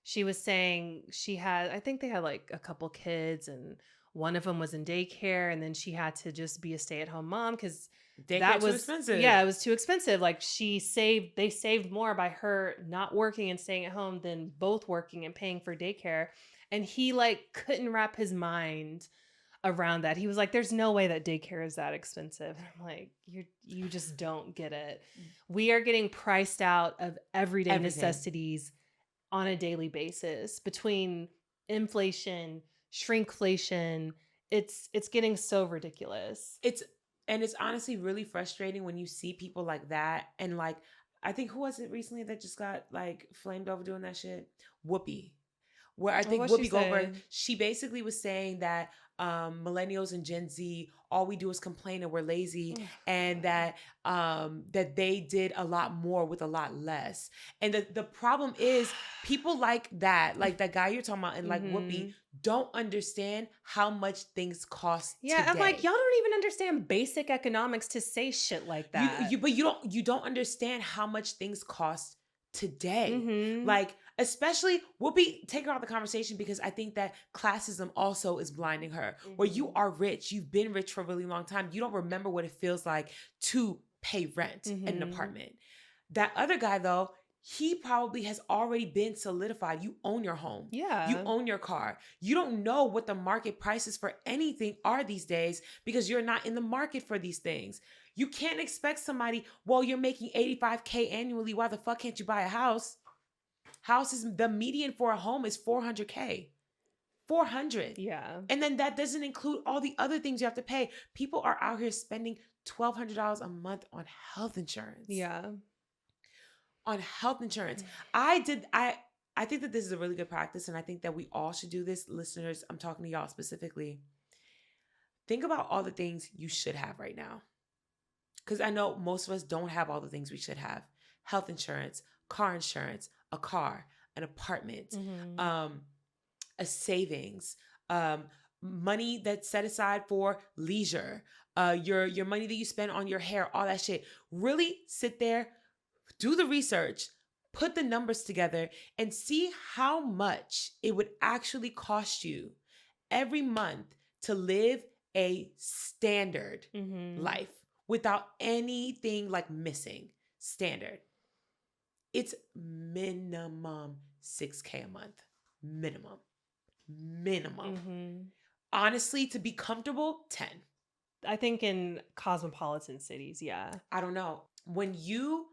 she was saying I think they had like a couple kids, and one of them was in daycare, and then she had to just be a stay-at-home mom because that was too expensive. Yeah, it was too expensive. Like they saved more by her not working and staying at home than both working and paying for daycare. And he like couldn't wrap his mind around that. He was like, there's no way that daycare is that expensive. And I'm like, you just don't get it. We are getting priced out of everyday necessities on a daily basis between inflation, shrinkflation. It's getting so ridiculous. It's honestly really frustrating when you see people like that. And like, I think, who was it recently that just got like flamed over doing that shit? Whoopi. Where I think Whoopi Goldberg, she basically was saying that millennials and Gen Z, all we do is complain and we're lazy, and that they did a lot more with a lot less. And the problem is people like that guy you're talking about, and like Whoopi, don't understand how much things cost today. I'm like, y'all don't even understand basic economics to say shit like that. But you don't understand how much things cost today. Like, especially Whoopi, take her out of the conversation, because I think that classism also is blinding her. Where you are rich, you've been rich for a really long time, you don't remember what it feels like to pay rent in an apartment. That other guy though, he probably has already been solidified. You own your home. Yeah. You own your car. You don't know what the market prices for anything are these days because you're not in the market for these things. You can't expect somebody, well, you're making $85K annually. Why the fuck can't you buy a house? The median for a home is $400K. $400. Yeah. And then that doesn't include all the other things you have to pay. People are out here spending $1,200 a month on health insurance. Yeah. On health insurance. I think that this is a really good practice, and I think that we all should do this. Listeners, I'm talking to y'all specifically. Think about all the things you should have right now. Because I know most of us don't have all the things we should have. Health insurance, car insurance, a car, an apartment, a savings, money that's set aside for leisure, your money that you spend on your hair, all that shit. Really sit there, do the research, put the numbers together, and see how much it would actually cost you every month to live a standard life without anything like missing. Standard. It's minimum $6K a month. Minimum. Honestly, to be comfortable, 10. I think in cosmopolitan cities, yeah. I don't know. When you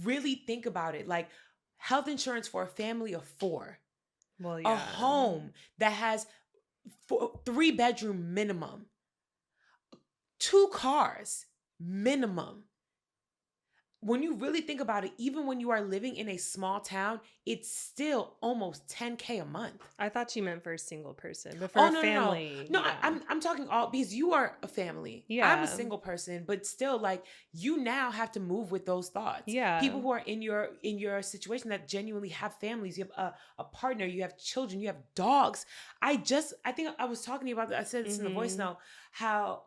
really think about it, like health insurance for a family of 4, well, yeah. A home that has 3-bedroom minimum, 2 cars, Minimum. When you really think about it, even when you are living in a small town, it's still almost $10K a month. I thought you meant for a single person, but for a family. No, yeah. I'm talking all because you are a family. Yeah. I'm a single person, but still, like, you now have to move with those thoughts. Yeah. People who are in your situation that genuinely have families, you have a partner, you have children, you have dogs. I think I was talking to you about that. I said this in the voice note, how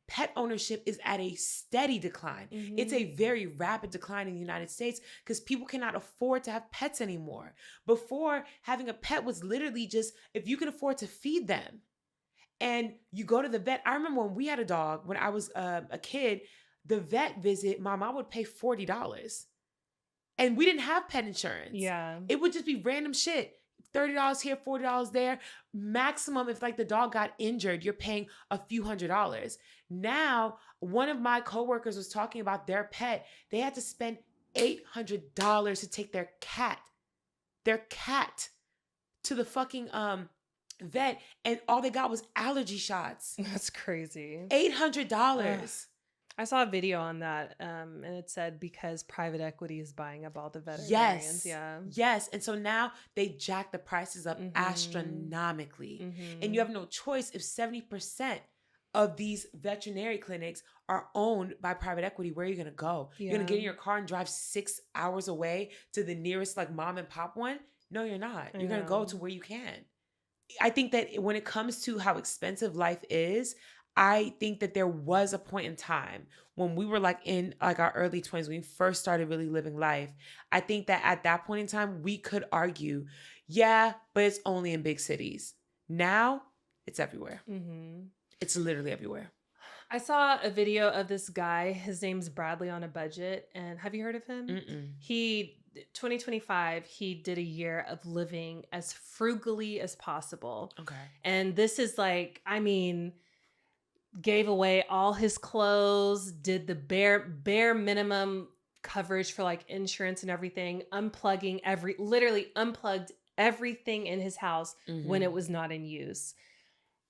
pet ownership is at a steady decline. It's a very rapid decline in the United States because people cannot afford to have pets anymore. Before, having a pet was literally just if you can afford to feed them. And you go to the vet. I remember when we had a dog, when I was a kid, the vet visit, my mom would pay $40. And we didn't have pet insurance. Yeah. It would just be random shit. $30 here, $40 there. Maximum, if like the dog got injured, you're paying a few $100s. Now, one of my coworkers was talking about their pet. They had to spend $800 to take their cat to the fucking vet, and all they got was allergy shots. That's crazy. $800. I saw a video on that, and it said because private equity is buying up all the veterinarians. Yes. And so now they jack the prices up astronomically. And you have no choice if 70% of these veterinary clinics are owned by private equity. Where are you going to go? You're going to get in your car and drive 6 hours away to the nearest like mom and pop one? No, you're not. You're going to go to where you can. I think that when it comes to how expensive life is, I think that there was a point in time when we were like in like our early 20s, when we first started really living life. I think that at that point in time, we could argue, yeah, but it's only in big cities. Now it's everywhere. It's literally everywhere. I saw a video of this guy. His name's Bradley on a Budget. And have you heard of him? 2025, he did a year of living as frugally as possible. Okay. And this is like, gave away all his clothes, did the bare minimum coverage for like insurance and everything, literally unplugged everything in his house when it was not in use.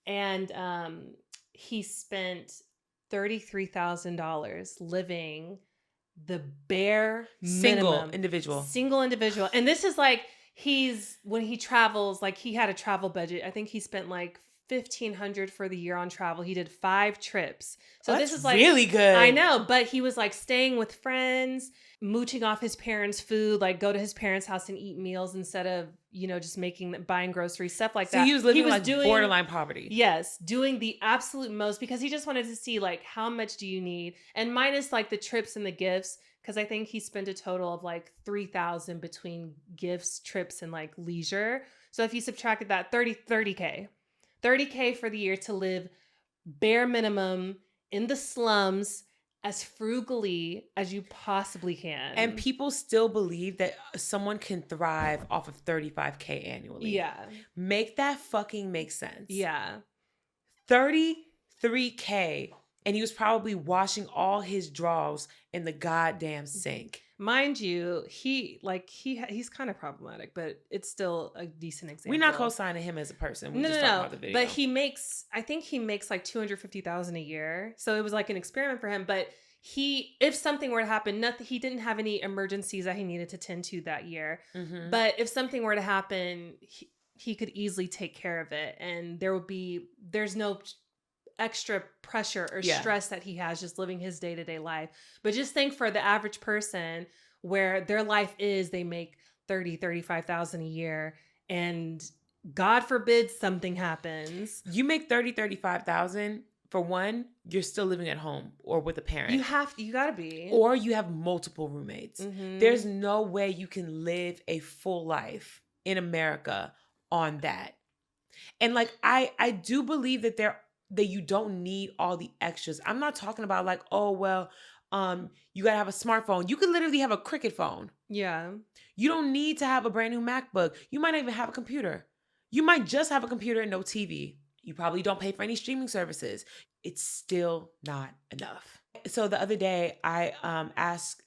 And he spent $33,000 living the bare single individual. And this is like when he travels, like he had a travel budget. I think he spent like $1,500 for the year on travel. He did 5 trips. So this is like really good. I know, but he was like staying with friends, mooching off his parents' food, like go to his parents' house and eat meals instead of, just buying groceries, stuff like that. So he was living like borderline poverty. Yes, doing the absolute most because he just wanted to see like how much do you need, and minus like the trips and the gifts, because I think he spent a total of like $3,000 between gifts, trips, and like leisure. So if you subtracted that, $30K for the year to live bare minimum in the slums as frugally as you possibly can. And people still believe that someone can thrive off of $35K annually. Yeah. Make that fucking make sense. Yeah. $33K, and he was probably washing all his drawers in the goddamn sink. Mind you, he's kind of problematic, but it's still a decent example. We're not co-signing him as a person. We're just talking about the video. But I think he makes like $250,000 a year. So it was like an experiment for him. But if something were to happen, he didn't have any emergencies that he needed to tend to that year. But if something were to happen, he could easily take care of it. And there's no extra pressure or stress that he has just living his day-to-day life. But just think for the average person where their life is, they make $35,000 a year, and God forbid something happens. You make $35,000. For one, you're still living at home or with a parent. You gotta be. Or you have multiple roommates. There's no way you can live a full life in America on that. And like, I do believe that you don't need all the extras. I'm not talking about like, oh, well, you got to have a smartphone. You could literally have a Cricket phone. Yeah. You don't need to have a brand new MacBook. You might not even have a computer. You might just have a computer and no TV. You probably don't pay for any streaming services. It's still not enough. So the other day I asked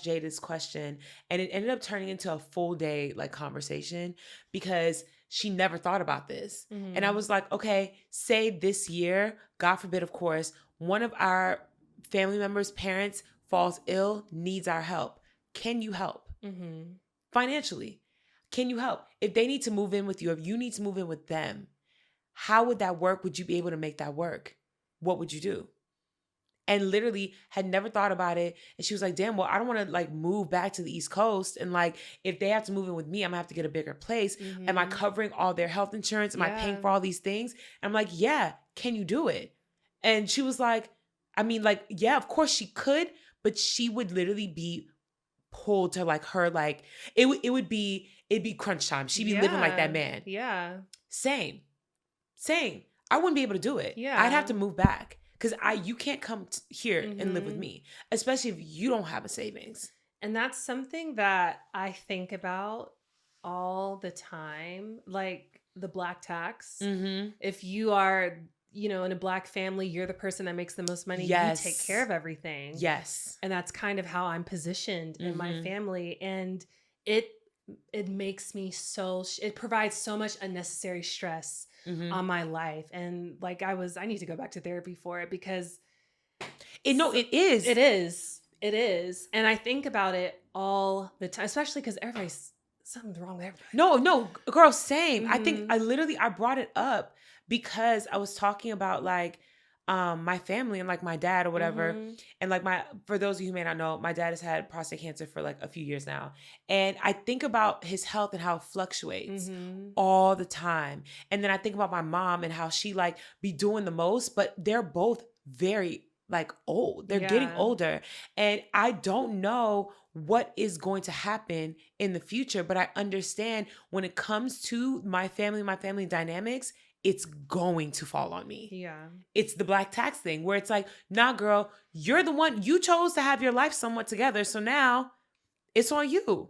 Jay this question, and it ended up turning into a full day like conversation because she never thought about this. Mm-hmm. And I was like, okay, say this year, God forbid, of course, one of our family members' parents falls ill, needs our help. Can you help? Mm-hmm. Financially? Can you help? If they need to move in with you, if you need to move in with them, how would that work? Would you be able to make that work? What would you do? And literally had never thought about it. And she was like, damn, well, I don't want to like move back to the East Coast. And like, if they have to move in with me, I'm gonna have to get a bigger place. Mm-hmm. Am I covering all their health insurance? Am I paying Yeah. for all these things? And I'm like, yeah, can you do it? And she was like, I mean, like, yeah, of course she could, but she would literally be pulled to like her, like, it'd be crunch time. She'd be living like that man. Yeah. Same. I wouldn't be able to do it. Yeah. I'd have to move back. Because you can't come here and live with Mm-hmm. me, especially if you don't have a savings. And that's something that I think about all the time, like the Black tax. Mm-hmm. If you are, you know, in a Black family, you're the person that makes the most money. Yes. You take care of everything. Yes. And that's kind of how I'm positioned in my Mhm. family. And it makes me it provides so much unnecessary stress Mhm. on my life. And like I need to go back to therapy for it because It is. It is. And I think about it all the time, especially because something's wrong with everybody. No, girl, same. I think Mhm. I brought it up because I was talking about like my family and like my dad or whatever. Mhm. And like for those of you who may not know, my dad has had prostate cancer for like a few years now. And I think about his health and how it fluctuates Mhm. all the time. And then I think about my mom and how she like be doing the most, but they're both very like old. They're getting Yeah. older. And I don't know what is going to happen in the future, but I understand when it comes to my family dynamics, it's going to fall on me. Yeah. It's the Black tax thing where it's like, nah, girl, you're the one, you chose to have your life somewhat together. So now it's on you.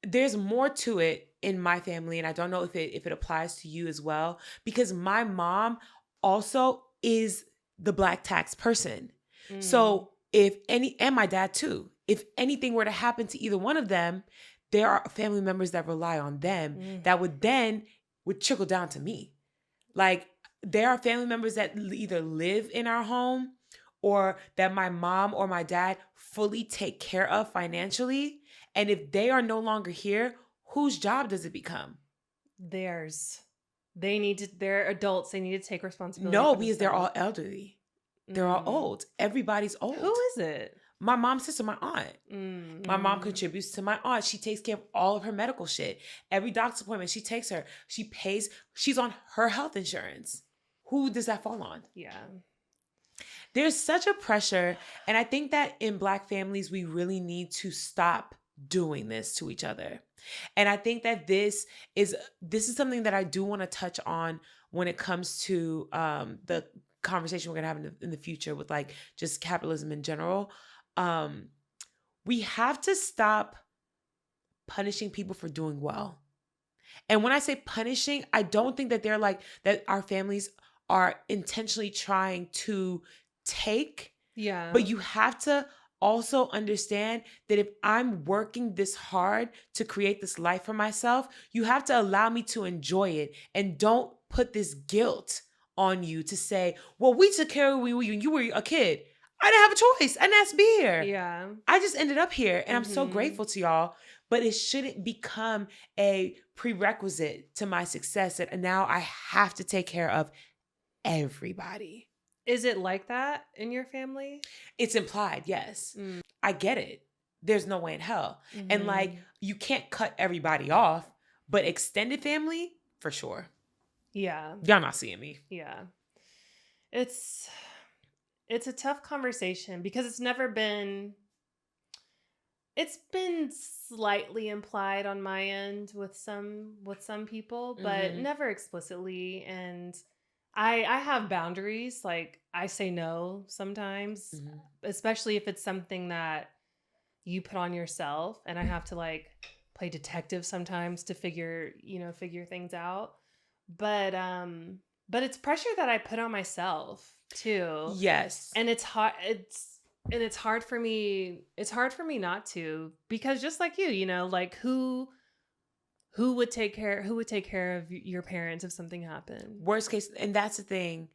There's more to it in my family. And I don't know if it applies to you as well, because my mom also is the Black tax person. Mm. So and my dad too, if anything were to happen to either one of them, there are family members that rely on them that would trickle down to me. Like there are family members that either live in our home or that my mom or my dad fully take care of financially. And if they are no longer here, whose job does it become? Theirs. They're adults. They need to take responsibility. No, for because they're all themselves. elderly. They're all old. Everybody's old. Who is it? My mom's sister, my aunt. Mm. My mom contributes to my aunt. She takes care of all of her medical shit. Every doctor's appointment, she takes her. She pays. She's on her health insurance. Who does that fall on? Yeah. There's such a pressure. And I think that in Black families, we really need to stop doing this to each other. And I think that this is something that I do want to touch on when it comes to the conversation we're going to have in the future with like just capitalism in general. We have to stop punishing people for doing well. And when I say punishing, I don't think that they're like that our families are intentionally trying to take. Yeah. But you have to also understand that if I'm working this hard to create this life for myself, you have to allow me to enjoy it and don't put this guilt on you to say, well, we took care of you when you were a kid. I didn't have a choice. I didn't ask to be here. Yeah. I just ended up here and I'm so grateful to y'all, but it shouldn't become a prerequisite to my success that now I have to take care of everybody. Is it like that in your family? It's implied, yes. I get it. There's no way in hell. And like, you can't cut everybody off, but extended family, for sure. Yeah. Y'all not seeing me. Yeah. It's a tough conversation because it's been slightly implied on my end with some people, but never explicitly. And I have boundaries. Like I say no sometimes, especially if it's something that you put on yourself, and I have to like play detective sometimes to figure things out. But it's pressure that I put on myself too. Yes. And it's hard. It's hard for me. It's hard for me not to, because just like you, like who Who would take care of your parents if something happened? Worst case, and that's the thing.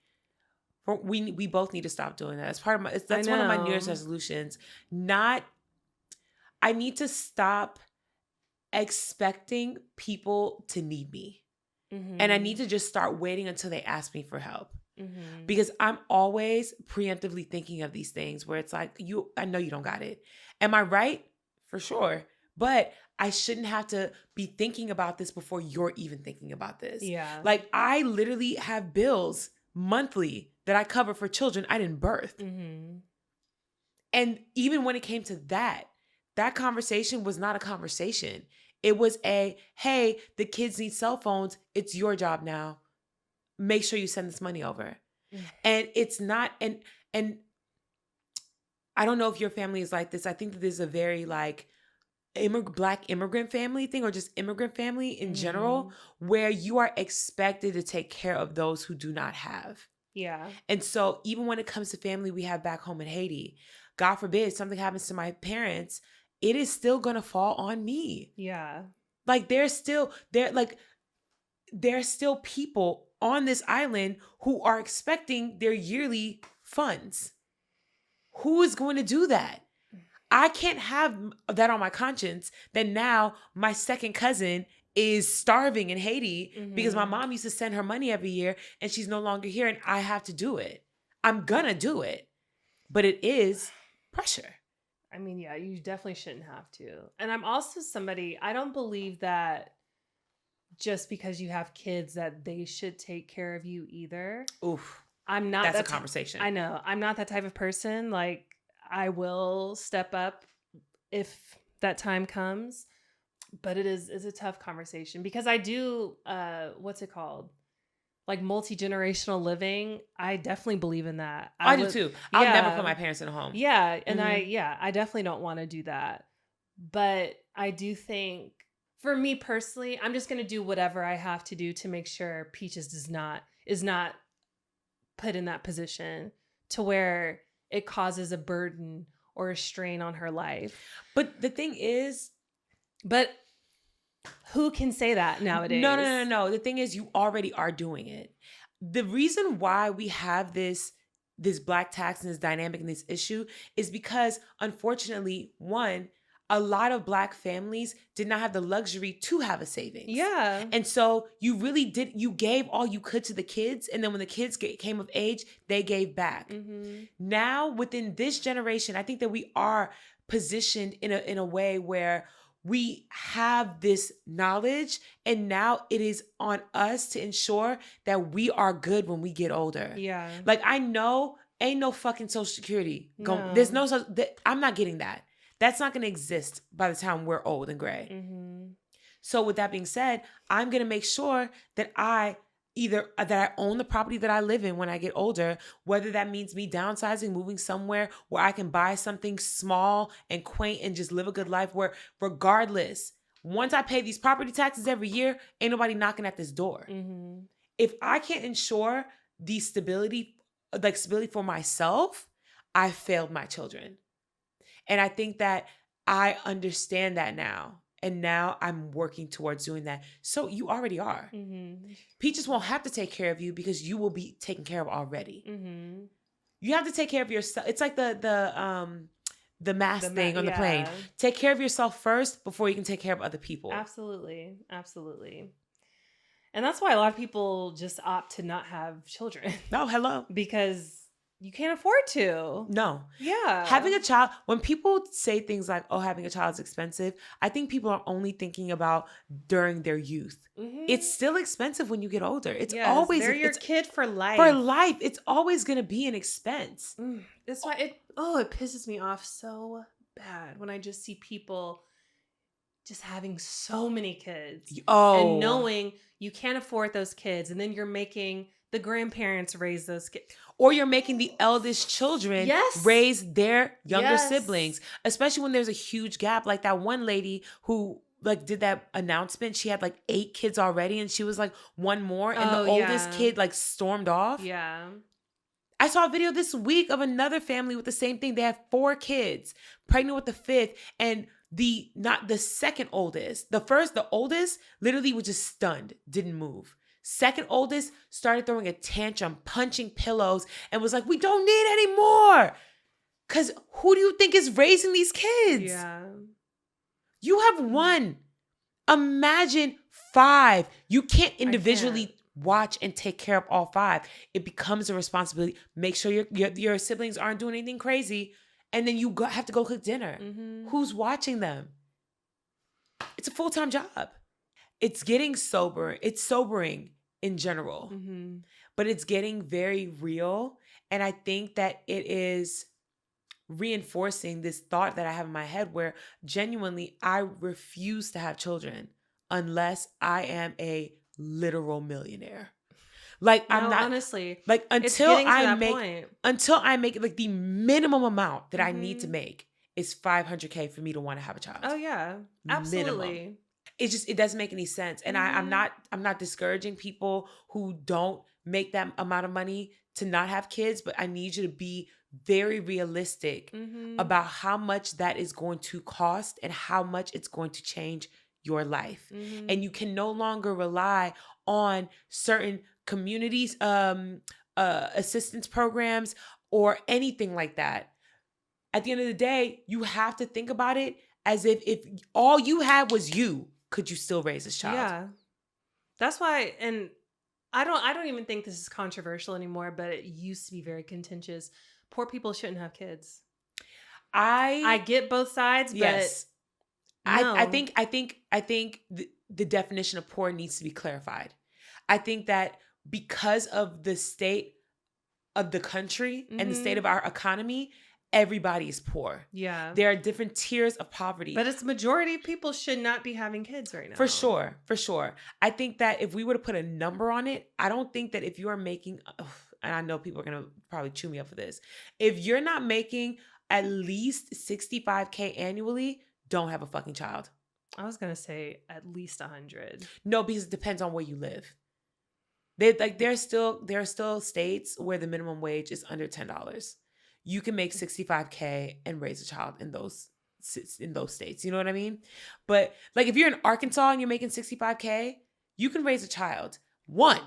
We both need to stop doing that. That's part of my. That's one of my New Year's resolutions. I need to stop expecting people to need me, and I need to just start waiting until they ask me for help. Because I'm always preemptively thinking of these things where it's like, I know you don't got it. Am I right? For sure. But I shouldn't have to be thinking about this before you're even thinking about this. Yeah. Like, I literally have bills monthly that I cover for children I didn't birth. And even when it came to that conversation was not a conversation. It was hey, the kids need cell phones. It's your job now. Make sure you send this money over. And it's not, and I don't know if your family is like this. I think that there's a very like Black immigrant family thing, or just immigrant family in general, where you are expected to take care of those who do not have. Yeah. And so even when it comes to family we have back home in Haiti, God forbid something happens to my parents, it is still going to fall on me. Yeah. Like there's still people on this island who are expecting their yearly funds. Who is going to do that? I can't have that on my conscience that now my second cousin is starving in Haiti because my mom used to send her money every year and she's no longer here and I have to do it. I'm gonna do it. But it is pressure. I mean, yeah, you definitely shouldn't have to. And I'm also somebody, I don't believe that just because you have kids that they should take care of you either. Oof. I'm not. That's a conversation. I know. I'm not that type of person. Like, I will step up if that time comes, but it's a tough conversation because I do, what's it called? Like multi-generational living. I definitely believe in that. I do too. I'll never put my parents in a home. Yeah. And I definitely don't want to do that. But I do think for me personally, I'm just going to do whatever I have to do to make sure Peaches is not put in that position to where it causes a burden or a strain on her life. But the thing is, who can say that nowadays? No. The thing is, you already are doing it. The reason why we have this Black tax and this dynamic and this issue is because, unfortunately, one, a lot of Black families did not have the luxury to have a savings. Yeah. And so you gave all you could to the kids. And then when the kids came of age, they gave back. Now, within this generation, I think that we are positioned in a way where we have this knowledge, and now it is on us to ensure that we are good when we get older. Yeah. Like, I know ain't no fucking Social Security. No. There's no, I'm not getting that. That's not going to exist by the time we're old and gray. So with that being said, I'm going to make sure that I own the property that I live in when I get older, whether that means me downsizing, moving somewhere where I can buy something small and quaint and just live a good life where regardless, once I pay these property taxes every year, ain't nobody knocking at this door. If I can't ensure the stability for myself, I failed my children. And I think that I understand that now. And now I'm working towards doing that. So you already are. Peaches won't have to take care of you because you will be taken care of already. You have to take care of yourself. It's like the mask thing on the plane. Take care of yourself first before you can take care of other people. Absolutely. Absolutely. And that's why a lot of people just opt to not have children. No, hello. Because you can't afford to. No. Yeah. Having a child, when people say things like, oh, having a child is expensive, I think people are only thinking about during their youth. It's still expensive when you get older. It's always they're your kid for life. For life. It's always going to be an expense. That's why it pisses me off so bad when I just see people just having so many kids. And knowing you can't afford those kids, and then you're making the grandparents raise those kids. Or you're making the eldest children raise their younger siblings, especially when there's a huge gap. Like that one lady who did that announcement. She had 8 kids already, and she was one more, and the oldest kid stormed off. Yeah. I saw a video this week of another family with the same thing. They have 4 kids, pregnant with the 5th, and not the second oldest. The oldest literally was just stunned, didn't move. Second oldest started throwing a tantrum, punching pillows, and was like, we don't need any more. Because who do you think is raising these kids? Yeah. You have one. Imagine 5. You can't individually watch and take care of all 5. It becomes a responsibility. Make sure your siblings aren't doing anything crazy. And then you have to go cook dinner. Mm-hmm. Who's watching them? It's a full-time job. It's getting sober. It's sobering in general. Mm-hmm. But it's getting very real. And I think that it is reinforcing this thought that I have in my head where genuinely I refuse to have children unless I am a literal millionaire. Like no, I'm not honestly like until I make like the minimum amount that I need to make is $500K for me to want to have a child. Oh yeah, absolutely. Minimum. It doesn't make any sense. And I'm not discouraging people who don't make that amount of money to not have kids, but I need you to be very realistic about how much that is going to cost and how much it's going to change your life. And you can no longer rely on certain communities, assistance programs or anything like that. At the end of the day, you have to think about it as if all you had was you, could you still raise this child? Yeah. That's why, and I don't even think this is controversial anymore, but it used to be very contentious. Poor people shouldn't have kids. I get both sides, but yes. no. I think the definition of poor needs to be clarified. I think that because of the state of the country and the state of our economy, everybody is poor. Yeah. There are different tiers of poverty. But it's majority of people should not be having kids right now. For sure. I think that if we were to put a number on it, I don't think that if you are making, and I know people are going to probably chew me up for this, if you're not making at least $65K annually, don't have a fucking child. I was going to say at least 100. No, because it depends on where you live. There are still states where the minimum wage is under $10. You can make $65K and raise a child in those states. You know what I mean? But like if you're in Arkansas and you're making $65K, you can raise a child. One.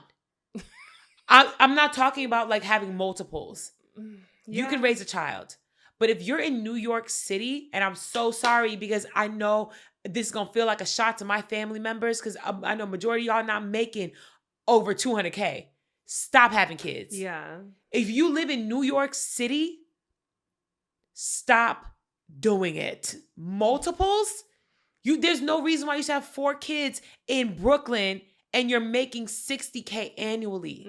I'm not talking about like having multiples. Yeah. You can raise a child. But if you're in New York City, and I'm so sorry because I know this is going to feel like a shot to my family members because I know majority of y'all not making over $200K. Stop having kids. Yeah. If you live in New York City, stop doing it. Multiples? There's no reason why you should have 4 kids in Brooklyn and you're making $60K annually.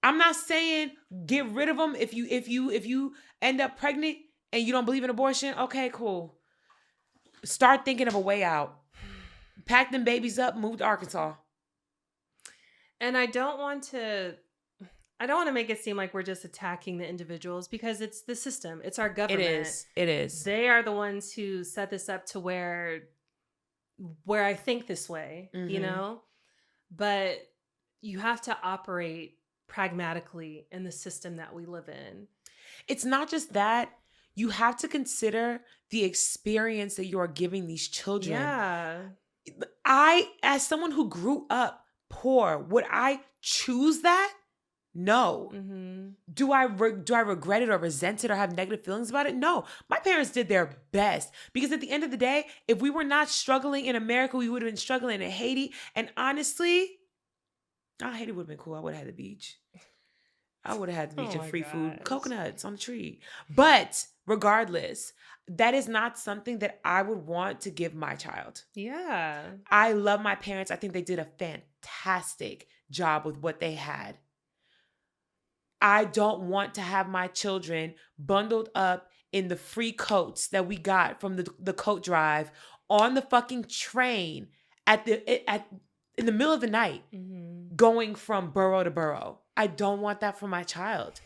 I'm not saying get rid of them if you end up pregnant and you don't believe in abortion. Okay, cool. Start thinking of a way out. Pack them babies up, move to Arkansas. And I don't want to make it seem like we're just attacking the individuals because it's the system. It's our government. It is. They are the ones who set this up to where I think this way, you know? But you have to operate pragmatically in the system that we live in. It's not just that. You have to consider the experience that you are giving these children. Yeah. As someone who grew up poor, would I choose that? No. Do I regret it or resent it or have negative feelings about it? No. My parents did their best because at the end of the day, if we were not struggling in America, we would have been struggling in Haiti. And honestly, Haiti would have been cool. I would have had the beach. I would have had the beach and free food, coconuts on the tree. But regardless, that is not something that I would want to give my child. Yeah. I love my parents. I think they did a fantastic job with what they had. I don't want to have my children bundled up in the free coats that we got from the coat drive on the fucking train in the middle of the night, going from borough to borough. I don't want that for my child.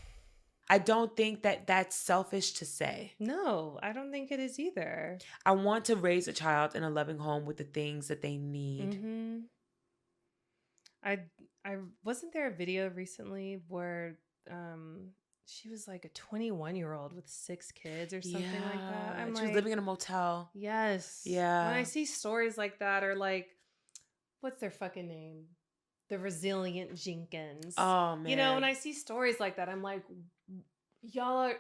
I don't think that that's selfish to say. No, I don't think it is either. I want to raise a child in a loving home with the things that they need. I wasn't there a video recently where she was like a 21-year-old with 6 kids or something like that. I'm she like, was living in a motel. yes. Yeah. When I see stories like that, or like, what's their fucking name? The Resilient Jenkins. Oh man. You know, when I see stories like that, I'm like, y'all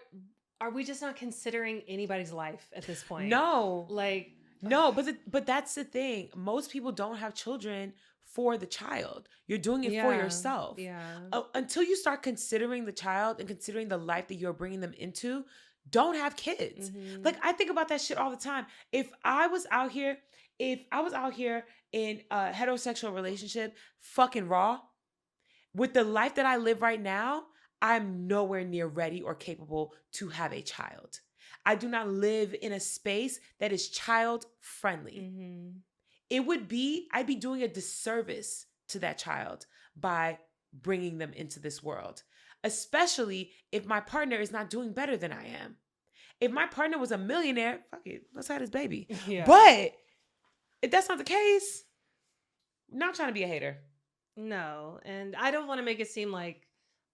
are we just not considering anybody's life at this point? No. Like, no, but that's the thing. Most people don't have children for the child. You're doing it for yourself. Yeah. Until you start considering the child and considering the life that you're bringing them into, don't have kids. Mhm. Like, I think about that shit all the time. If I was out here in a heterosexual relationship, fucking raw, with the life that I live right now, I'm nowhere near ready or capable to have a child. I do not live in a space that is child friendly. Mhm. I'd be doing a disservice to that child by bringing them into this world, especially if my partner is not doing better than I am. If my partner was a millionaire, fuck it, let's have his baby. Yeah. But if that's not the case, I'm not trying to be a hater. No, and I don't want to make it seem like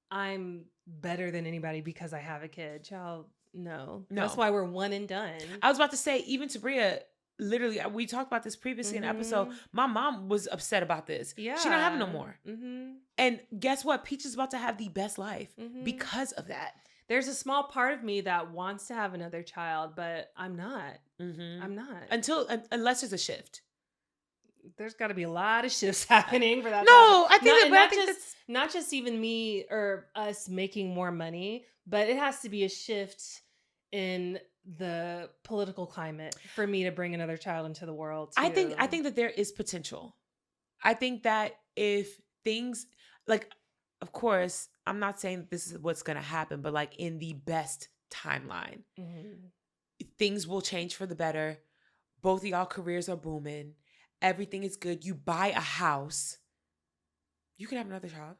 I'm better than anybody because I have a kid. Child, no. That's why we're one and done. I was about to say, even Tabria, literally, we talked about this previously in an episode. My mom was upset about this. Yeah. She's not having no more. Mm-hmm. And guess what? Peach is about to have the best life because of that. There's a small part of me that wants to have another child, but I'm not. I'm not. Unless there's a shift. There's got to be a lot of shifts happening for that. No, I think not just even me or us making more money, but it has to be a shift in the political climate for me to bring another child into the world too. I think that there is potential. I think that if things, like, of course, I'm not saying this is what's going to happen, but like in the best timeline, things will change for the better. Both of y'all careers are booming. Everything is good. You buy a house. You can have another child.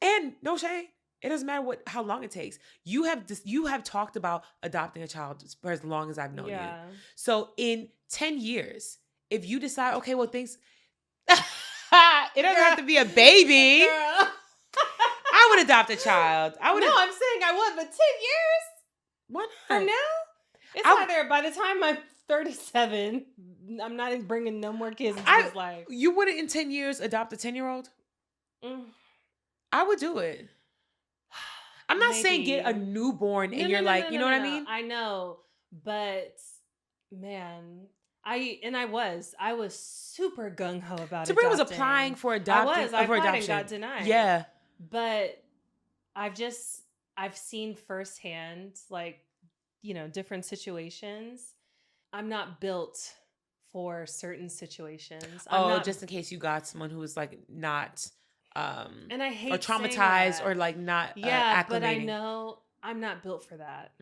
And no shade. It doesn't matter how long it takes. You have talked about adopting a child for as long as I've known you. So in 10 years, if you decide, okay, well, things, it doesn't have to be a baby. I would adopt a child. I'm saying I would, but 10 years? What? From now? It's either by the time I'm 37, I'm not bringing no more kids into this life. You wouldn't in 10 years adopt a 10-year-old? I would do it. I'm not saying get a newborn and you're like, you know what I mean? I know, but man, I was super gung-ho about it. Tabria was applying for adoption. I applied and got denied. Yeah. But I've seen firsthand, like, different situations. I'm not built for certain situations. Just in case you got someone who was like not, and I hate or traumatized or like not, acclimating. But I know I'm not built for that.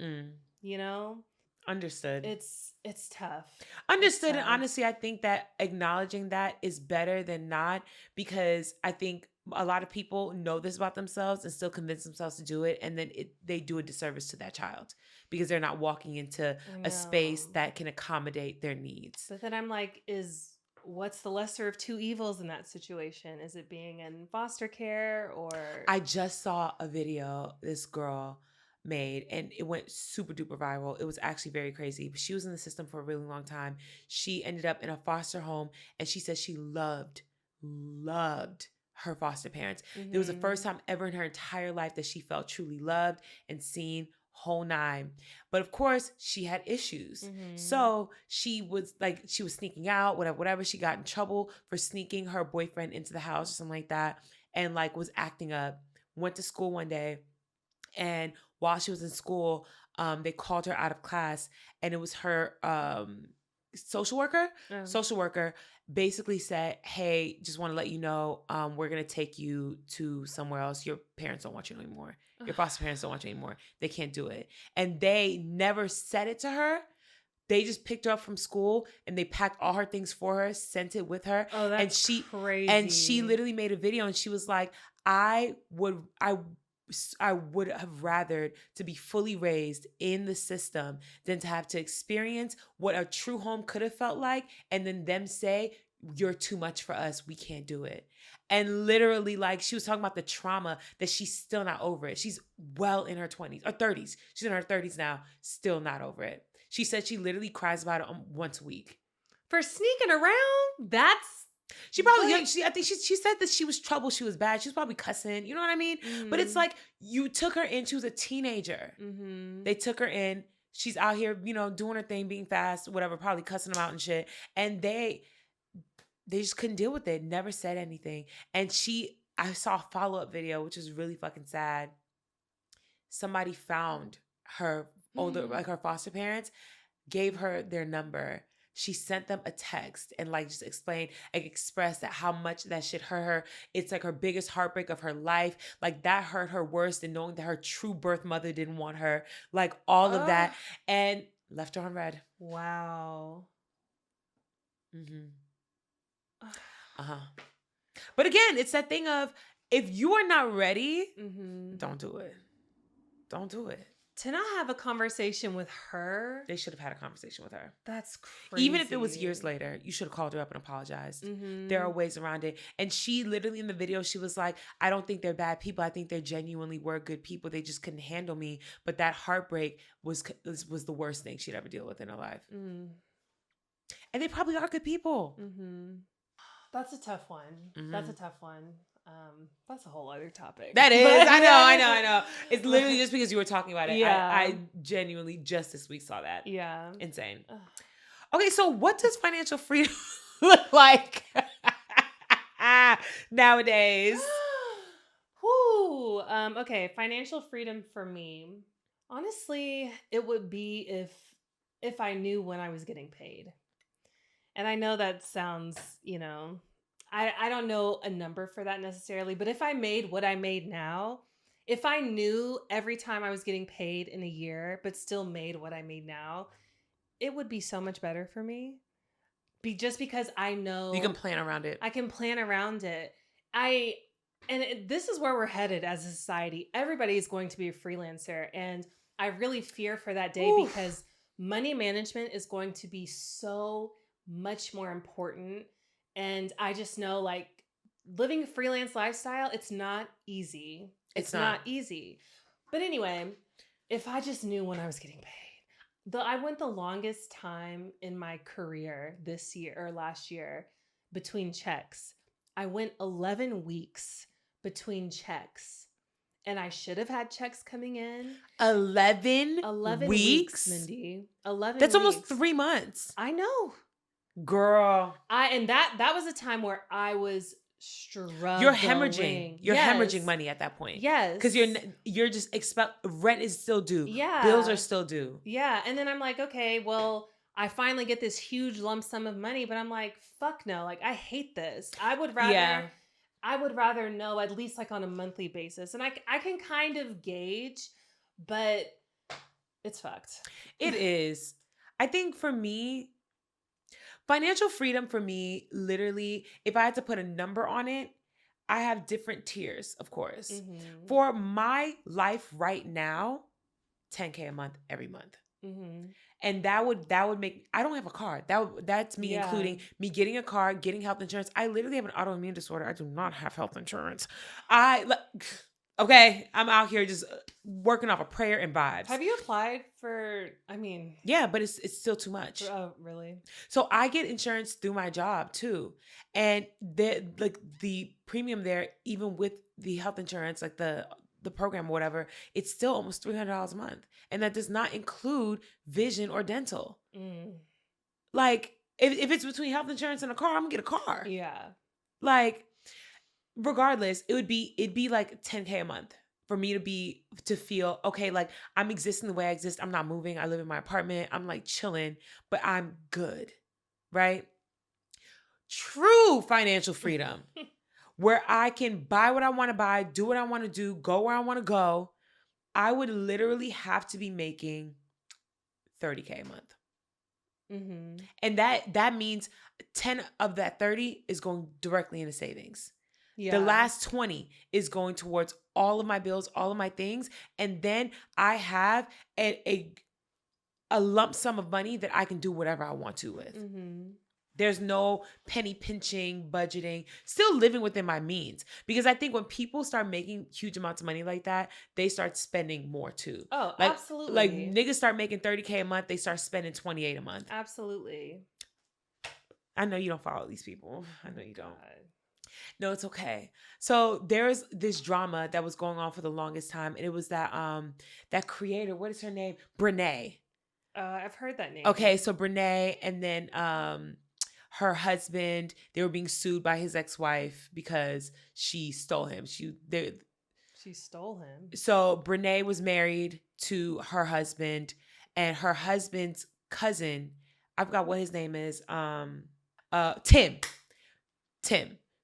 Understood. It's tough. Understood. And honestly, I think that acknowledging that is better than not, because I think a lot of people know this about themselves and still convince themselves to do it. And then they do a disservice to that child because they're not walking into a space that can accommodate their needs. But then I'm like, what's the lesser of two evils in that situation? Is it being in foster care or? I just saw a video this girl made and it went super duper viral. It was actually very crazy. But she was in the system for a really long time. She ended up in a foster home and she said she loved her foster parents. It was the first time ever in her entire life that she felt truly loved and seen, whole nine. But of course, she had issues. So she was sneaking out, whatever. She got in trouble for sneaking her boyfriend into the house or something like that, and like was acting up. Went to school one day, and while she was in school, they called her out of class, and it was her social worker. Social worker basically said, hey, just want to let you know, we're going to take you to somewhere else. Your parents don't want you anymore. Your foster parents don't want you anymore. They can't do it. And they never said it to her. They just picked her up from school and they packed all her things for her, sent it with her. Oh, that's crazy. And she literally made a video and she was like, I would have rathered to be fully raised in the system than to have to experience what a true home could have felt like, and then them say, you're too much for us. We can't do it. And literally, like, she was talking about the trauma that she's still not over it. She's well in her 20s or 30s. She's in her 30s now, still not over it. She said she literally cries about it once a week. For sneaking around, that's... She probably, I think she said that she was trouble. She was bad. She was probably cussing. You know what I mean? Mm-hmm. But it's like, you took her in. She was a teenager. Mm-hmm. They took her in. She's out here, you know, doing her thing, being fast, whatever, probably cussing them out and shit. And they just couldn't deal with it. Never said anything. And I saw a follow-up video, which is really fucking sad. Somebody found her older, like her foster parents, gave her their number. She sent them a text and like just expressed that how much that shit hurt her. It's like her biggest heartbreak of her life. Like that hurt her worse than knowing that her true birth mother didn't want her. Like all of that. And left her on red. Wow. Mm-hmm. But again, it's that thing of, if you are not ready, don't do it. Don't do it. To not have a conversation with her. They should have had a conversation with her. That's crazy. Even if it was years later, you should have called her up and apologized. There are ways around it. And she literally in the video, she was like, I don't think they're bad people. I think they genuinely were good people. They just couldn't handle me. But that heartbreak was the worst thing she'd ever deal with in her life. And they probably are good people. That's a tough one. That's a tough one. That's a whole other topic. That is. I know. It's literally just because you were talking about it. Yeah. I genuinely just this week saw that. Yeah. Insane. Okay, so what does financial freedom look like nowadays? Whew. Okay, financial freedom for me. Honestly, it would be if I knew when I was getting paid. And I know that sounds, you know, I don't know a number for that necessarily, but if I made what I made now, if I knew every time I was getting paid in a year, but still made what I made now, it would be so much better for me. Just because I know you can plan around it. I can plan around it. This is where we're headed as a society. Everybody is going to be a freelancer. And I really fear for that day because money management is going to be so much more important. And I just know, like, living a freelance lifestyle, it's not easy. It's not easy. But anyway, if I just knew when I was getting paid. I went the longest time in my career this year or last year between checks. I went 11 weeks between checks. And I should have had checks coming in. 11 weeks, Mindy. 11 That's weeks. Almost 3 months. I know. Girl. That was a time where I was struggling. You're hemorrhaging. You're hemorrhaging money at that point. Yes. Because you're just rent is still due. Yeah. Bills are still due. Yeah. And then I'm like, okay, well, I finally get this huge lump sum of money, but I'm like, fuck no. Like, I hate this. I would rather know at least like on a monthly basis. And I can kind of gauge, but it's fucked. It is. I think for me, financial freedom for me, literally, if I had to put a number on it, I have different tiers, of course. For my life right now, $10K a month every month. And that would make, I don't have a car. That's me including me getting a car, getting health insurance. I literally have an autoimmune disorder. I do not have health insurance. Okay, I'm out here just working off a prayer and vibes. Have you applied for, Yeah, but it's still too much. Oh, really? So I get insurance through my job too. And the premium there, even with the health insurance, like the program or whatever, it's still almost $300 a month. And that does not include vision or dental. Like, if it's between health insurance and a car, I'm gonna get a car. Yeah. Like, regardless, it'd be like $10K a month for me to feel okay. Like, I'm existing the way I exist. I'm not moving. I live in my apartment. I'm like chilling, but I'm good. Right? True financial freedom where I can buy what I want to buy, do what I want to do, go where I want to go. I would literally have to be making $30K a month. And that means 10 of that 30 is going directly into savings. Yeah. The last 20 is going towards all of my bills, all of my things. And then I have a lump sum of money that I can do whatever I want to with. There's no penny pinching, budgeting, still living within my means. Because I think when people start making huge amounts of money like that, they start spending more too. Oh, Like absolutely. niggas start making 30K a month, they start spending 28 a month. Absolutely. I know you don't follow these people. I know you don't. God. No, it's okay. So there's this drama that was going on for the longest time, and it was that that creator, what is her name? Brenay. I've heard that name. Okay, so Brenay, and then her husband, they were being sued by his ex-wife because she stole him. She stole him. So Brenay was married to her husband, and her husband's cousin, I forgot what his name is. Tim.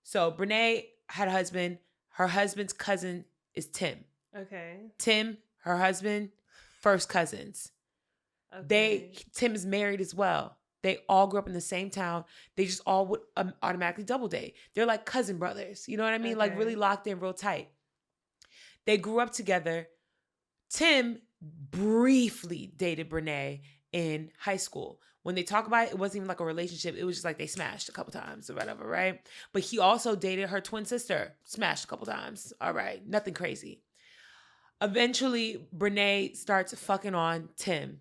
So Brenay had a husband. Her husband's cousin is Tim. Okay. Tim, her husband, first cousins. Okay. Tim is married as well. They all grew up in the same town. They just all would automatically double date. They're like cousin brothers. You know what I mean? Like really locked in real tight. They grew up together. Tim briefly dated Brenay in high school. When they talk about it, it wasn't even like a relationship. It was just like they smashed a couple times or whatever, right? But he also dated her twin sister. Smashed a couple times. All right. Nothing crazy. Eventually, Brenay starts fucking on Tim.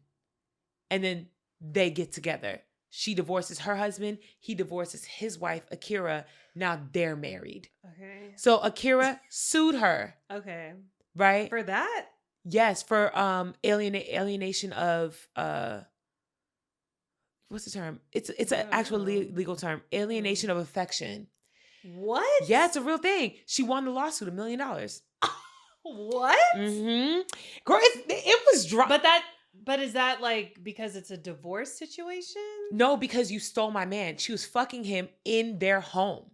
And then they get together. She divorces her husband. He divorces his wife, Akira. Now they're married. Okay. So Akira sued her. Okay. Right? For that? Yes, for alienation of what's the term? It's an actual legal term. Alienation of affection. What? Yeah, it's a real thing. She won the lawsuit, $1 million. What? Mm-hmm. Girl, it was dry. But is that like because it's a divorce situation? No, because you stole my man. She was fucking him in their home.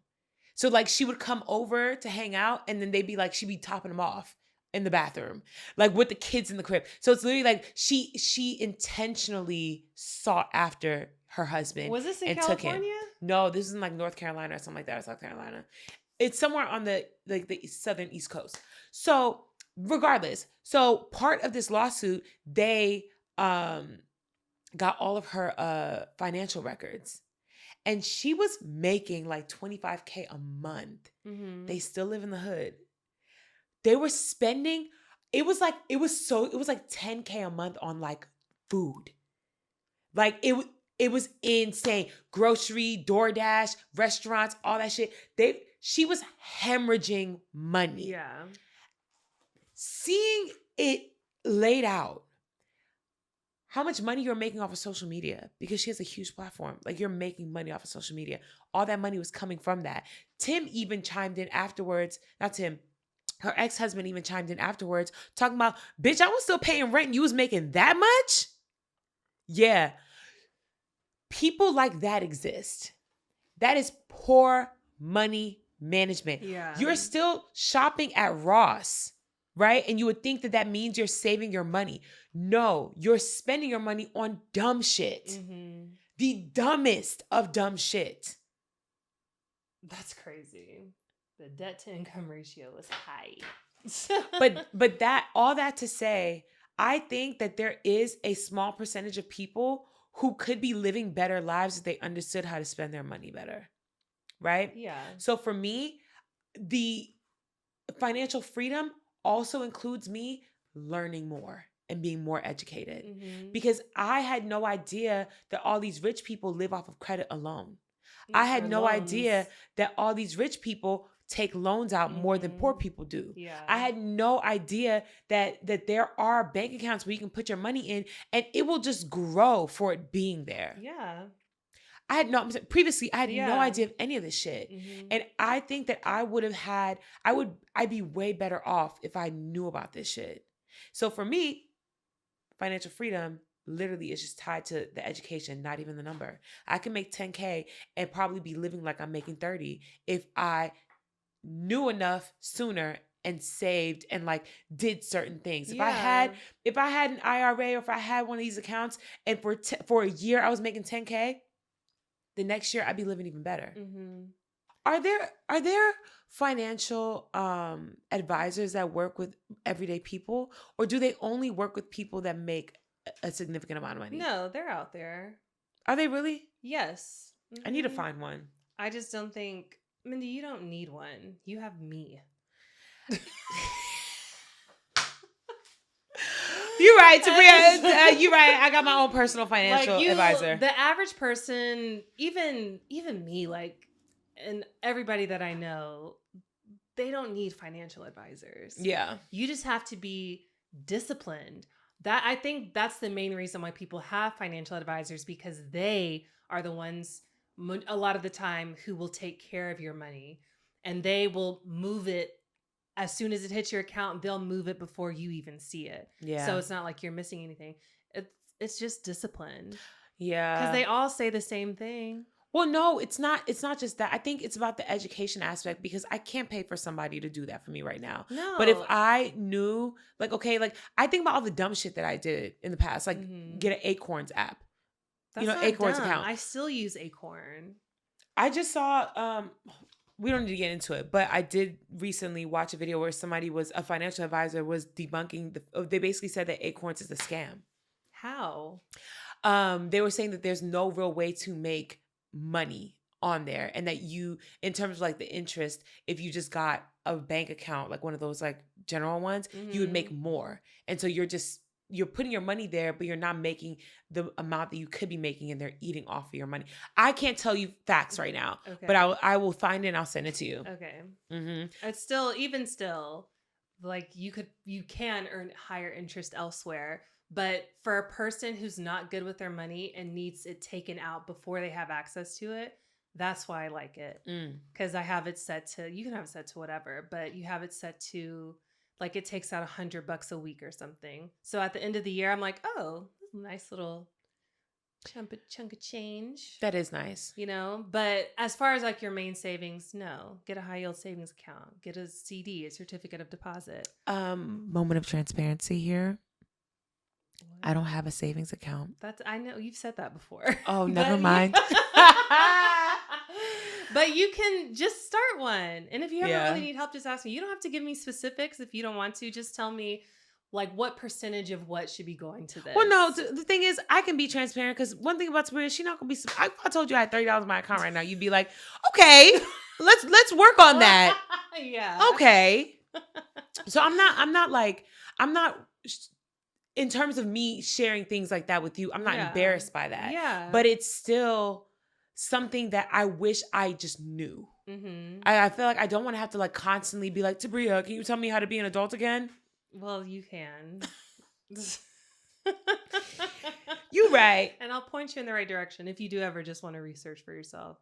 So like she would come over to hang out, and then they'd be like, she'd be topping him off in the bathroom, like with the kids in the crib. So it's literally like she intentionally sought after her husband. Was this in and California? Took him. No, this is in like North Carolina or something like that, or South Carolina. It's somewhere on the southern East Coast. So regardless, so part of this lawsuit, they got all of her financial records. And she was making like $25K a month. Mm-hmm. They still live in the hood. They were spending, it was like $10K a month on like food. Like it was insane. Grocery, DoorDash, restaurants, all that shit. She was hemorrhaging money. Yeah. Seeing it laid out, how much money you're making off of social media, because she has a huge platform. Like you're making money off of social media. All that money was coming from that. Tim even chimed in afterwards. Not Tim. Her ex-husband even chimed in afterwards talking about, bitch, I was still paying rent and you was making that much? Yeah. People like that exist. That is poor money management. Yeah. You're still shopping at Ross, right? And you would think that means you're saving your money. No, you're spending your money on dumb shit. Mm-hmm. The dumbest of dumb shit. That's crazy. The debt to income ratio is high. but that, all that to say, I think that there is a small percentage of people who could be living better lives if they understood how to spend their money better. Right? Yeah. So for me, the financial freedom also includes me learning more and being more educated. Mm-hmm. Because I had no idea that all these rich people live off of credit alone. I had no idea that all these rich people take loans out more than poor people do. Yeah. I had no idea that there are bank accounts where you can put your money in and it will just grow for it being there. Yeah. Previously I had no idea of any of this shit. Mm-hmm. And I think that I'd be way better off if I knew about this shit. So for me, financial freedom literally is just tied to the education, not even the number. I can make 10K and probably be living like I'm making 30 if I knew enough sooner and saved and like did certain things. If I had an IRA or if I had one of these accounts and for a year I was making 10K, the next year I'd be living even better. Mm-hmm. Are there financial advisors that work with everyday people, or do they only work with people that make a significant amount of money? No, they're out there. Are they really? Yes. I need to find one. I just don't think, Mindy, you don't need one. You have me. You're right, Tabria. You're right. I got my own personal financial advisor. The average person, even me, like, and everybody that I know, they don't need financial advisors. Yeah. You just have to be disciplined. I think that's the main reason why people have financial advisors, because they are the ones a lot of the time who will take care of your money, and they will move it as soon as it hits your account. They'll move it before you even see it. Yeah. So it's not like you're missing anything. It's just discipline. Yeah. Because they all say the same thing. Well, no, it's not. It's not just that. I think it's about the education aspect, because I can't pay for somebody to do that for me right now. No. But if I knew, like, okay, like, I think about all the dumb shit that I did in the past, like get an Acorns app. That's not Acorns dumb. account. I still use Acorn. I just saw, we don't need to get into it, but I did recently watch a video where a financial advisor was debunking they basically said that Acorns is a scam. How? They were saying that there's no real way to make money on there, and that you, in terms of like the interest, if you just got a bank account, like one of those like general ones, you would make more. And so you're putting your money there, but you're not making the amount that you could be making, and they're eating off of your money. I can't tell you facts right now, but I will find it and I'll send it to you. Okay. It's still, like, you can earn higher interest elsewhere, but for a person who's not good with their money and needs it taken out before they have access to it, that's why I like it. Because I have it set to, you can have it set to whatever, but you have it set to, like, it takes out $100 a week or something. So at the end of the year, I'm like, oh, nice little chunk of change. That is nice. You know, but as far as like your main savings, no. Get a high yield savings account. Get a CD, a certificate of deposit. Moment of transparency here. What? I don't have a savings account. I know you've said that before. Oh, never mind. But you can just start one. And if you ever really need help, just ask me. You don't have to give me specifics if you don't want to. Just tell me, like, what percentage of what should be going to this. Well, no, the thing is, I can be transparent, because one thing about Tabria, she's not going to be... I told you I had $30 in my account right now. You'd be like, okay, let's work on that. Yeah. Okay. So I'm not... In terms of me sharing things like that with you, I'm not embarrassed by that. Yeah. But it's still something that I wish I just knew. I feel like I don't want to have to like constantly be like, Tabria, can you tell me how to be an adult again? Well, you can. You're right. And I'll point you in the right direction if you do ever just want to research for yourself.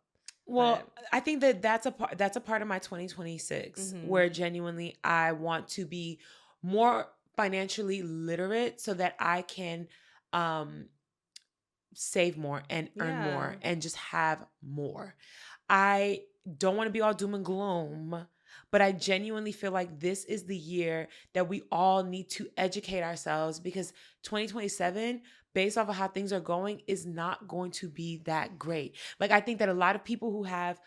Well, I think that's a part of my 2026 where genuinely I want to be more financially literate so that I can save more and earn more and just have more. I don't want to be all doom and gloom, but I genuinely feel like this is the year that we all need to educate ourselves, because 2027, based off of how things are going, is not going to be that great. Like, I think that a lot of people who have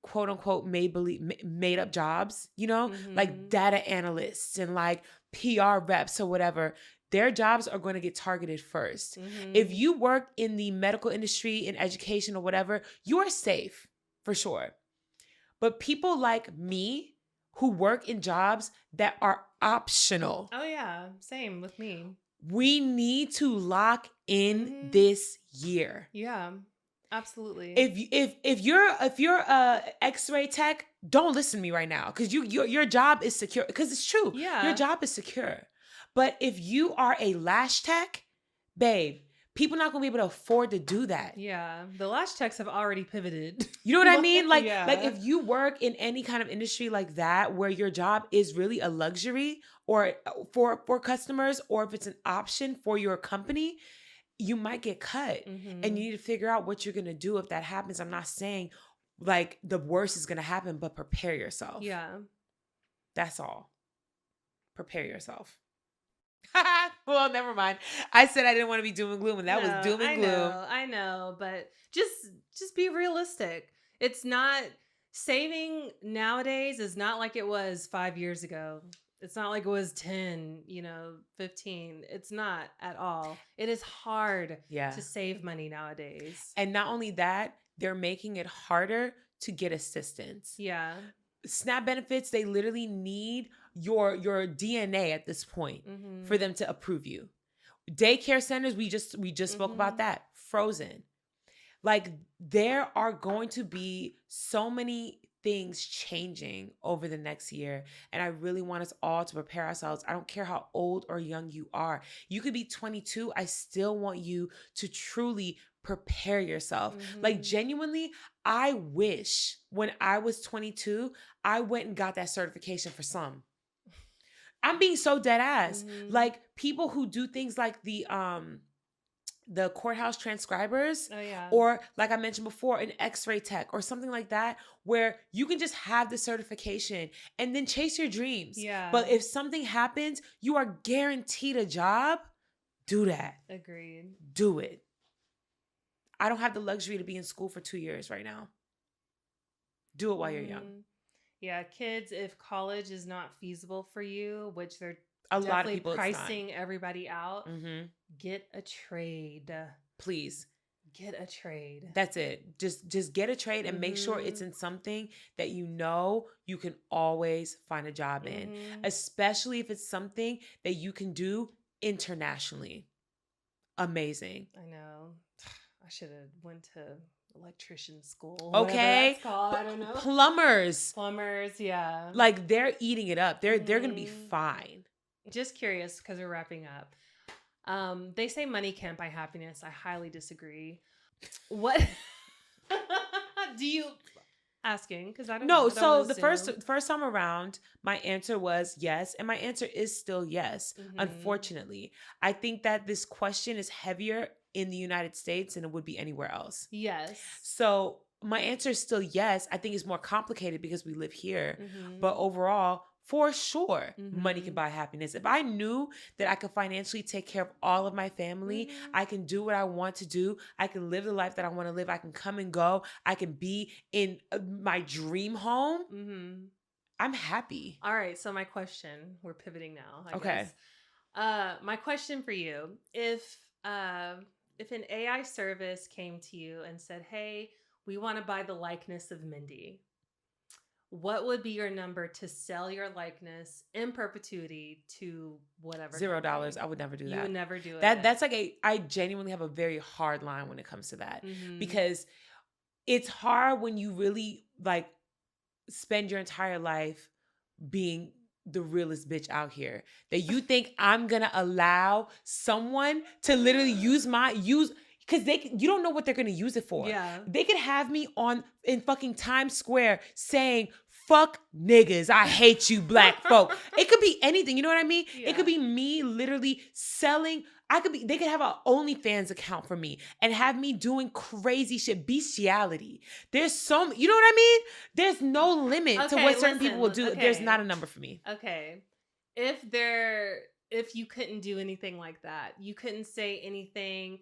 quote unquote made up jobs, you know, like data analysts and like PR reps or whatever, their jobs are going to get targeted first. If you work in the medical industry, in education or whatever, you are safe for sure. But people like me who work in jobs that are optional. Oh yeah, same with me. We need to lock in this year. Yeah. Absolutely. If you're a X-ray tech, don't listen to me right now, because your job is secure. Because it's true. Yeah. Your job is secure. But if you are a lash tech, babe, people not gonna be able to afford to do that. Yeah. The lash techs have already pivoted. You know what I mean? Like, like if you work in any kind of industry like that, where your job is really a luxury or for customers, or if it's an option for your company, you might get cut and you need to figure out what you're going to do if that happens. I'm not saying like the worst is going to happen, but prepare yourself. Yeah. That's all. Prepare yourself. Well, never mind. I said I didn't want to be doom and gloom, and that was doom and gloom. I know, but just be realistic. It's not, saving nowadays is not like it was 5 years ago. It's not like it was 10, 15. It's not at all. It is hard to save money nowadays. And not only that, they're making it harder to get assistance. Yeah. SNAP benefits, they literally need your DNA at this point for them to approve you. Daycare centers, we just spoke about that. Frozen. Like, there are going to be so many things changing over the next year. And I really want us all to prepare ourselves. I don't care how old or young you are. You could be 22. I still want you to truly prepare yourself. Like, genuinely, I wish when I was 22, I went and got that certification for some. I'm being so dead ass. Like, people who do things like the courthouse transcribers, or like I mentioned before, an x-ray tech or something like that, where you can just have the certification and then chase your dreams. Yeah. But if something happens, you are guaranteed a job. Do that. Agreed. Do it. I don't have the luxury to be in school for 2 years right now. Do it while you're young. Yeah, kids, if college is not feasible for you, which they're a lot of people pricing everybody out, get a trade. Please. Get a trade. That's it. Just get a trade and make sure it's in something that you know you can always find a job in, especially if it's something that you can do internationally. Amazing. I know. I should have went to electrician school. Okay. That's called. I don't know. Plumbers, yeah. Like, they're eating it up. They're going to be fine. Just curious, because we're wrapping up. They say money can't buy happiness. I highly disagree. What do you asking? Because I don't know. So the first time around, my answer was yes, and my answer is still yes. Unfortunately, I think that this question is heavier in the United States than it would be anywhere else. Yes. So my answer is still yes. I think it's more complicated because we live here, but overall, for sure, money can buy happiness. If I knew that I could financially take care of all of my family, I can do what I want to do. I can live the life that I want to live. I can come and go. I can be in my dream home. I'm happy. All right. So my question, we're pivoting now. I guess. My question for you, if an AI service came to you and said, hey, we want to buy the likeness of Mindy, what would be your number to sell your likeness in perpetuity to whatever? $0. I would never do that. You would never do it. That's like I genuinely have a very hard line when it comes to that, because it's hard when you really like spend your entire life being the realest bitch out here, that you think I'm gonna allow someone to literally use because you don't know what they're gonna use it for. Yeah. They could have me in fucking Times Square saying, fuck niggas, I hate you black folk. It could be anything, you know what I mean? Yeah. It could be me literally selling. They could have an OnlyFans account for me and have me doing crazy shit, bestiality. There's you know what I mean? There's no limit to what certain people will do. Okay. There's not a number for me. Okay. If you couldn't do anything like that, you couldn't say anything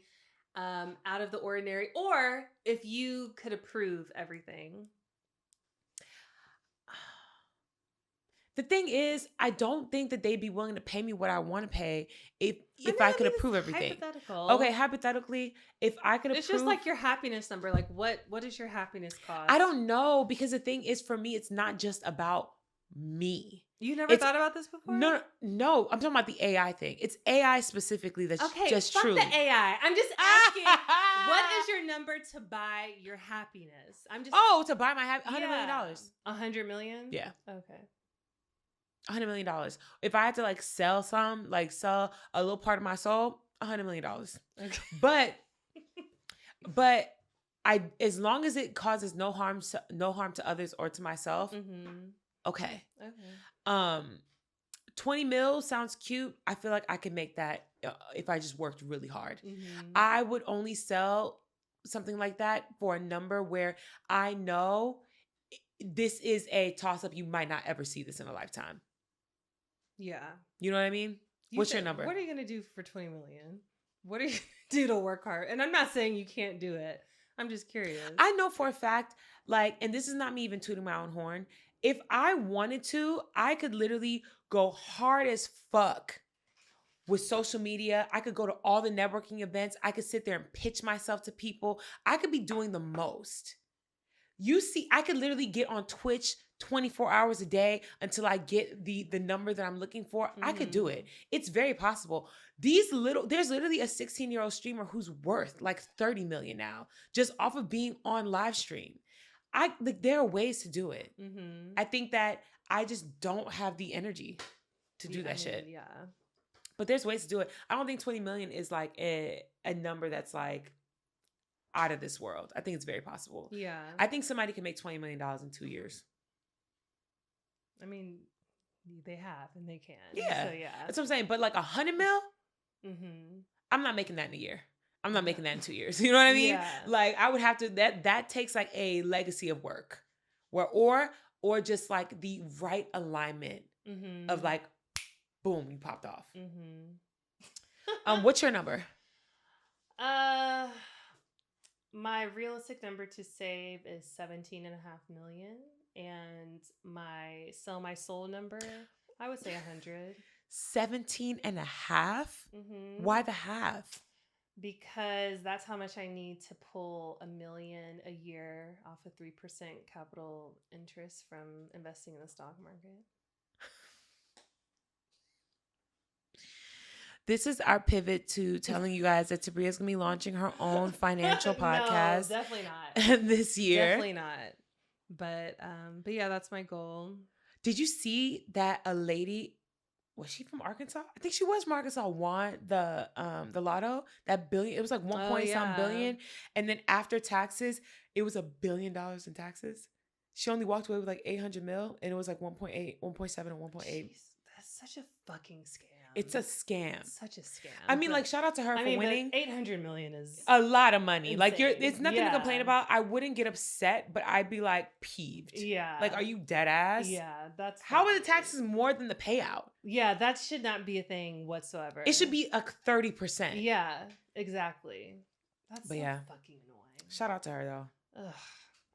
out of the ordinary, or if you could approve everything. The thing is, I don't think that they'd be willing to pay me what I want to pay if I could approve everything. Hypothetical. Okay, hypothetically, if I could approve... It's just like your happiness number. Like, what is your happiness cost? I don't know, because the thing is, for me, it's not just about me. You never thought about this before? No. I'm talking about the AI thing. It's AI specifically that's just true. Okay, fuck the AI. I'm just asking, what is your number to buy your happiness? To buy my $100 million. $100 million? Yeah. Okay. $100 million. If I had to like sell a little part of my soul, $100 million. Okay. But as long as it causes no harm to others or to myself, okay. 20 mil sounds cute. I feel like I can make that if I just worked really hard. I would only sell something like that for a number where I know this is a toss-up. You might not ever see this in a lifetime. Yeah. You know what I mean? What's your number? What are you going to do for 20 million? What are you going to do to work hard? And I'm not saying you can't do it. I'm just curious. I know for a fact, and this is not me even tooting my own horn. If I wanted to, I could literally go hard as fuck with social media. I could go to all the networking events. I could sit there and pitch myself to people. I could be doing the most. You see, I could literally get on Twitch 24 hours a day until I get the number that I'm looking for. I could do it. It's very possible. There's literally a 16-year-old streamer who's worth like 30 million now just off of being on live stream. There are ways to do it. I think that I just don't have the energy to do that shit. Yeah. But there's ways to do it. I don't think 20 million is like a number that's like out of this world. I think it's very possible. Yeah. I think somebody can make $20 million in 2 years. I mean, they have and they can. Yeah. So yeah. That's what I'm saying. But like 100 mil, I'm not making that in a year. I'm not making that in 2 years. You know what I mean? Yeah. Like I would have to, that takes like a legacy of work or just like the right alignment of like, boom, you popped off. What's your number? My realistic number to save is 17.5 million. And my sell my soul number, I would say 100. 17.5? Why the half? Because that's how much I need to pull $1 million a year off of 3% capital interest from investing in the stock market. This is our pivot to telling you guys that Tabria is going to be launching her own financial podcast. No, definitely not. This year. Definitely not. But yeah, that's my goal. Did you see that a lady, was she from Arkansas? I think she was from Arkansas, won the lotto, that billion. It was like 1 point something billion. And then after taxes, it was $1 billion in taxes. She only walked away with like 800 mil and it was like 1.8, 1.7 and 1.8. Jeez, that's such a fucking scam. It's a scam. Such a scam. I mean, like, shout out to her for winning. 800 million is a lot of money. insane. Like, it's nothing to complain about. I wouldn't get upset, but I'd be like peeved. Yeah. Like, are you dead ass? Yeah, that's how are the taxes more than the payout? Yeah, that should not be a thing whatsoever. It should be a 30%. Yeah, exactly. That's fucking annoying. Shout out to her though. Ugh.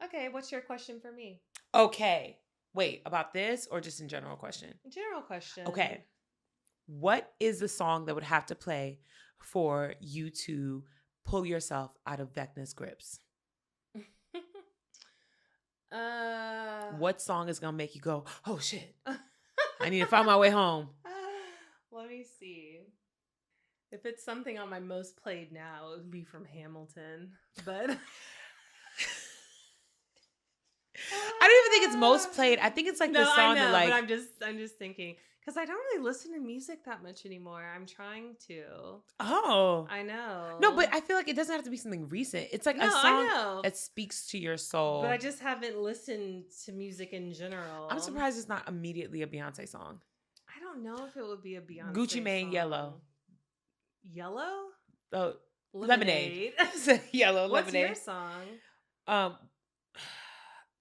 Okay, what's your question for me? Okay. Wait, about this or just in general question? General question. Okay. What is the song that would have to play for you to pull yourself out of Vecna's grips? What song is going to make you go, oh shit, I need to find my way home? Let me see. If it's something on my most played now, it would be from Hamilton. But I don't even think it's most played. I think it's like the song that like. But I'm just thinking because I don't really listen to music that much anymore. I'm trying to. Oh, I know. No, but I feel like it doesn't have to be something recent. It's like a song that speaks to your soul. But I just haven't listened to music in general. I'm surprised it's not immediately a Beyonce song. I don't know if it would be a Beyonce Gucci Mane, Yellow. Yellow? Oh, Lemonade. Yellow What's Lemonade. What's your song?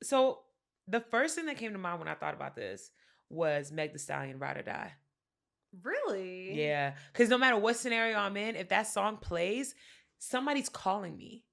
So the first thing that came to mind when I thought about this was Meg Thee Stallion, Ride or Die. Really? Yeah. Because no matter what scenario I'm in, if that song plays, somebody's calling me.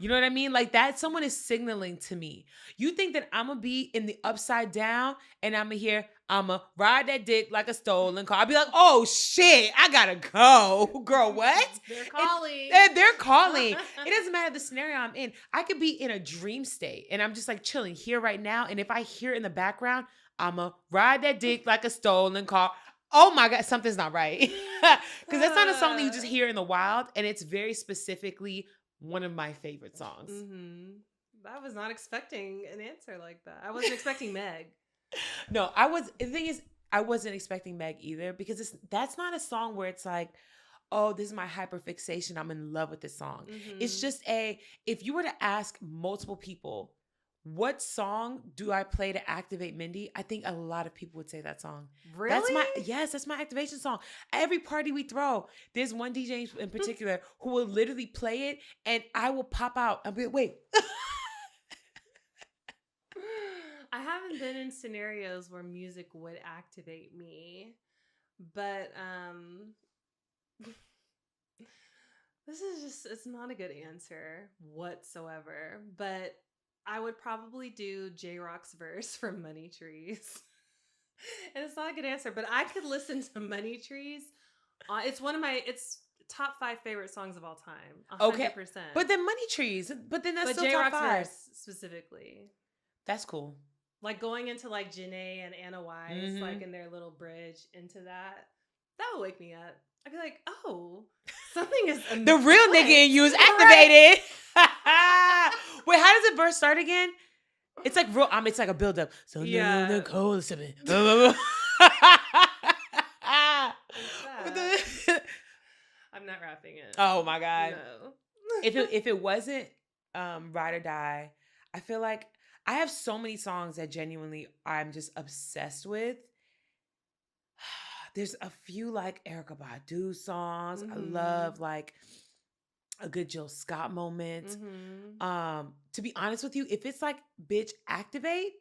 You know what I mean? Like that, someone is signaling to me. You think that I'm going to be in the upside down and I'm going to hear, I'm going to ride that dick like a stolen car. I'll be like, oh shit, I got to go. Girl, what? They're calling. They're calling. It doesn't matter the scenario I'm in. I could be in a dream state and I'm just like chilling here right now. And if I hear in the background, I'm going to ride that dick like a stolen car. Oh my God, something's not right. Because that's not a song that you just hear in the wild. And it's very specifically one of my favorite songs. I was not expecting an answer like that. I wasn't expecting Meg. No, the thing is, I wasn't expecting Meg either because that's not a song where it's like, oh, this is my hyperfixation. I'm in love with this song. It's just if you were to ask multiple people, what song do I play to activate Mindy? I think a lot of people would say that song. Really? That's my activation song. Every party we throw, there's one DJ in particular who will literally play it and I will pop out. I'll be like, wait. I haven't been in scenarios where music would activate me, but this is just, it's not a good answer whatsoever, but I would probably do J-Rock's verse from Money Trees. And it's not a good answer, but I could listen to Money Trees It's one of my, it's top 5 favorite songs of all time. 100%. Okay. But then Money Trees. But then that's but still top J-Rock's 5. verse specifically. That's cool. Like going into like Janae and Anna Wise, like in their little bridge into that would wake me up. I'd be like, oh, something is the real nigga in you is activated. Right. Wait, how does the verse start again? It's like real. It's like a build up. So yeah. the cold is I'm not rapping it. Oh my god. No. if it wasn't Ride or Die, I feel like I have so many songs that genuinely I'm just obsessed with. There's a few like Erykah Badu songs. I love like a good Jill Scott moment. To be honest with you, if it's like bitch activate,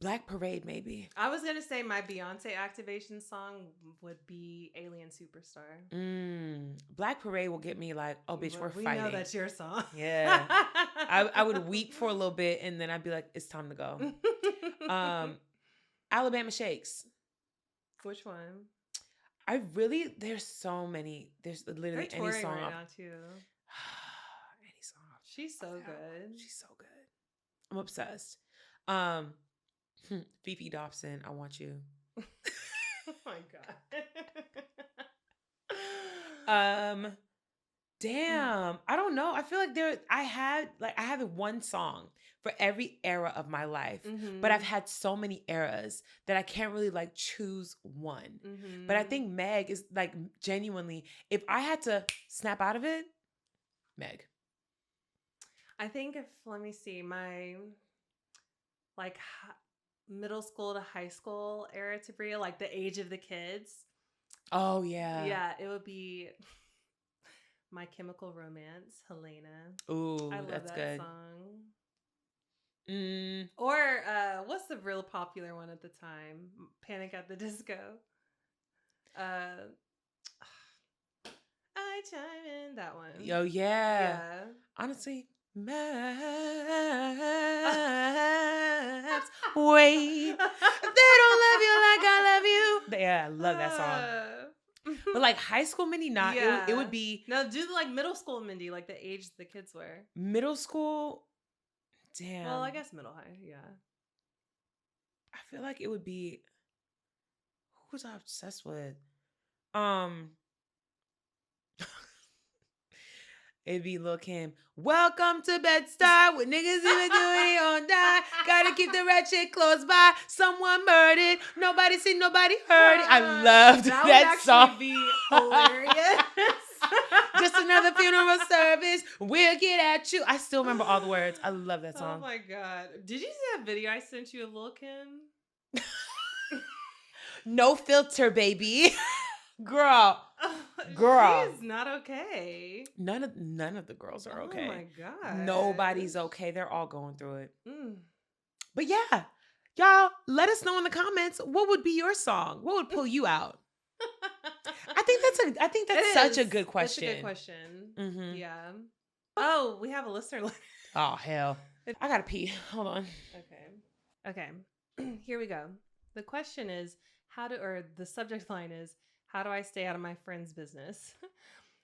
Black Parade maybe. I was gonna say my Beyonce activation song would be Alien Superstar. Black Parade will get me like, oh bitch, we're we fighting. know that's your song. Yeah. I would weep for a little bit and then I'd be like, it's time to go. Alabama Shakes. Which one? There's so many. There's literally They're any touring song. right now too. Any song. She's so good. She's so good. I'm obsessed. Fifi Dobson, I Want You. Oh my god. Damn. I don't know. I feel like I have one song for every era of my life. But I've had so many eras that I can't really like choose one. But I think Meg is like genuinely, if I had to snap out of it, Meg. I think let me see, my like middle school to high school era Tabria, like the age of the kids. Oh yeah. Yeah, it would be My Chemical Romance, Helena. Ooh, I love that's that good. song. Or what's the real popular one at the time? Panic at the Disco. I chime in, that one. Oh yeah. Yeah. Honestly, maps wait. They don't love you like I love you. Yeah, I love that song. But like high school Mindy, not. Yeah. It would be. No, do like middle school Mindy, like the age the kids were. Middle school. Damn. Well, I guess middle high, yeah. I feel like it would be. Who was I obsessed with? It'd be Lil' Kim. Welcome to Bed-Stuy, with niggas even doing it on die. Gotta keep the ratchet close by. Someone murdered. Nobody seen, nobody heard it. I loved that song. That would actually be hilarious. Just another funeral service. We'll get at you. I still remember all the words. I love that song. Oh my god! Did you see that video I sent you of Lil' Kim? No filter, baby. Girl. She's not okay. None of the girls are okay. Oh my god. Nobody's okay. They're all going through it. But yeah, y'all, let us know in the comments, what would be your song? What would pull you out? I think that's such a good question. That's a good question. Yeah. Oh, we have a listener letter. Oh hell. I gotta pee. Hold on. Okay. Here we go. The question is the subject line is, how do I stay out of my friend's business?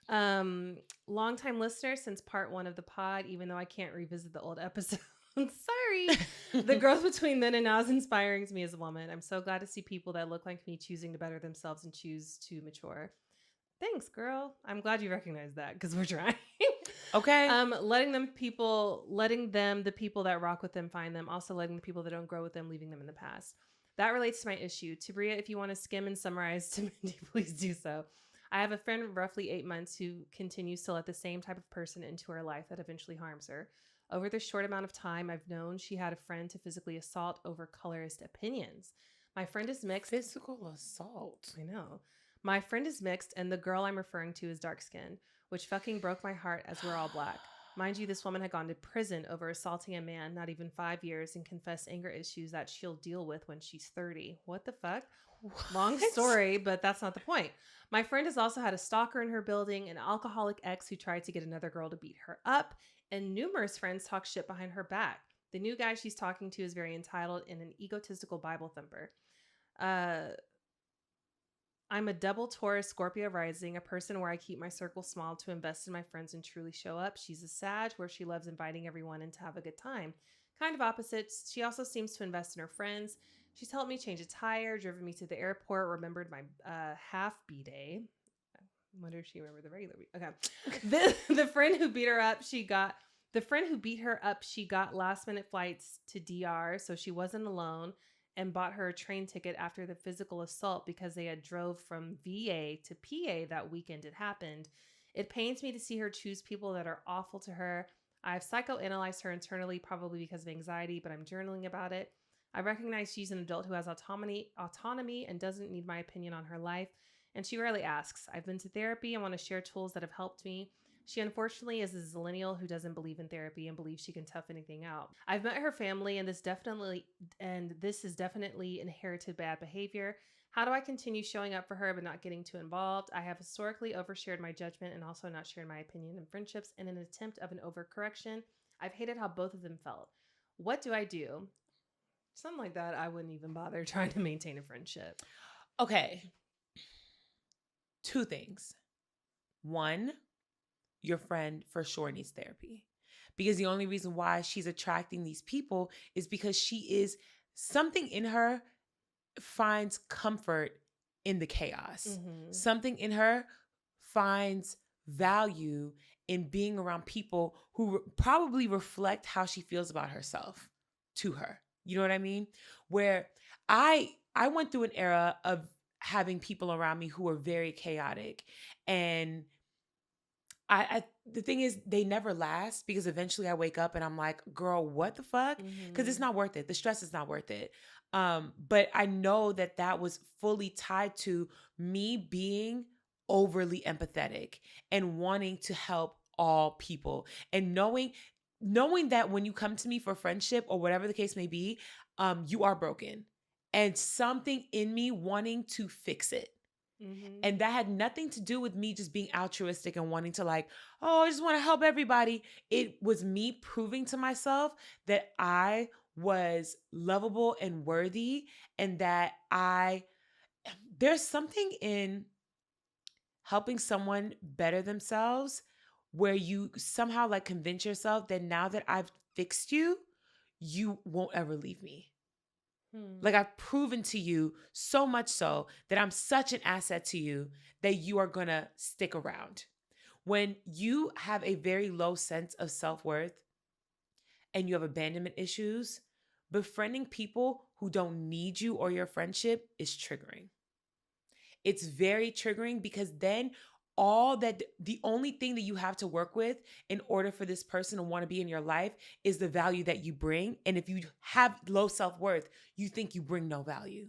Longtime listener since part 1 of the pod, even though I can't revisit the old episodes. Sorry. The growth between then and now is inspiring to me as a woman. I'm so glad to see people that look like me choosing to better themselves and choose to mature. Thanks, girl. I'm glad you recognize that because we're trying. Okay. Letting them, the people that rock with them, find them. Also letting the people that don't grow with them, leaving them in the past. That relates to my issue. Tabria, if you want to skim and summarize to Mindy, please do so. I have a friend of roughly 8 months who continues to let the same type of person into her life that eventually harms her. Over this short amount of time, I've known she had a friend to physically assault over colorist opinions. My friend is mixed. Physical assault? I know. My friend is mixed, and the girl I'm referring to is dark-skinned, which fucking broke my heart as we're all black. Mind you, this woman had gone to prison over assaulting a man not even 5 years and confessed anger issues that she'll deal with when she's 30. What the fuck? What? Long story, but that's not the point. My friend has also had a stalker in her building, an alcoholic ex who tried to get another girl to beat her up, and numerous friends talk shit behind her back. The new guy she's talking to is very entitled and an egotistical Bible thumper. I'm a double Taurus Scorpio rising, a person where I keep my circle small to invest in my friends and truly show up. She's a Sag where she loves inviting everyone in to have a good time. Kind of opposites. She also seems to invest in her friends. She's helped me change a tire, driven me to the airport, remembered my half B day. I wonder if she remembered the regular week. Okay. The friend who beat her up, she got last minute flights to DR, so she wasn't alone, and bought her a train ticket after the physical assault because they had drove from VA to PA that weekend it happened. It pains me to see her choose people that are awful to her. I've psychoanalyzed her internally, probably because of anxiety, but I'm journaling about it. I recognize she's an adult who has autonomy and doesn't need my opinion on her life, and she rarely asks. I've been to therapy and want to share tools that have helped me. She unfortunately is a zillennial who doesn't believe in therapy and believes she can tough anything out. I've met her family, and this is definitely inherited bad behavior. How do I continue showing up for her but not getting too involved? I have historically overshared my judgment and also not shared my opinion in friendships in an attempt of an overcorrection. I've hated how both of them felt. What do I do? Something like that, I wouldn't even bother trying to maintain a friendship. Okay. 2 things. 1, your friend for sure needs therapy, because the only reason why she's attracting these people is because something in her finds comfort in the chaos. Mm-hmm. Something in her finds value in being around people who probably reflect how she feels about herself to her. You know what I mean? Where I went through an era of having people around me who were very chaotic, and the thing is, they never last, because eventually I wake up and I'm like, girl, what the fuck? Because it's not worth it. The stress is not worth it. But I know that was fully tied to me being overly empathetic and wanting to help all people, and knowing that when you come to me for friendship or whatever the case may be, you are broken, and something in me wanting to fix it. Mm-hmm. And that had nothing to do with me just being altruistic and wanting to I just want to help everybody. It was me proving to myself that I was lovable and worthy, and that there's something in helping someone better themselves where you somehow convince yourself that now that I've fixed you, you won't ever leave me. I've proven to you so much so that I'm such an asset to you that you are going to stick around. When you have a very low sense of self-worth and you have abandonment issues, befriending people who don't need you or your friendship is triggering. It's very triggering, because then the only thing that you have to work with in order for this person to want to be in your life is the value that you bring. And if you have low self-worth, you think you bring no value.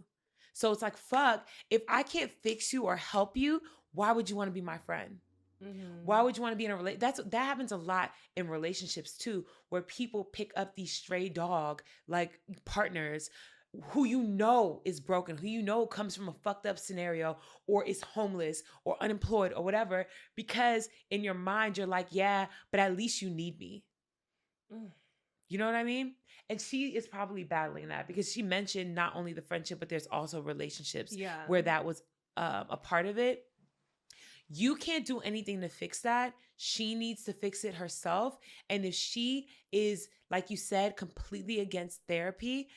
So it's fuck, if I can't fix you or help you, why would you want to be my friend? Mm-hmm. Why would you want to be in a relationship? That happens a lot in relationships too, where people pick up these stray dog partners who is broken, who comes from a fucked up scenario, or is homeless or unemployed or whatever, because in your mind you're yeah, but at least you need me. You know what I mean? And she is probably battling that, because she mentioned not only the friendship, but there's also relationships where that was a part of it. You can't do anything to fix that. She needs to fix it herself. And if she is, like you said, completely against therapy,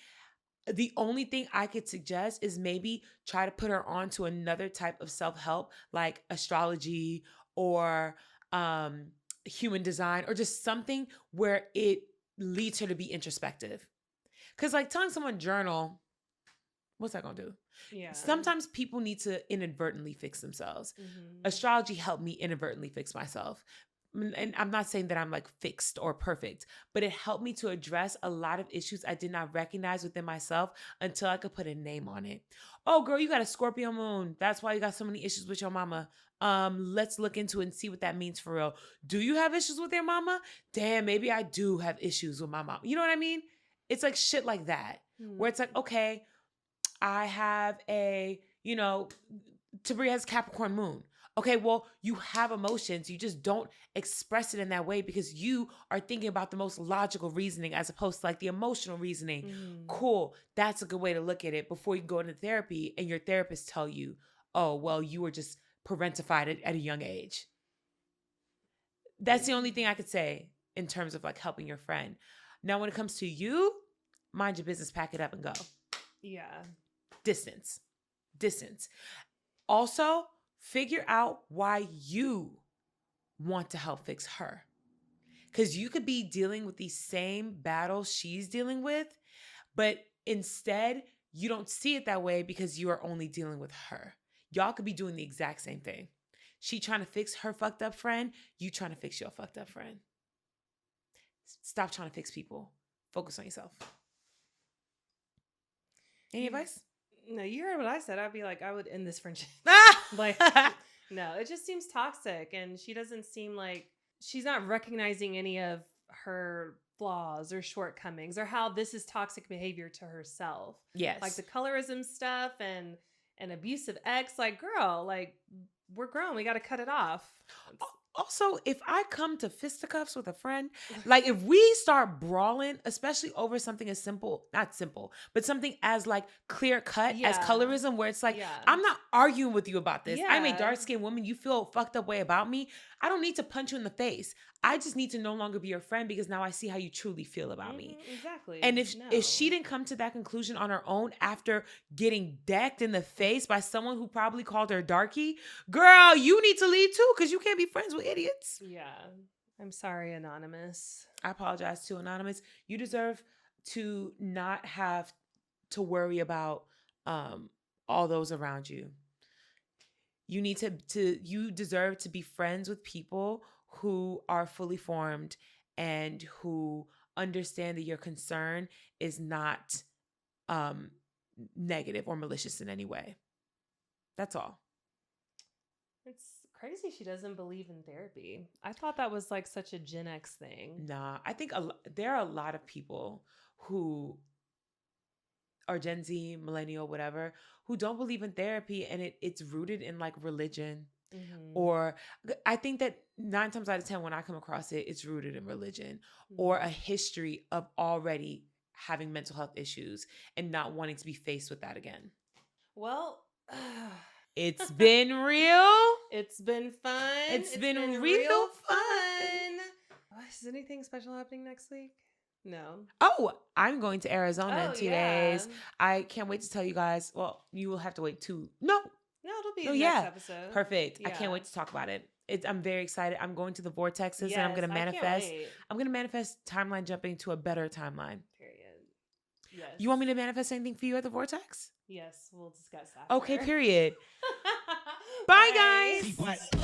the only thing I could suggest is maybe try to put her on to another type of self-help, like astrology or human design, or just something where it leads her to be introspective. Because telling someone journal, what's that going to do? Yeah. Sometimes people need to inadvertently fix themselves. Mm-hmm. Astrology helped me inadvertently fix myself. And I'm not saying that I'm fixed or perfect, but it helped me to address a lot of issues I did not recognize within myself until I could put a name on it. Oh, girl, you got a Scorpio moon. That's why you got so many issues with your mama. Let's look into it and see what that means for real. Do you have issues with your mama? Damn, maybe I do have issues with my mom. You know what I mean? It's shit like that, where it's okay, I have Tabria has Capricorn moon. Okay, well, you have emotions. You just don't express it in that way because you are thinking about the most logical reasoning as opposed to the emotional reasoning. Cool. That's a good way to look at it before you go into therapy and your therapist tell you, oh, well, you were just parentified at a young age. That's the only thing I could say in terms of like helping your friend. Now, when it comes to you, mind your business, pack it up and go. Yeah. Distance. Also, figure out why you want to help fix her. Because you could be dealing with these same battles she's dealing with, but instead, you don't see it that way because you are only dealing with her. Y'all could be doing the exact same thing. She trying to fix her fucked up friend, you trying to fix your fucked up friend. Stop trying to fix people. Focus on yourself. Any advice? No, you heard what I said. I'd be like, I would end this friendship. Like, no, it just seems toxic. And she doesn't seem like she's not recognizing any of her flaws or shortcomings or how this is toxic behavior to herself. Yes. Like the colorism stuff and an abusive ex. Like, girl, like, we're grown. We got to cut it off. Also, if I come to fisticuffs with a friend, like if we start brawling, especially over something as simple, not simple, but something as like clear cut as colorism, where it's like, I'm not arguing with you about this. I'm a dark skinned woman. You feel a fucked up way about me. I don't need to punch you in the face. I just need to no longer be your friend because now I see how you truly feel about me. Exactly. And if she didn't come to that conclusion on her own after getting decked in the face by someone who probably called her darky, girl, you need to leave too because you can't be friends with idiots. Yeah. I'm sorry, Anonymous. I apologize to Anonymous. You deserve to not have to worry about all those around you. You need you deserve to be friends with people who are fully formed and who understand that your concern is not negative or malicious in any way. That's all. It's crazy she doesn't believe in therapy. I thought that was like such a Gen X thing. Nah, I think there are a lot of people who are Gen Z, millennial, whatever, who don't believe in therapy, and it's rooted in like religion. Mm-hmm. Or I think that 9 times out of 10 when I come across it, it's rooted in religion or a history of already having mental health issues and not wanting to be faced with that again. Well, it's been real. It's been fun. It's been real fun. Is anything special happening next week? No. Oh, I'm going to Arizona in 2 days. I can't wait to tell you guys. Well, you will have to wait 2. No, it'll be the next episode. Perfect. Yeah. I can't wait to talk about it. I'm very excited. I'm going to the vortexes and I'm going to manifest. I'm going to manifest timeline jumping to a better timeline. Period. Yes. You want me to manifest anything for you at the vortex? Yes, we'll discuss after. Okay, period. Bye, guys.